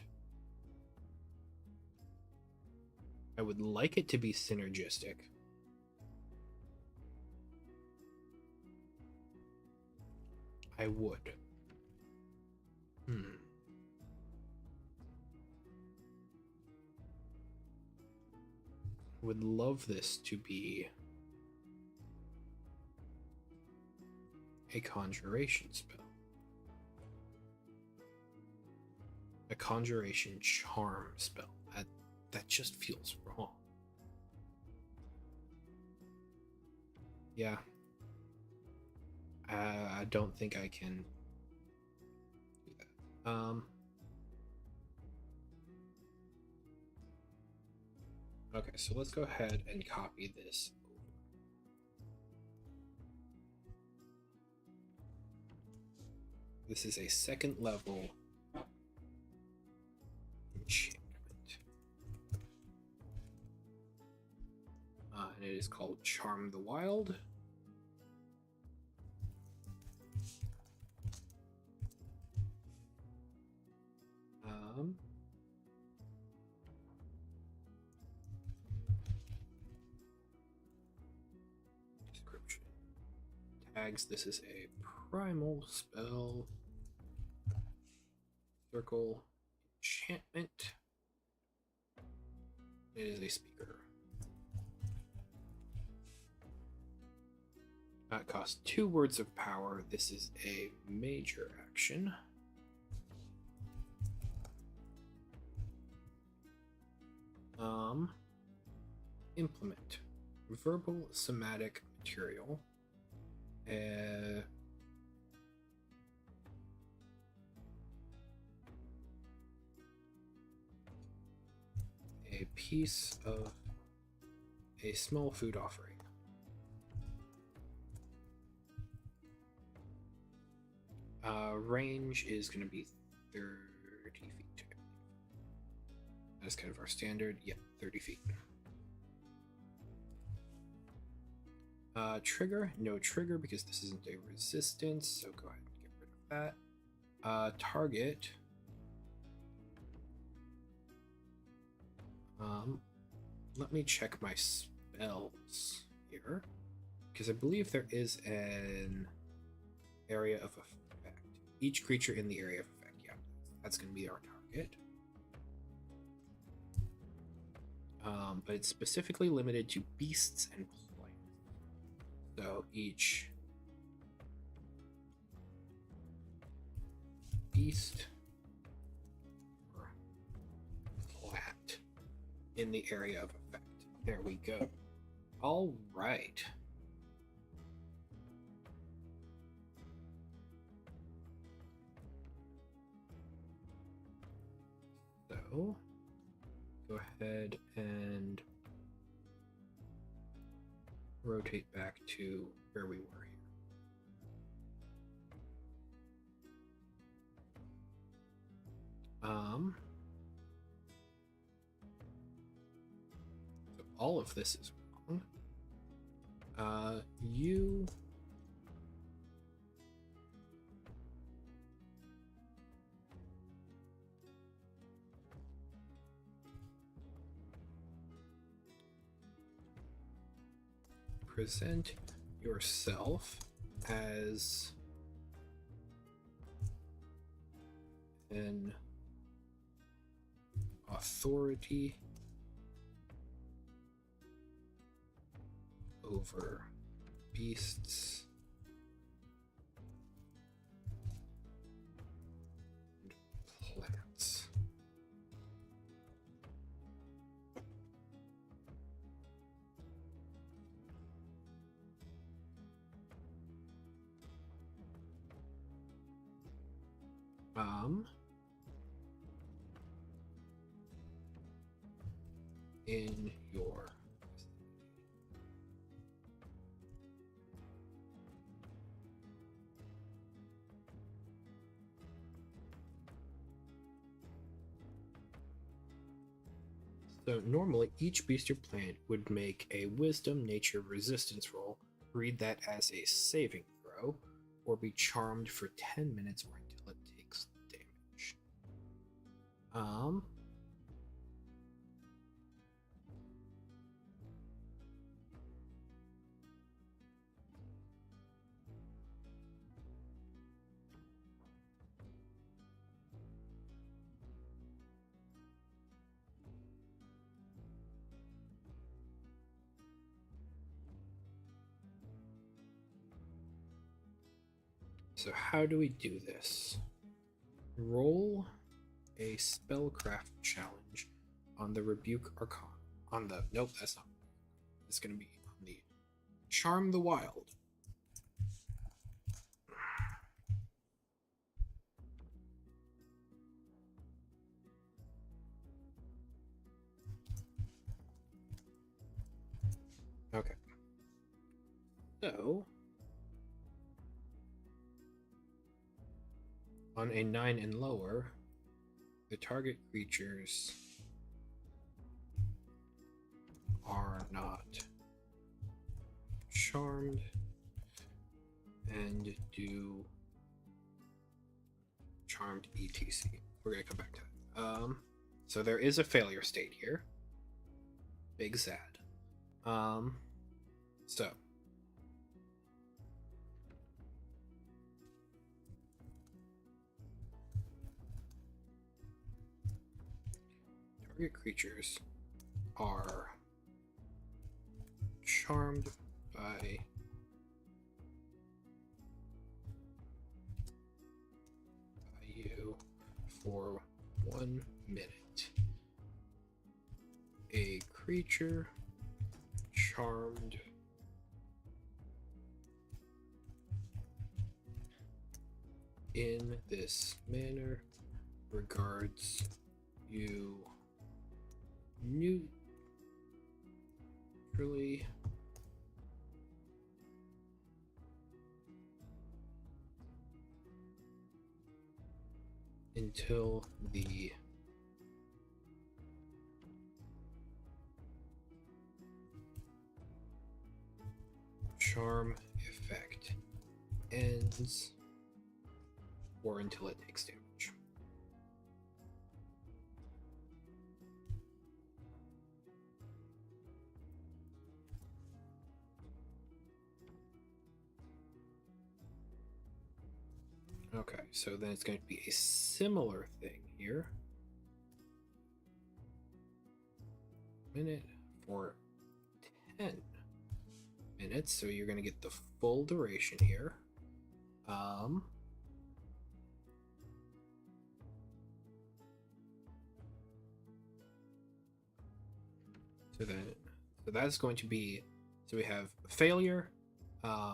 I would like it to be synergistic. I would. Would love this to be a conjuration spell. A conjuration charm spell. That just feels wrong. Yeah. I don't think I can do that. Okay, so let's go ahead and copy this over. This is a second level enchantment. And it is called Charm the Wild. Description. Tags. This is a primal spell. Circle enchantment. It is a speaker. That costs 2 words of power. This is a major action. Implement. Verbal somatic material. A piece of a small food offering. Range is going to be 30 feet. That's kind of our standard. Yeah, 30 feet. Trigger, no trigger because this isn't a resistance, so go ahead and get rid of that. Target. Let me check my spells here, because I believe there is an area of effect. Each creature in the area of effect. Yeah, that's going to be our target. But it's specifically limited to beasts and plants. So each beast or plant in the area of effect. There we go. All right. So, go ahead and rotate back to where we were here. So all of this is wrong. You present yourself as an authority over beasts and plants. In your So normally each beast or plant would make a wisdom, nature, resistance roll, read that as a saving throw, or be charmed for 10 minutes or until it takes damage. So how do we do this? Roll a spellcraft challenge on the Rebuke Arcana. Nope, that's not. It's going to be on the Charm the Wild. Okay. So, on a 9 and lower, the target creatures are not charmed and do charmed etc. We're gonna come back to that. So there is a failure state here. Big sad. So target creatures are charmed by you for 1 minute. A creature charmed in this manner regards you neutrally until the charm effect ends or until it takes damage. Okay, so then it's going to be a similar thing here. Minute for 10 minutes, so you're going to get the full duration here. So that's going to be, so we have failure,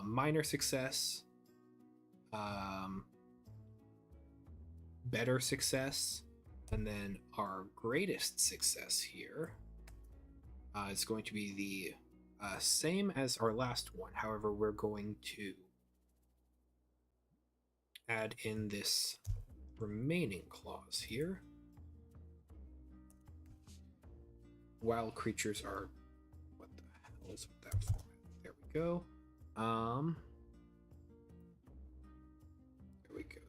minor success, better success, and then our greatest success here is going to be the same as our last one. However, we're going to add in this remaining clause here. While creatures are, what the hell is with that format? There we go. There we go.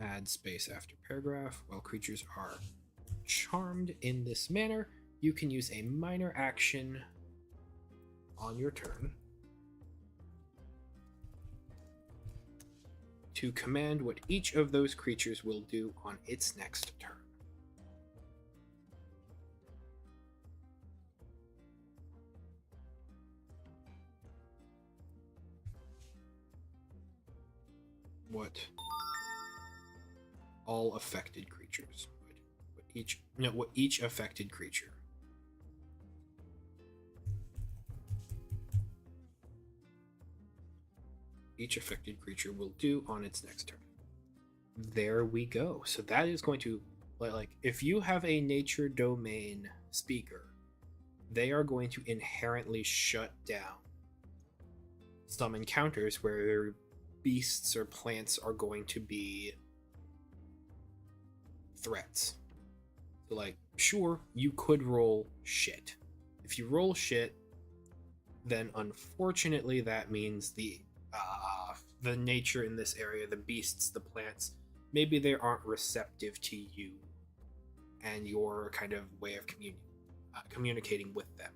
Add space after paragraph. While creatures are charmed in this manner, you can use a minor action on your turn to command what each of those creatures will do on its next turn. What all affected creatures would. What each affected creature. Each affected creature will do on its next turn. There we go. So that is going to, like, if you have a nature domain speaker, they are going to inherently shut down some encounters where beasts or plants are going to be threats. So, like, sure, you could roll shit. If you roll shit, then unfortunately that means the nature in this area, the beasts, the plants, maybe they aren't receptive to you and your kind of way of communicating with them.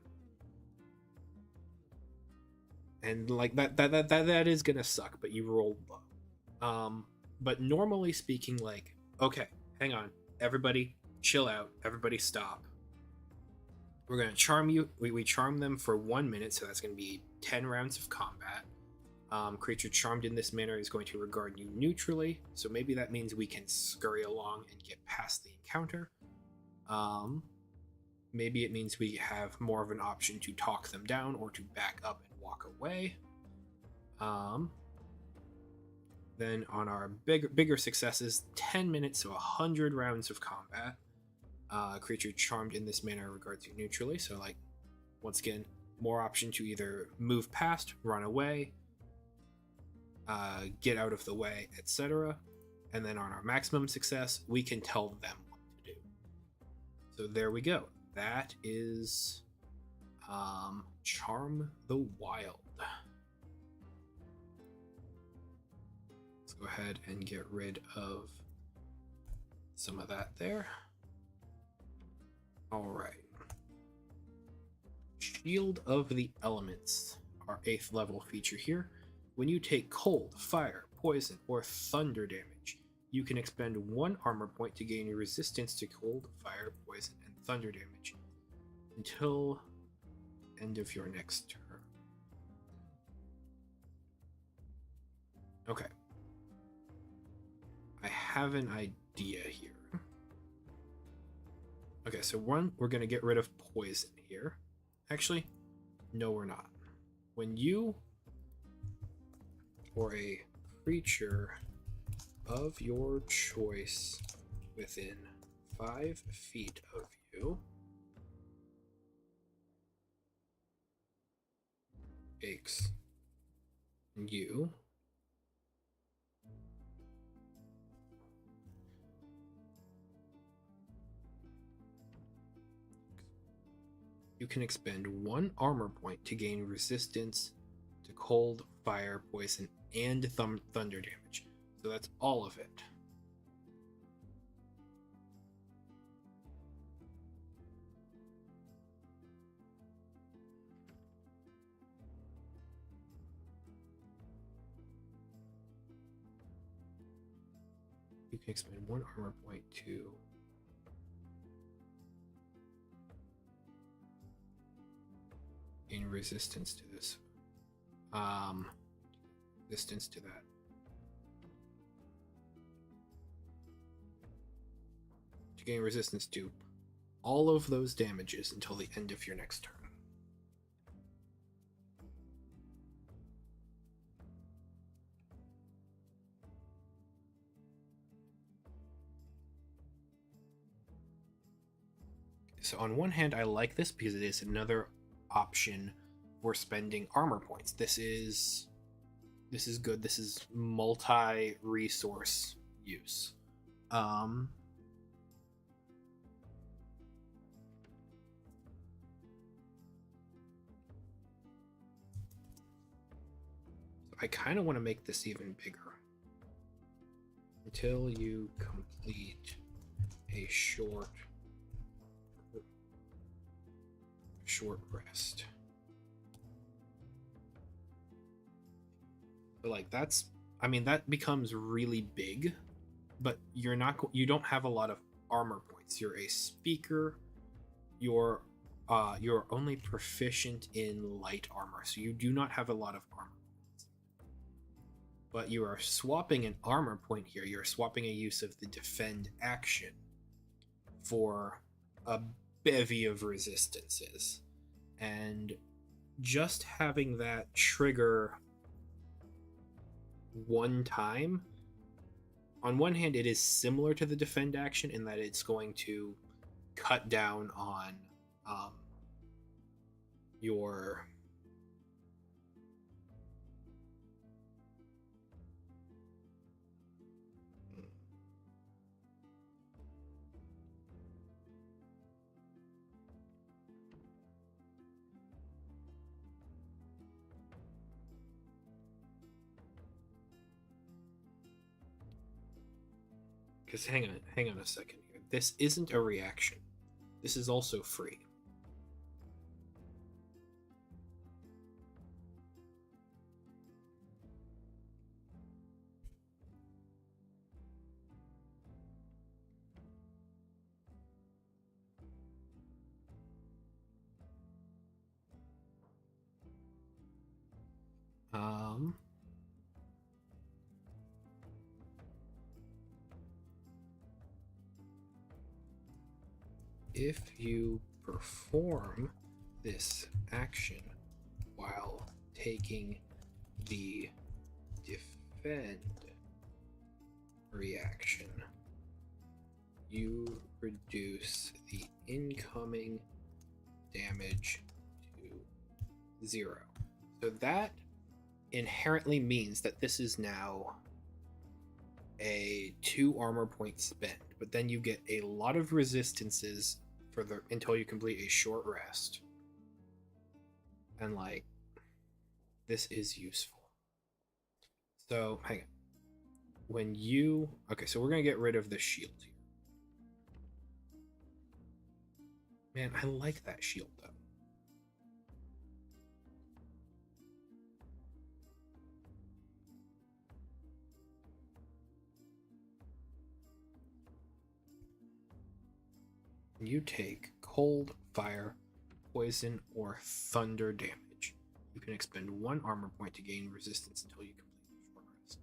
And like that is gonna suck, but you rolled low. But normally speaking, like, okay, hang on, everybody chill out, everybody stop. We're gonna charm you. We charm them for 1 minute, so that's gonna be 10 rounds of combat. Creature charmed in this manner is going to regard you neutrally, so maybe that means we can scurry along and get past the encounter. Maybe it means we have more of an option to talk them down or to back up and walk away. Then on our bigger successes, 10 minutes, so 100 rounds of combat. Creature charmed in this manner regards you neutrally, so, like, once again, more option to either move past, run away, get out of the way, etc. And then on our maximum success, we can tell them what to do. So there we go. That is Charm the Wild. Let's go ahead and get rid of some of that there. All right. Shield of the Elements, our 8th level feature here. When you take cold, fire, poison, or thunder damage, you can expend 1 armor point to gain resistance to cold, fire, poison, and thunder damage until end of your next turn. Okay. I have an idea here. Okay, so one, we're going to get rid of poison here. Actually, no, we're not. When you or a creature of your choice within 5 feet of you takes you can expend 1 armor point to gain resistance to cold, fire, poison, and thunder damage. So that's all of it. You can expend 1 armor point to gain resistance to this. Resistance to that. To gain resistance to all of those damages until the end of your next turn. So on one hand, I like this because it is another option for spending armor points. This is good. This is multi-resource use. I kind of want to make this even bigger. Until you complete a short rest. like that's, I mean, that becomes really big, but you don't have a lot of armor points. You're a speaker. You're only proficient in light armor, so you do not have a lot of armor. But you are swapping an armor point here. You're swapping a use of the defend action for a bevy of resistances. And just having that trigger one time, on one hand, it is similar to the defend action in that it's going to cut down on your because hang on a second here. This isn't a reaction. This is also free. If you perform this action while taking the defend reaction, you reduce the incoming damage to 0. So that inherently means that this is now a 2 armor point spend, but then you get a lot of resistances until you complete a short rest. And like, this is useful. So hang on. When you so we're gonna get rid of the shield here. Man, I like that shield though. You take cold, fire, poison, or thunder damage. You can expend 1 armor point to gain resistance until you complete the short rest.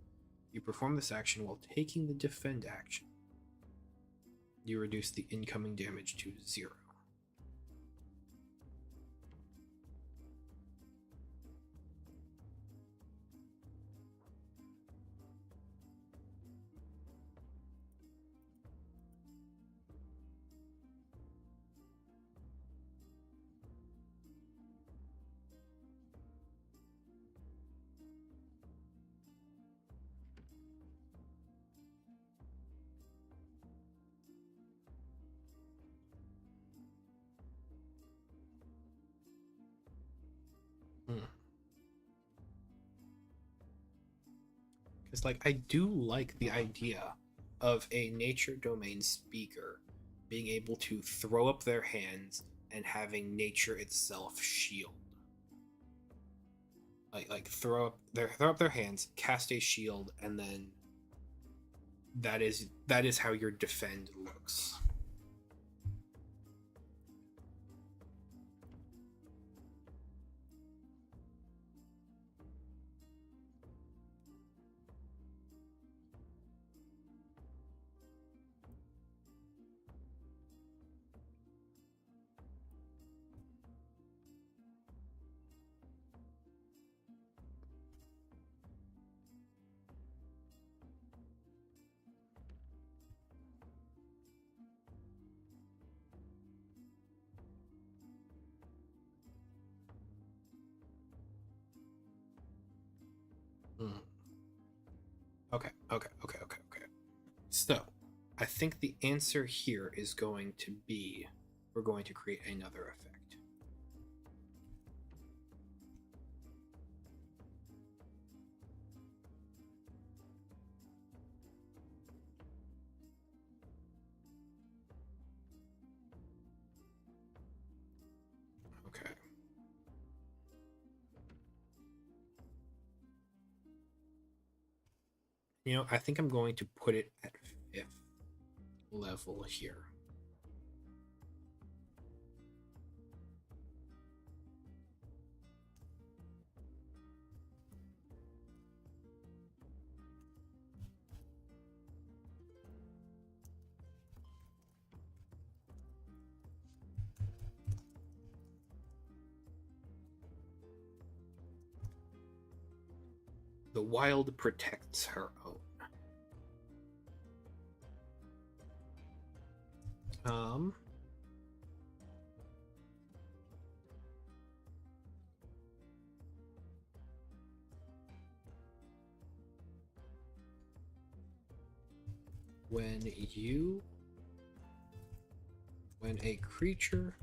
You perform this action while taking the defend action. You reduce the incoming damage to 0. Because like, I do like the idea of a nature domain speaker being able to throw up their hands and having nature itself shield. Like throw up their hands, cast a shield, and then that is how your defend looks. Okay. So, I think the answer here is going to be, we're going to create another effect. Okay. You know, I think I'm going to put it at 5th level here. The wild protects her own. When a creature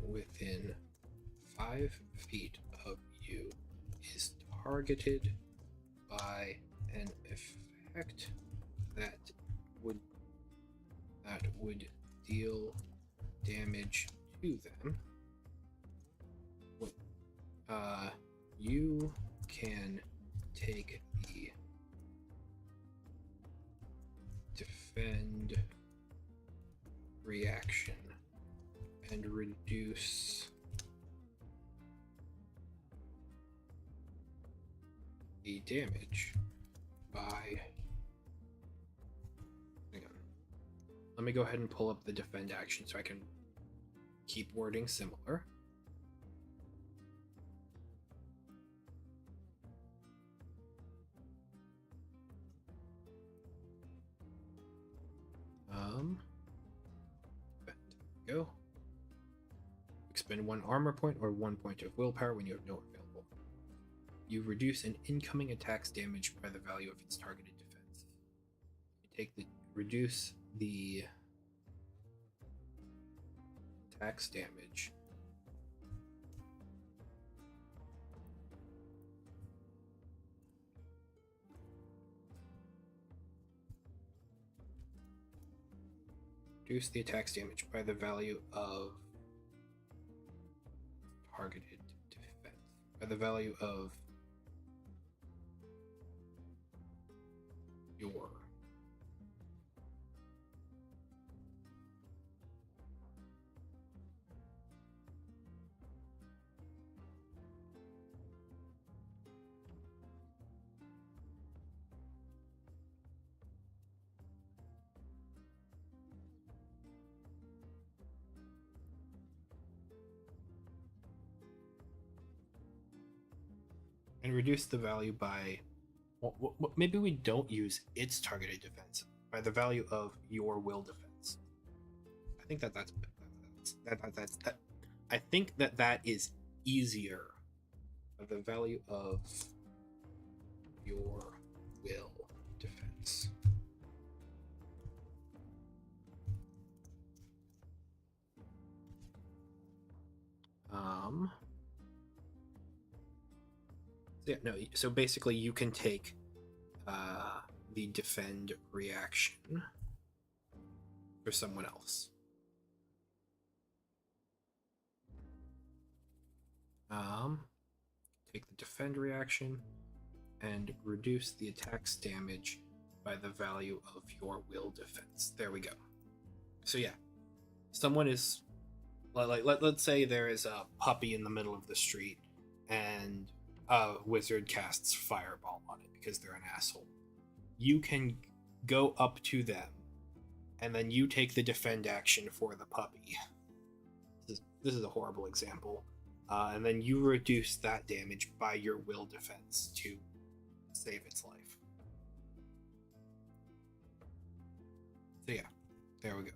within 5 feet of you is targeted by an effect that would deal damage to them, you can take the defend reaction and reduce the damage by... Hang on. Let me go ahead and pull up the defend action so I can keep wording similar. There we go. Expend 1 armor point or 1 point of willpower when you have no available. You reduce an incoming attack's damage by the value of its targeted defense. Reduce the attack's damage by the value of targeted defense. By the value of your and reduce the value by maybe we don't use its targeted defense, by the value of your will defense. I think that's I think that is easier. By the value of your will defense. Yeah, no, so basically you can take the defend reaction for someone else. Take the defend reaction and reduce the attack's damage by the value of your will defense. There we go. So yeah, someone is let's say there is a puppy in the middle of the street and a wizard casts fireball on it because they're an asshole. You can go up to them and then you take the defend action for the puppy. This is a horrible example. And then you reduce that damage by your will defense to save its life. So yeah, there we go.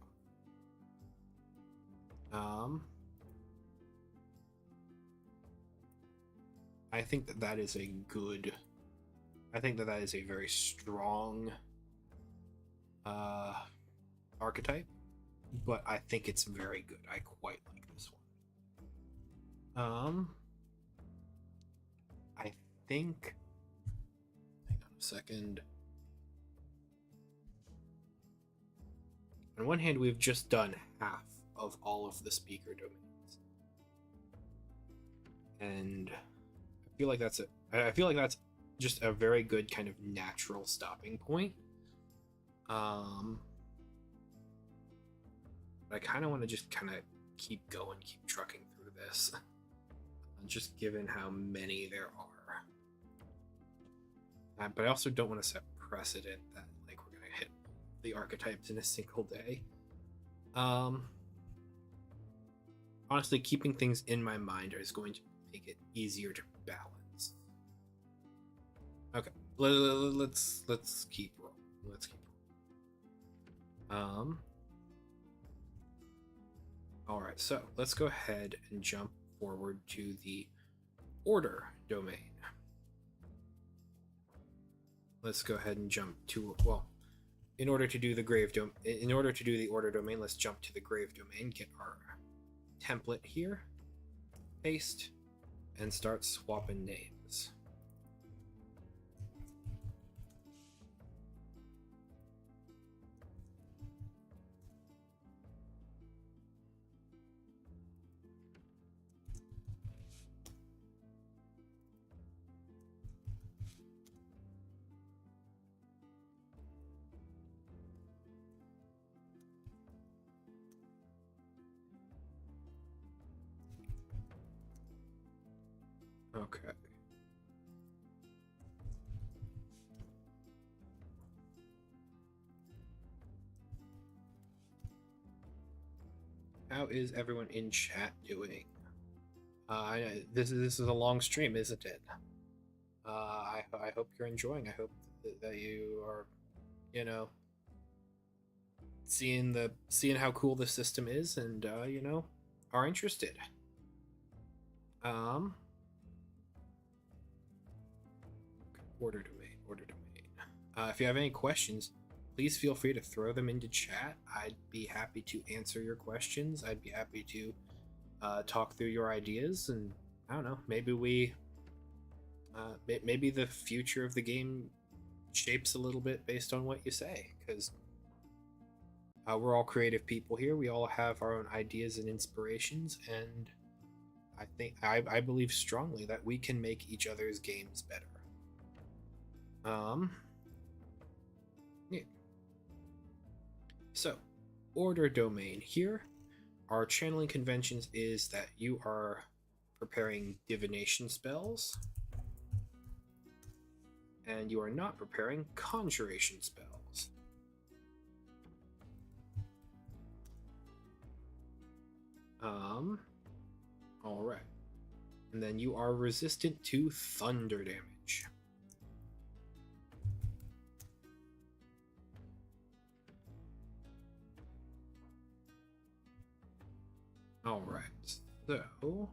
I think that is a good... I think that is a very strong archetype, but I think it's very good. I quite like this one. I think... Hang on a second. On one hand, we've just done half of all of the speaker domains. And feel like I feel like that's just a very good kind of natural stopping point. But I kind of want to just kind of keep going, keep trucking through this, just given how many there are. But I also don't want to set precedent that like we're gonna hit the archetypes in a single day. Honestly, keeping things in my mind is going to make it easier to balance. Okay, let's keep rolling. Let's keep rolling. All right, so let's go ahead and jump forward to the order domain. Let's go ahead and jump to, well, in order to do the order domain, let's jump to the grave domain, get our template here, paste, and start swapping names. Okay. How is everyone in chat doing? This is a long stream, isn't it? I hope you're enjoying. I hope that you are, you know, seeing how cool the system is, and you know, are interested. Order domain. If you have any questions, please feel free to throw them into chat. I'd be happy to answer your questions. I'd be happy to talk through your ideas, and I don't know, maybe maybe the future of the game shapes a little bit based on what you say, because we're all creative people here. We all have our own ideas and inspirations, and I believe strongly that we can make each other's games better. Yeah. So, order domain here. Our channeling conventions is that you are preparing divination spells, and you are not preparing conjuration spells. All right. And then you are resistant to thunder damage. All right. So,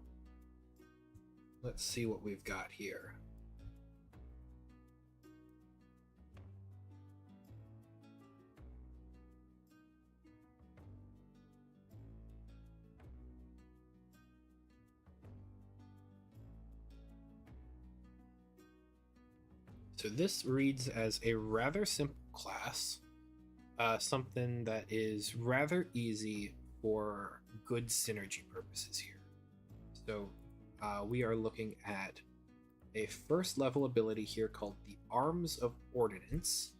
let's see what we've got here. So this reads as a rather simple class, something that is rather easy for good synergy purposes here. So we are looking at a first level ability here called the Arms of Ordnance,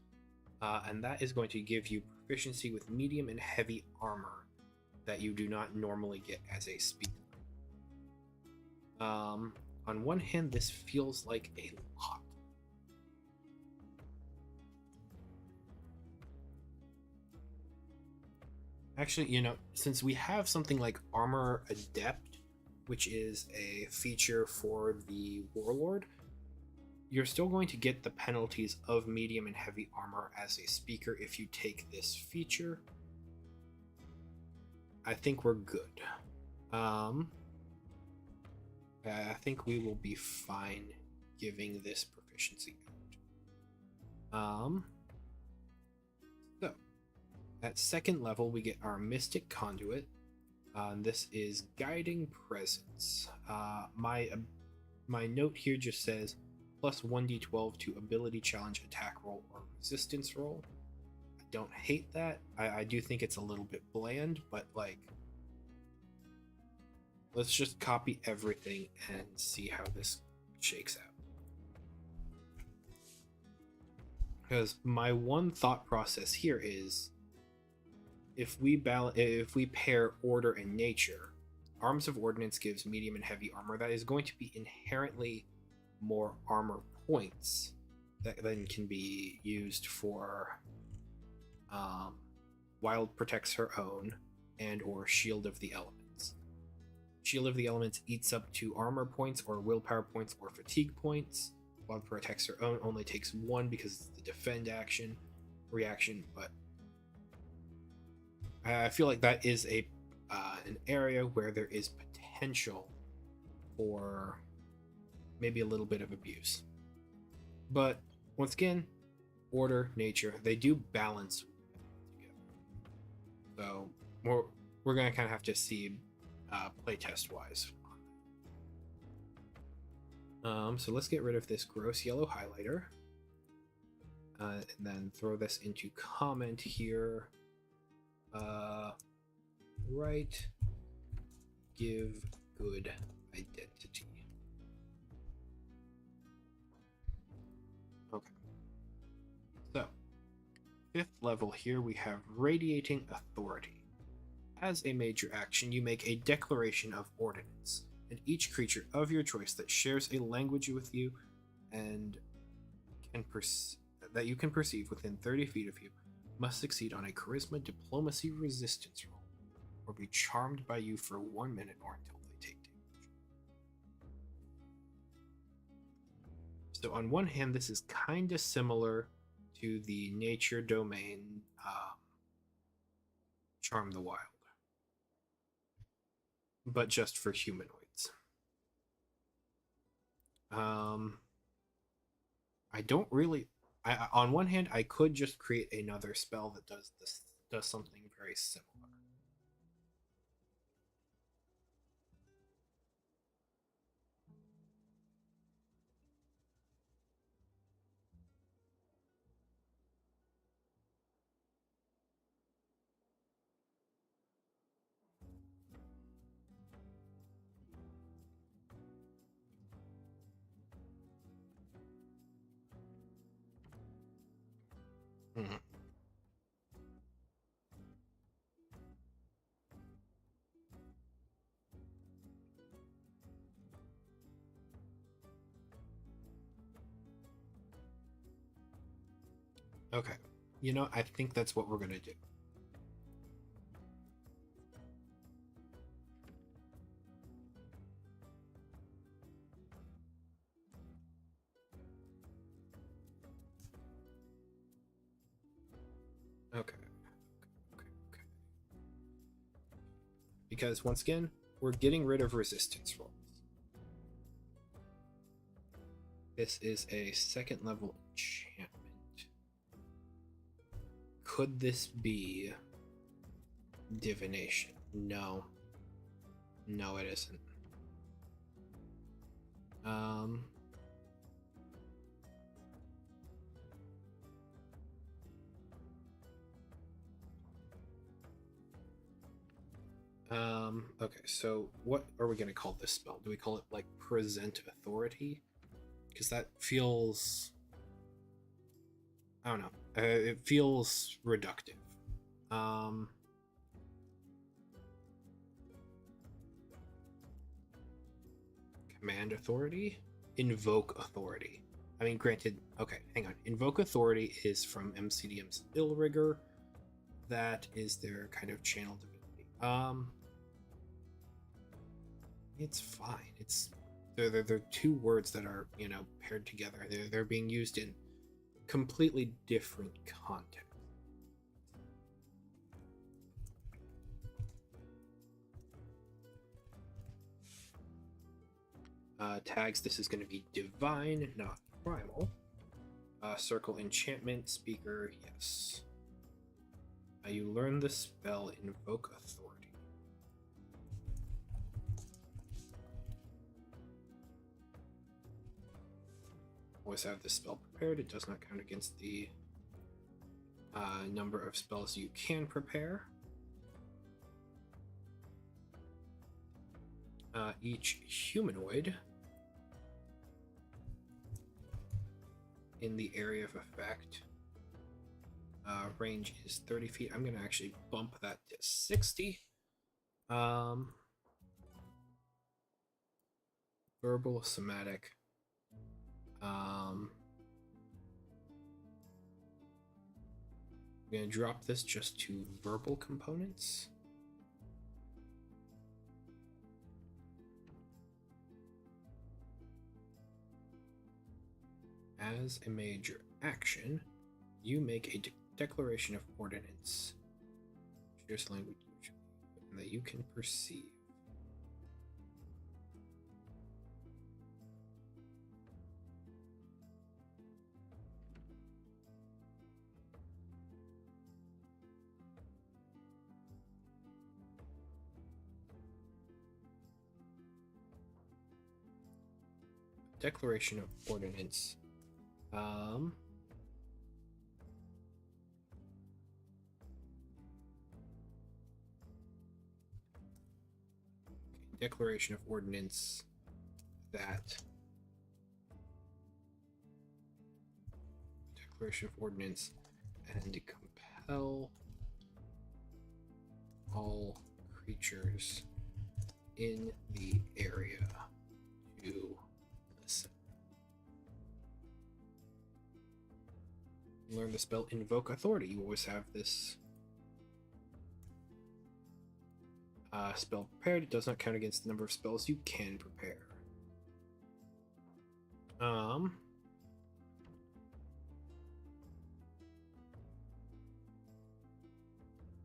and that is going to give you proficiency with medium and heavy armor that you do not normally get as a speaker. On one hand, this feels like a lot. Actually, you know, since we have something like Armor Adept, which is a feature for the Warlord, you're still going to get the penalties of medium and heavy armor as a speaker if you take this feature. I think we're good. I think we will be fine giving this proficiency out. So, at second level, we get our Mystic Conduit. This is Guiding Presence. My note here just says plus 1d12 to ability challenge, attack roll, or resistance roll. I don't hate that. I do think it's a little bit bland, but like, let's just copy everything and see how shakes out. Because my one thought process here is, if we pair order and nature, Arms of Ordnance gives medium and heavy armor that is going to be inherently more armor points that then can be used for Wild Protects Her Own and or Shield of the Elements. Shield of the Elements eats up 2 armor points or willpower points or fatigue points. Wild Protects Her Own only takes 1 because it's the defend reaction, but I feel like that is an area where there is potential for maybe a little bit of abuse. But once again, order, nature, they do balance together. So we're going to kind of have to see playtest wise. So let's get rid of this gross yellow highlighter. And then throw this into comment here. Right. Give good identity. Okay. So, 5th level here we have Radiating Authority. As a major action, you make a declaration of ordinance, and each creature of your choice that shares a language with you and that you can perceive within 30 feet of you must succeed on a charisma diplomacy resistance roll, or be charmed by you for 1 minute or until they take damage. So on one hand, this is kind of similar to the nature domain Charm the Wild, but just for humanoids. I don't really... on one hand, I could just create another spell that does something very similar. Mm-hmm. Okay. You know, I think that's what we're going to do. Okay. Because once again, we're getting rid of resistance rolls. This is a 2nd level enchantment. Could this be divination? No. No, it isn't. Okay, so what are we going to call this spell? Do we call it, like, Present Authority? Because that feels... I don't know. It feels reductive. Command Authority? Invoke Authority. I mean, granted... Okay, hang on. Invoke Authority is from MCDM's Illrigger. That is their kind of channel divinity. It's fine. They're 2 words that are, you know, paired together. They're being used in completely different contexts. Tags, this is going to be divine, not primal. Circle enchantment, speaker, yes. You learn the spell Invoke Authority. Always have this spell prepared. It does not count against the number of spells you can prepare. Each humanoid in the area of effect. Range is 30 feet. I'm gonna actually bump that to 60. Verbal, somatic. I'm gonna drop this just to verbal components. As a major action, you make a declaration of ordinance. Choose language that you can perceive. Declaration of ordinance. Declaration of ordinance that and compel all creatures in the area to listen. Learn the spell Invoke Authority. You always have this spell prepared. It does not count against the number of spells you can prepare.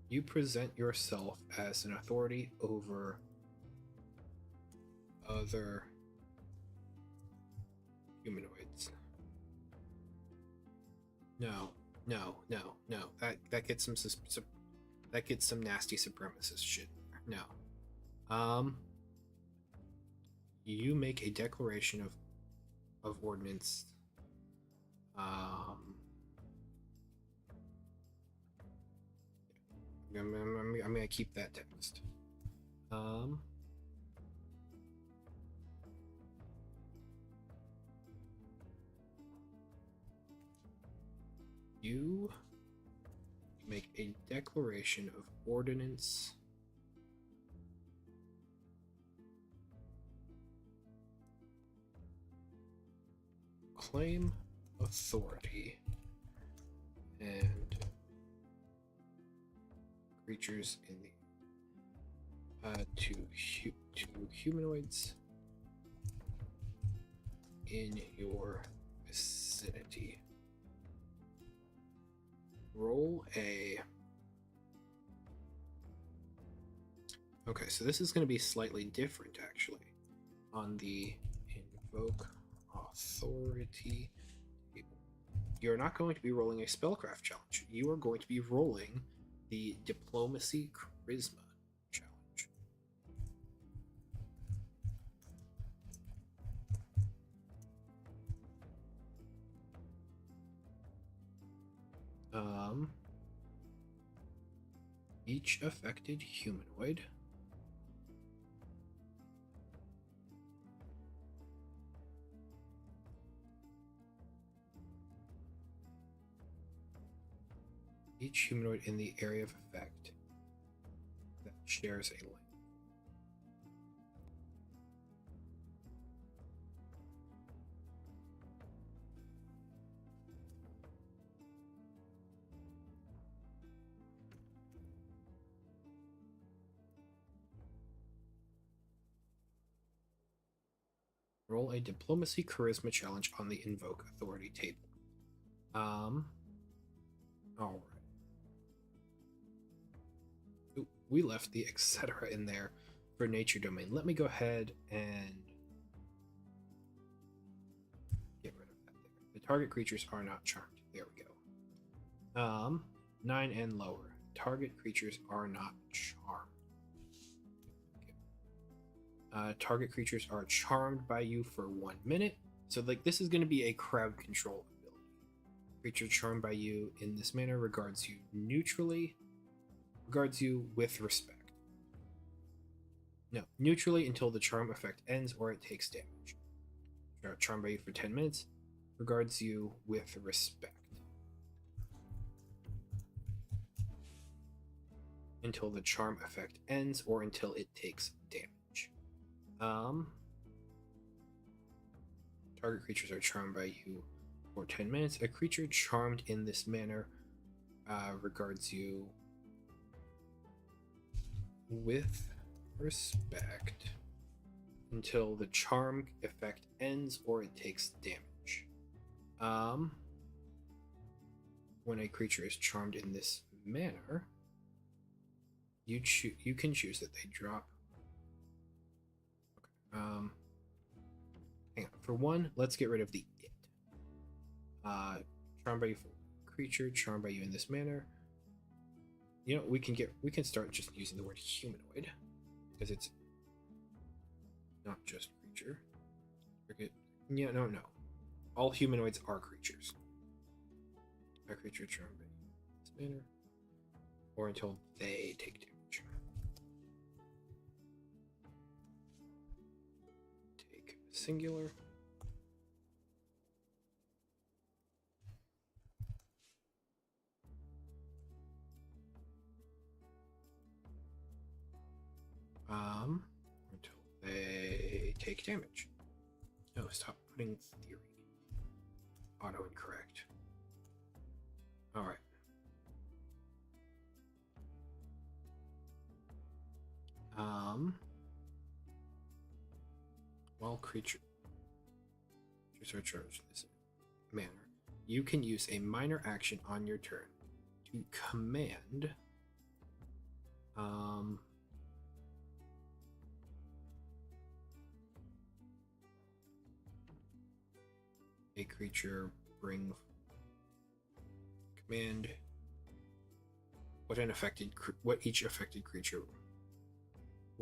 You present yourself as an authority over other humanoids. No. That gets some nasty supremacist shit. No. You make a declaration of ordinance. I'm gonna keep that text. You make a declaration of ordinance. Claim authority and creatures in the to humanoids in your vicinity. Roll a. Okay, so this is going to be slightly different actually on the invoke authority table. You're not going to be rolling a spellcraft challenge. You are going to be rolling the diplomacy charisma challenge. Each affected humanoid in the area of effect that shares a link. Roll a diplomacy charisma challenge on the invoke authority table. All right. Ooh, we left the etc. in there for nature domain. Let me go ahead and get rid of that there. The target creatures are not charmed. There we go. 9 and lower. Target creatures are not charmed. Target creatures are charmed by you for 1 minute. So like this is going to be a crowd control ability. Creature charmed by you in this manner regards you neutrally, regards you with respect. No, neutrally until the charm effect ends or it takes damage. Charmed by you for 10 minutes, regards you with respect until the charm effect ends or until it takes damage. Target creatures are charmed by you for 10 minutes. A creature charmed in this manner regards you with respect until the charm effect ends or it takes damage. When a creature is charmed in this manner, you can choose that they drop. Okay. Hang on. For one, let's get rid of the it. Charmed by you for creature, charmed by you in this manner. You know, we can start just using the word humanoid because it's not just creature. Yeah, no. All humanoids are creatures. A creature charmed by you in this manner, or until they take damage. Take singular. Until they take damage. No, stop putting theory. Auto incorrect. All right. While creatures are charged in this manner, you can use a minor action on your turn to command a creature bring command what each affected creature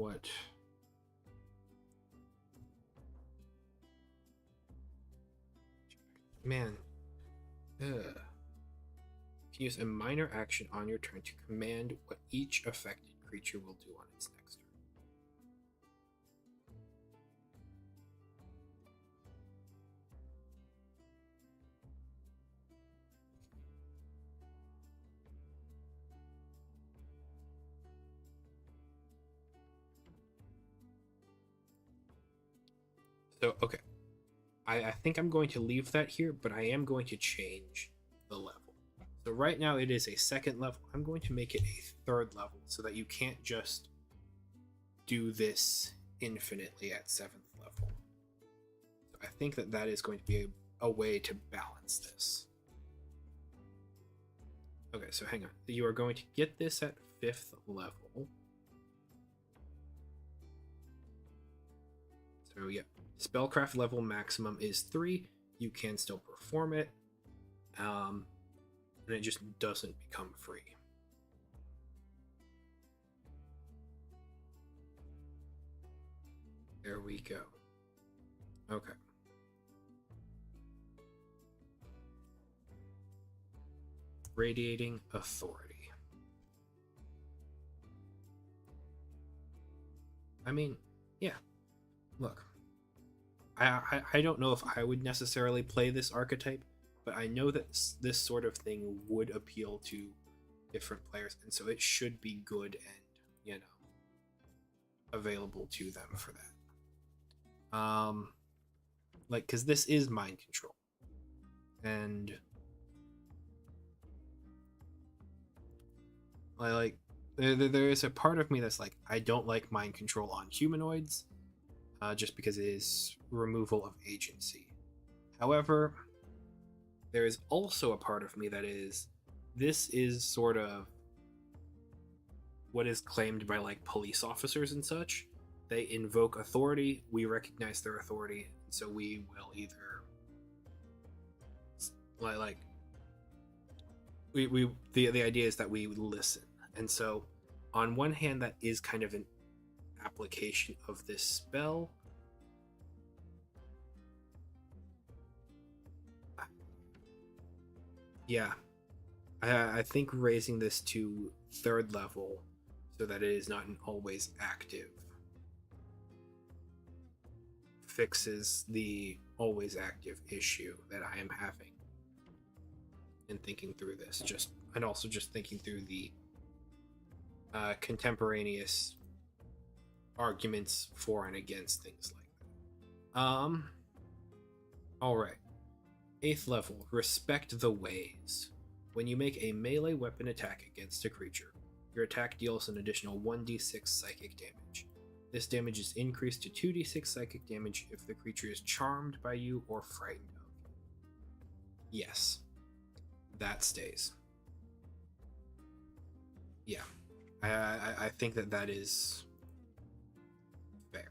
can use a minor action on your turn to command what each affected creature will do on its next turn. So, okay. I think I'm going to leave that here, but I am going to change the level. So right now it is a second level. I'm going to make it a third level so that you can't just do this infinitely at 7th level. So I think that is going to be a way to balance this. Okay, so hang on. You are going to get this at 5th level. So yeah. Spellcraft level maximum is 3. You can still perform it, and it just doesn't become free. There we go. Okay. Radiating authority. I mean, yeah. Look. I don't know if I would necessarily play this archetype, but I know that this sort of thing would appeal to different players, and so it should be good and, available to them for that. Because this is mind control, and there is a part of me that's like, I don't like mind control on humanoids. Just because it is removal of agency. However, there is also a part of me that this is sort of what is claimed by police officers and such. They invoke authority, we recognize their authority, and so we will either the idea is that we listen. And so on one hand, that is kind of an application of this spell. Yeah, I think raising this to 3rd level so that it is not an always active fixes the always active issue that I am having in thinking through this, and also just thinking through the contemporaneous arguments for and against things like that. All right. 8th level, Respect the Ways. When you make a melee weapon attack against a creature, your attack deals an additional 1d6 psychic damage. This damage is increased to 2d6 psychic damage if the creature is charmed by you or frightened of you. Yes, that stays. Yeah, I think that is fair.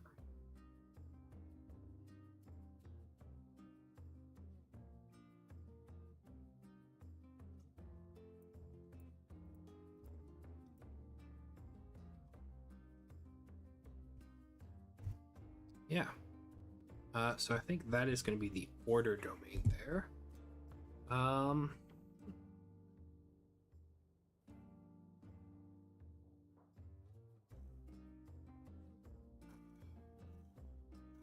Yeah. So I think that is going to be the order domain there. How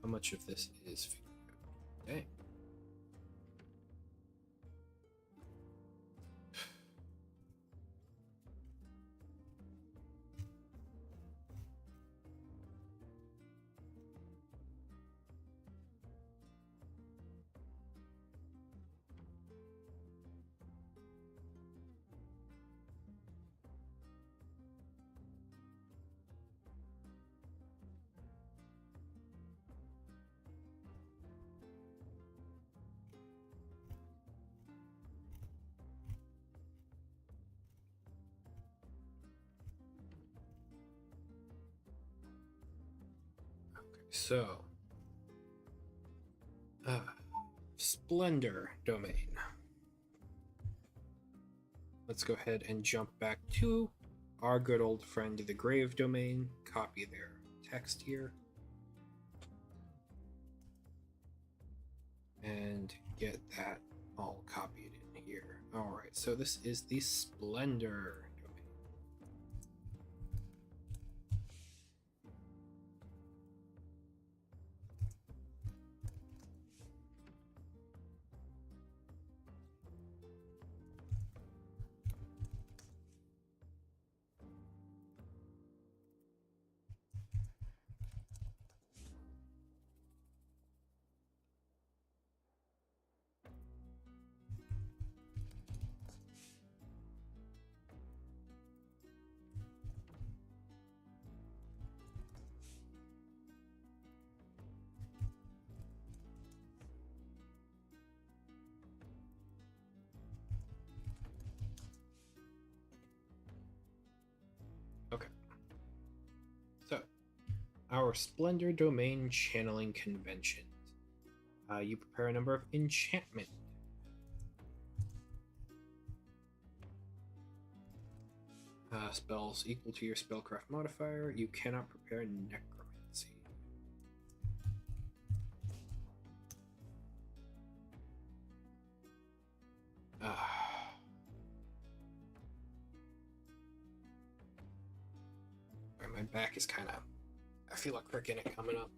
much of this is okay? So, Splendor domain. Let's go ahead and jump back to our good old friend, the Grave domain. Copy their text here. And get that all copied in here. Alright, so this is the Splendor domain. Okay. So, our Splendor domain channeling conventions. You prepare a number of enchantment. Spells equal to your spellcraft modifier. You cannot prepare necromancy. My back is kind of, I feel a crick in it coming up.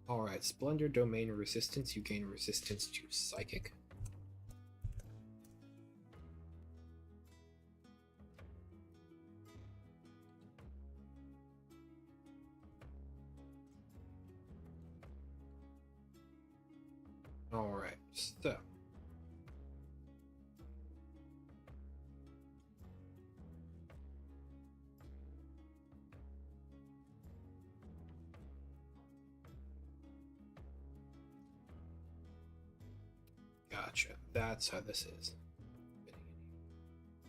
Alright, Splendor domain resistance. You gain resistance to psychic. Alright, so gotcha. That's how this is.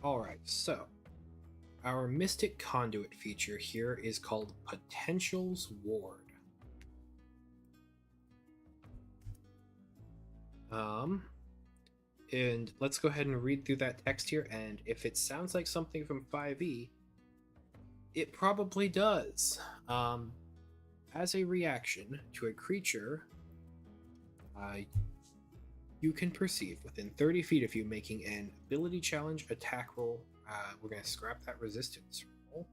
Alright, so our Mystic Conduit feature here is called Potential's Ward. And let's go ahead and read through that text here, and if it sounds like something from 5e, it probably does. As a reaction to a creature you can perceive within 30 feet of you making an ability challenge attack roll. We're going to scrap that resistance roll.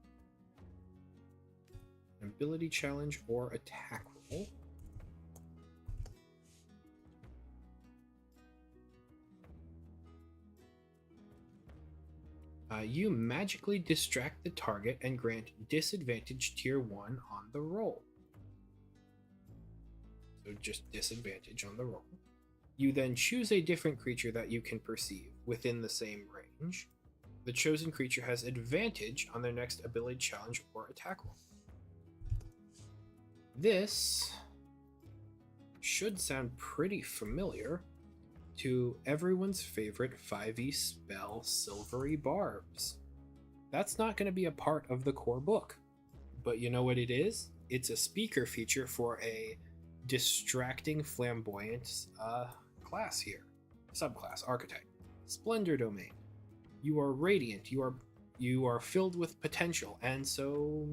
an ability challenge or attack roll. You magically distract the target and grant disadvantage tier 1 on the roll. So just disadvantage on the roll. You then choose a different creature that you can perceive within the same range. The chosen creature has advantage on their next ability challenge or attack roll. This should sound pretty familiar to everyone's favorite 5e spell, Silvery Barbs. That's not going to be a part of the core book, but you know what it is? It's a speaker feature for a distracting flamboyant class here. Subclass, archetype. Splendor domain. You are radiant, you are filled with potential, and so,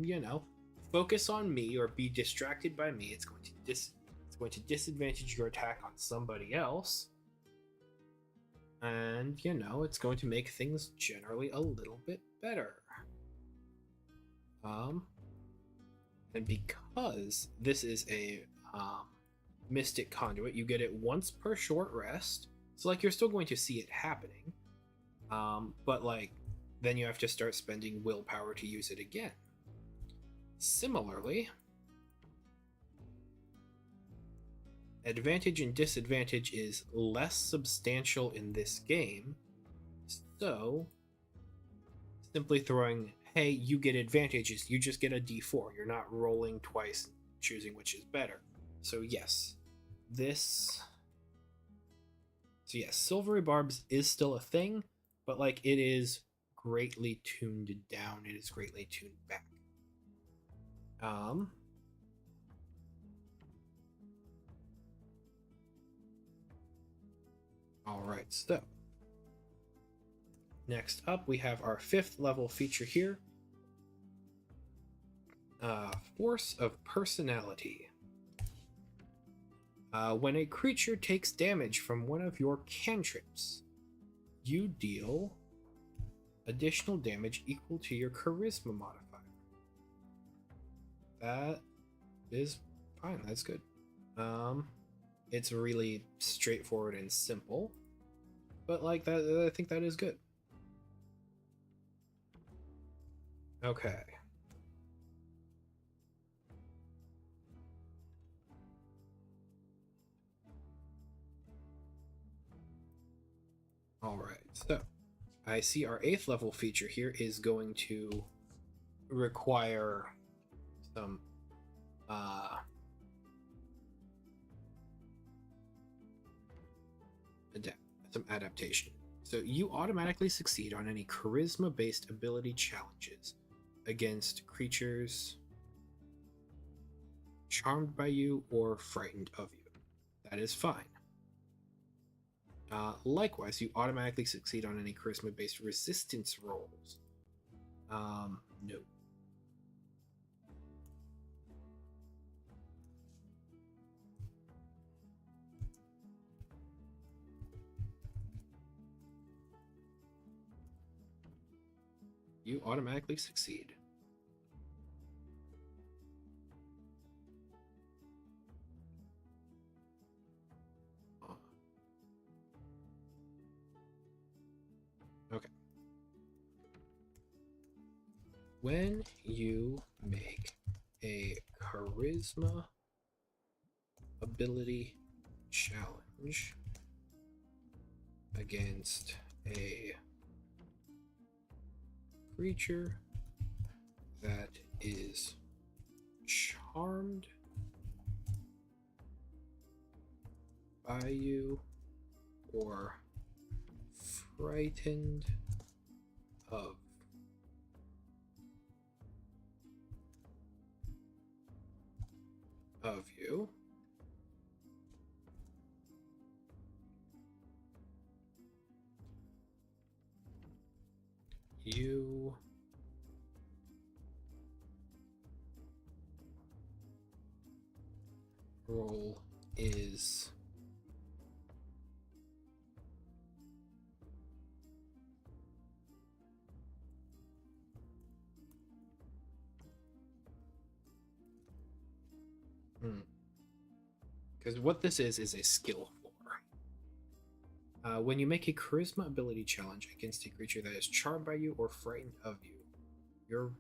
focus on me or be distracted by me. It's going to disadvantage your attack on somebody else. And, it's going to make things generally a little bit better. And because this is a Mystic Conduit, you get it once per short rest. So, you're still going to see it happening. But, then you have to start spending willpower to use it again. Similarly, advantage and disadvantage is less substantial in this game, so simply throwing, hey, you get advantages, you just get a d4. You're not rolling twice, choosing which is better. So yes, Silvery Barbs is still a thing, but it is greatly tuned down. It is greatly tuned back. Alright, so next up we have our 5th level feature here. Force of Personality. When a creature takes damage from one of your cantrips, you deal additional damage equal to your charisma modifier. That is fine, that's good. It's really straightforward and simple, but that, I think that is good. Okay. Alright, so I see our 8th level feature here is going to require some adaptation. So you automatically succeed on any charisma-based ability challenges against creatures charmed by you or frightened of you. That is fine. Likewise, you automatically succeed on any charisma-based resistance rolls. No. You automatically succeed. Okay. When you make a charisma ability challenge against a creature that is charmed by you or frightened of you, you roll is Because what this is a skill floor. When you make a charisma ability challenge against a creature that is charmed by you or frightened of you, your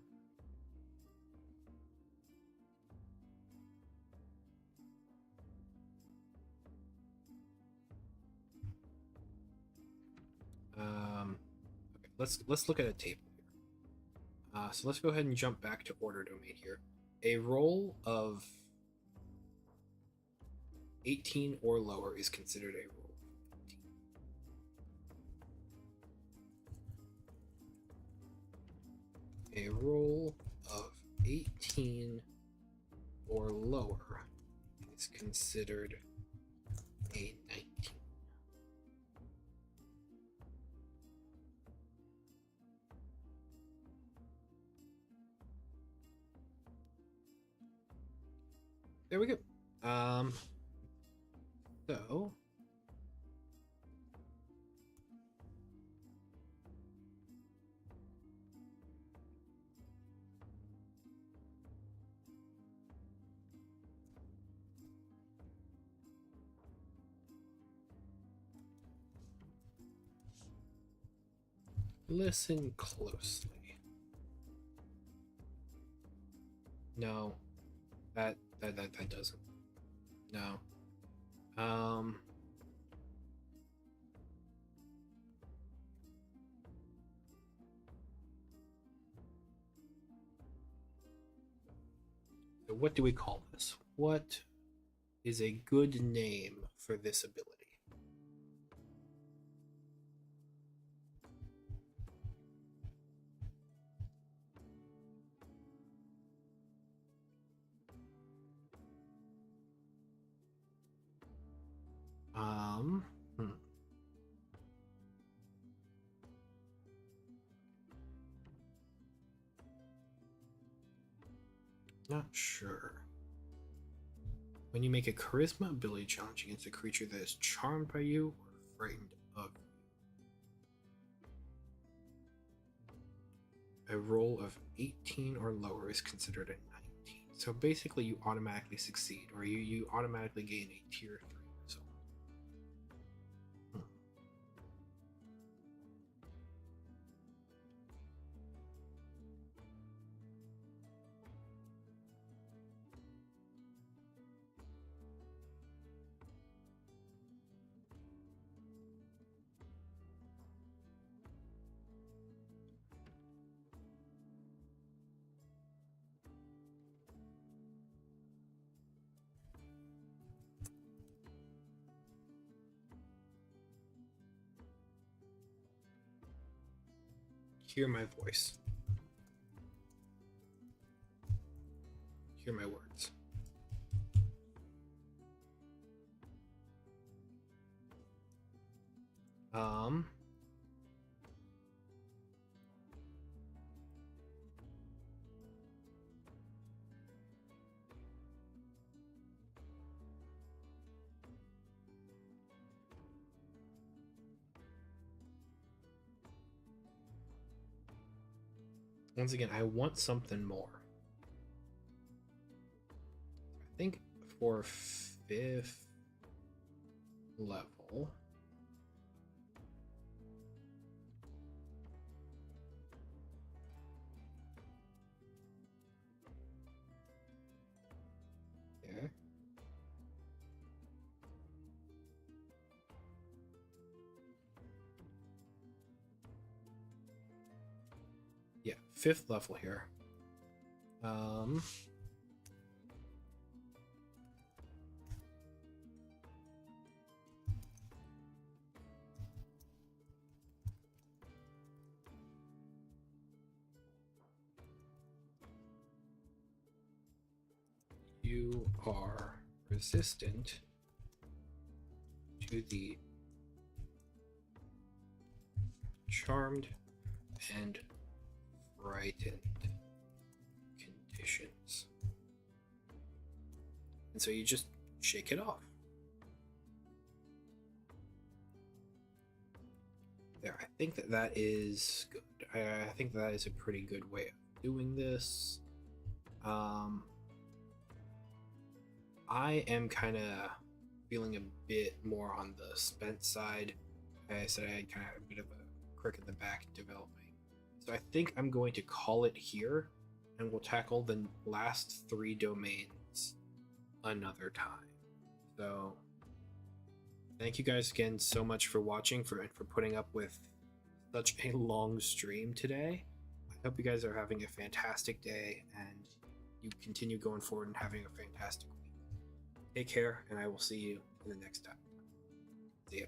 okay, let's look at a table here. So let's go ahead and jump back to order domain here. A roll of 18 or lower is considered a roll. A roll of 18 or lower is considered a 19. There we go. So listen closely. No, that doesn't. No. So what do we call this? What is a good name for this ability? Hmm. Not sure. When you make a charisma ability challenge against a creature that is charmed by you or frightened of you, a roll of 18 or lower is considered a 19. So basically you automatically succeed, or you automatically gain a tier 3 result. Hear my voice. Hear my words. Once again, I want something more. I think for 5th level, yeah. Yeah, 5th level here. You are resistant to the charmed and frightened conditions. And so you just shake it off. There, I think that is good. I think that is a pretty good way of doing this. I am kind of feeling a bit more on the spent side. I said I had kind of a bit of a crick in the back developing. So I think I'm going to call it here, and we'll tackle the last 3 domains another time. So thank you guys again so much for watching and for putting up with such a long stream today. I hope you guys are having a fantastic day and you continue going forward and having a fantastic week. Take care, and I will see you in the next time. See ya.